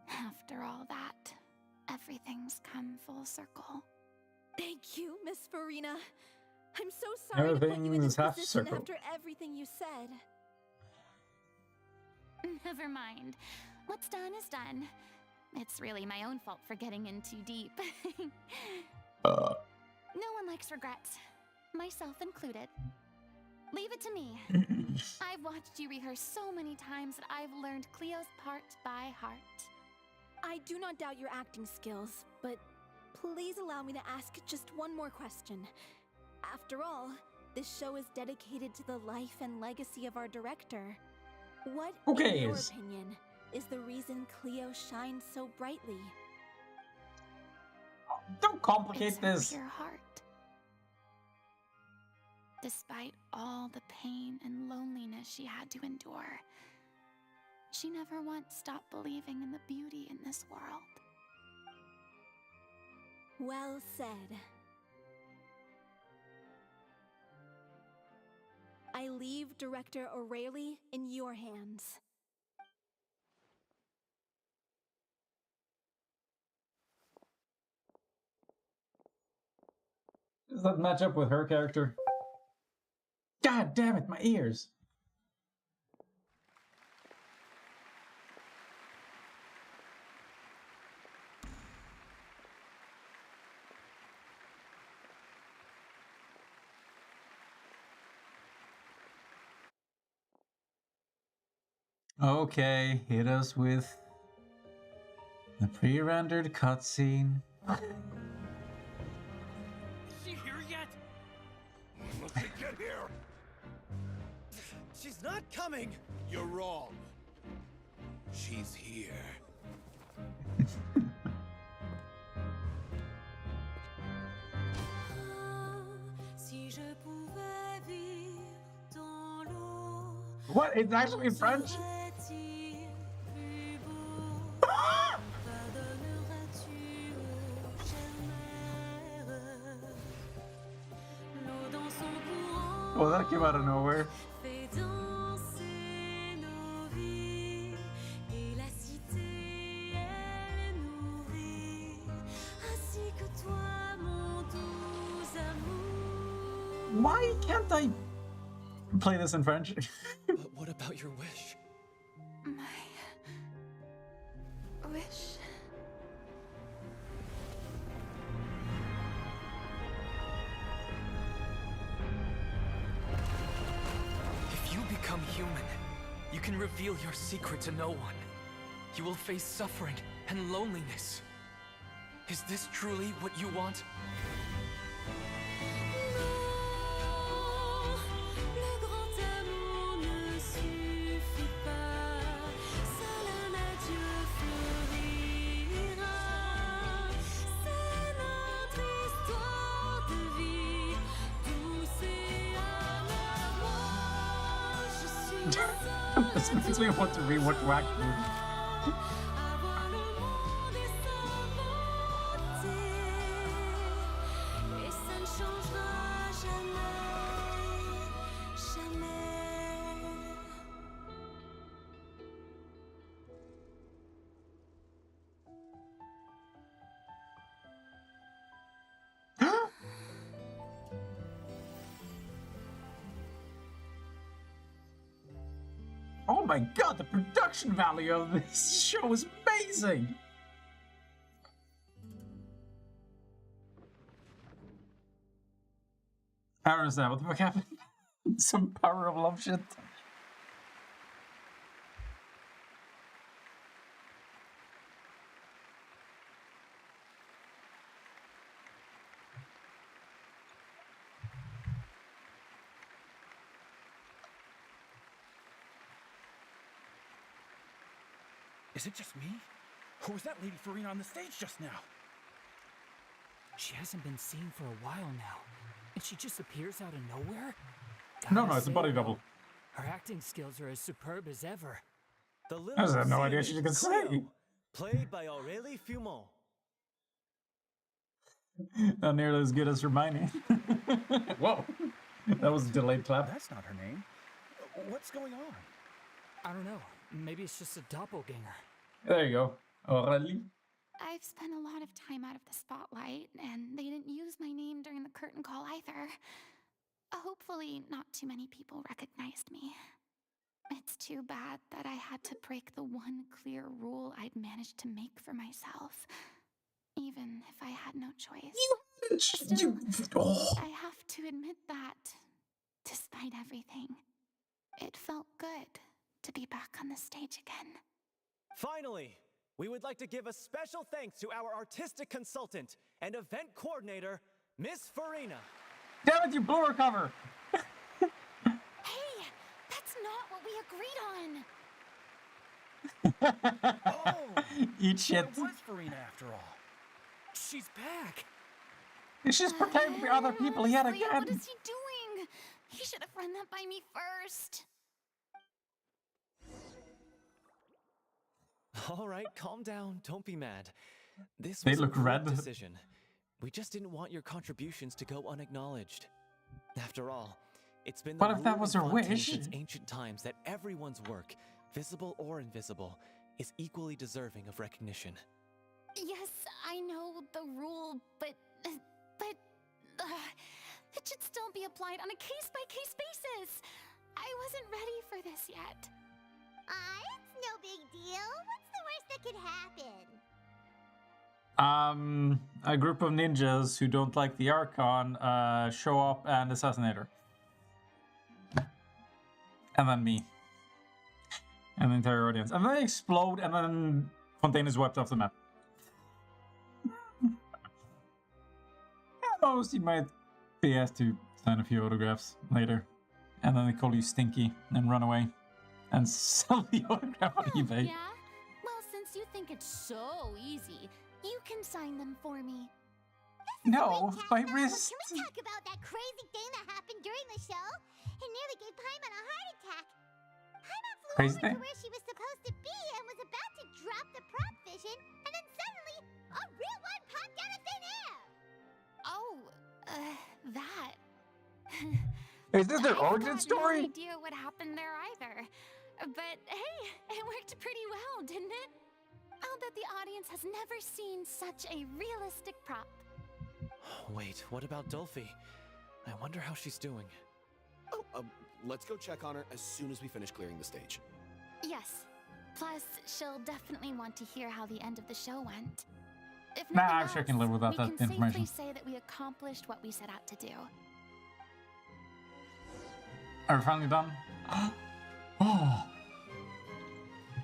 After all that, everything's come full circle. Thank you, Miss Farina. I'm so sorry to put you in Everything this is half position circle. after everything you said. Never mind. What's done is done. It's really my own fault for getting in too deep. No one likes regrets, myself included. Leave it to me. I've watched you rehearse so many times that I've learned Cleo's part by heart. I do not doubt your acting skills, but please allow me to ask just one more question. After all, this show is dedicated to the life and legacy of our director. What, in your opinion, is the reason Cleo shines so brightly? Don't complicate It's her this. pure heart. Despite all the pain and loneliness she had to endure, she never once stopped believing in the beauty in this world. Well said. I leave Director O'Reilly in your hands. Does that match up with her character? God damn it, my ears! Okay, hit us with the pre-rendered cutscene. Is she here yet? Let's get here. She's not coming! You're wrong. She's here. What? It's actually in French? Well, that came out of nowhere. Why can't I play this in French? But what about your wish? My wish. If you become human, you can reveal your secret to no one. You will face suffering and loneliness. Is this truly what you want? This makes me want to rewatch Wackford. Oh my god, the production value of this show is amazing! I don't understand what the fuck happened. Some power of love shit. Is it just me? Or was that Lady Farina on the stage just now? She hasn't been seen for a while now, and she just appears out of nowhere? No, it's a body double. Her acting skills are as superb as ever. The I just had no idea she could say. Cleo, played by Aurélie Fumont. Not nearly as good as Hermione. Whoa, that was a delayed clap. That's not her name. What's going on? I don't know. Maybe it's just a doppelganger. There you go, Aurélie. I've spent a lot of time out of the spotlight, and they didn't use my name during the curtain call either. Hopefully, not too many people recognized me. It's too bad that I had to break the one clear rule I'd managed to make for myself, even if I had no choice. Still, I have to admit that, despite everything, it felt good to be back on the stage again. Finally, we would like to give a special thanks to our artistic consultant and event coordinator, Miss Farina. Damn it, you blew her cover! Hey, that's not what we agreed on! Oh! Eat shit. It was Farina after all. She's back! She's pretending to be other people yet again! What is he doing? He should have run that by me first. All right, calm down. Don't be mad. This They was look a quick red. decision. We just didn't want your contributions to go unacknowledged. After all, it's been the What if that rule was in her Fontaine wish? since ancient times that everyone's work, visible or invisible, is equally deserving of recognition. Yes, I know the rule, but It should still be applied on a case-by-case basis. I wasn't ready for this yet. It's no big deal. What's the worst that could happen? A group of ninjas who don't like the Archon show up and assassinate her. And then me. And the entire audience. And then they explode, and then Fontaine is wiped off the map. At most, you might be asked to sign a few autographs later. And then they call you Stinky and run away. And sell the autograph on eBay. Yeah? Well, since you think it's so easy, you can sign them for me. No, my wrist. Can we talk about that crazy thing that happened during the show? It nearly gave Paimon a heart attack. Paimon flew Crazy over thing? to where she was supposed to be and was about to drop the prop vision, and then suddenly, a real one popped out of thin air! Oh, that. Is this their origin I story? had no idea what happened there either. But hey, it worked pretty well, didn't it? I'll bet the audience has never seen such a realistic prop. Wait, what about Dolphy? I wonder how she's doing. Oh, let's go check on her as soon as we finish clearing the stage. Yes. Plus, she'll definitely want to hear how the end of the show went. If Nah, nothing I'm sure I can live else, without that we can information. safely say that we accomplished what we set out to do. Are we finally done? Oh.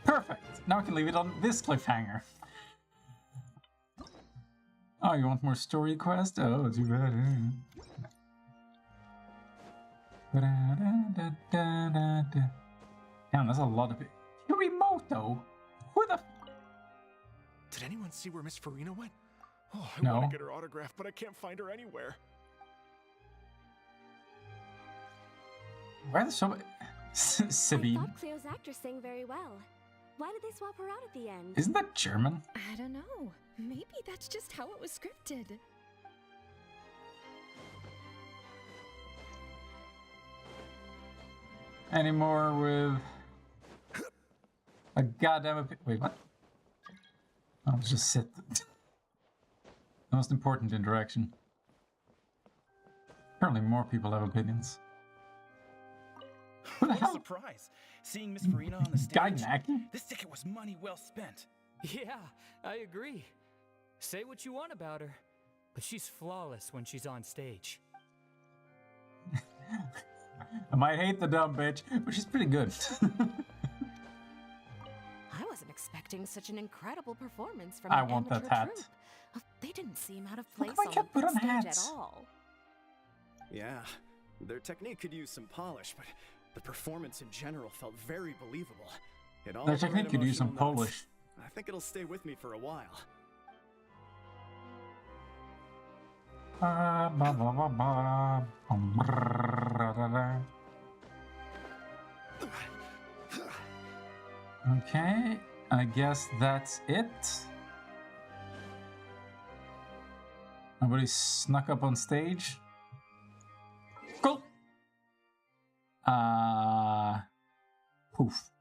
Perfect. Now I can leave it on this cliffhanger. Oh, you want more story quest? Oh, too bad. Damn, that's a lot of it. Yorimoto? Who the? Did anyone see where Miss Farina went? Oh, I No. want to get her autograph, but I can't find her anywhere. Where the so? I Sabine? thought Cleo's actress sang very well. Why did they swap her out at the end? Isn't that German? I don't know. Maybe that's just how it was scripted. Any more with a goddamn wait, what? I'll just sit. The most important interaction. Apparently more people have opinions. Who the What a hell? surprise! Seeing Miss Farina on the stage. Guy Mackie? This ticket was money well spent. Yeah, I agree. Say what you want about her, but she's flawless when she's on stage. I might hate the dumb bitch, but she's pretty good. I wasn't expecting such an incredible performance from I an want that amateur hat. troupe. They didn't seem out of Look place at my on cat the put on big stage hats. at all. Yeah, their technique could use some polish, but the performance in general felt very believable. It all Their brought technique could use some emotional notes. Polish. I think it'll stay with me for a while. Okay, I guess that's it. Nobody snuck up on stage. Cool. Poof.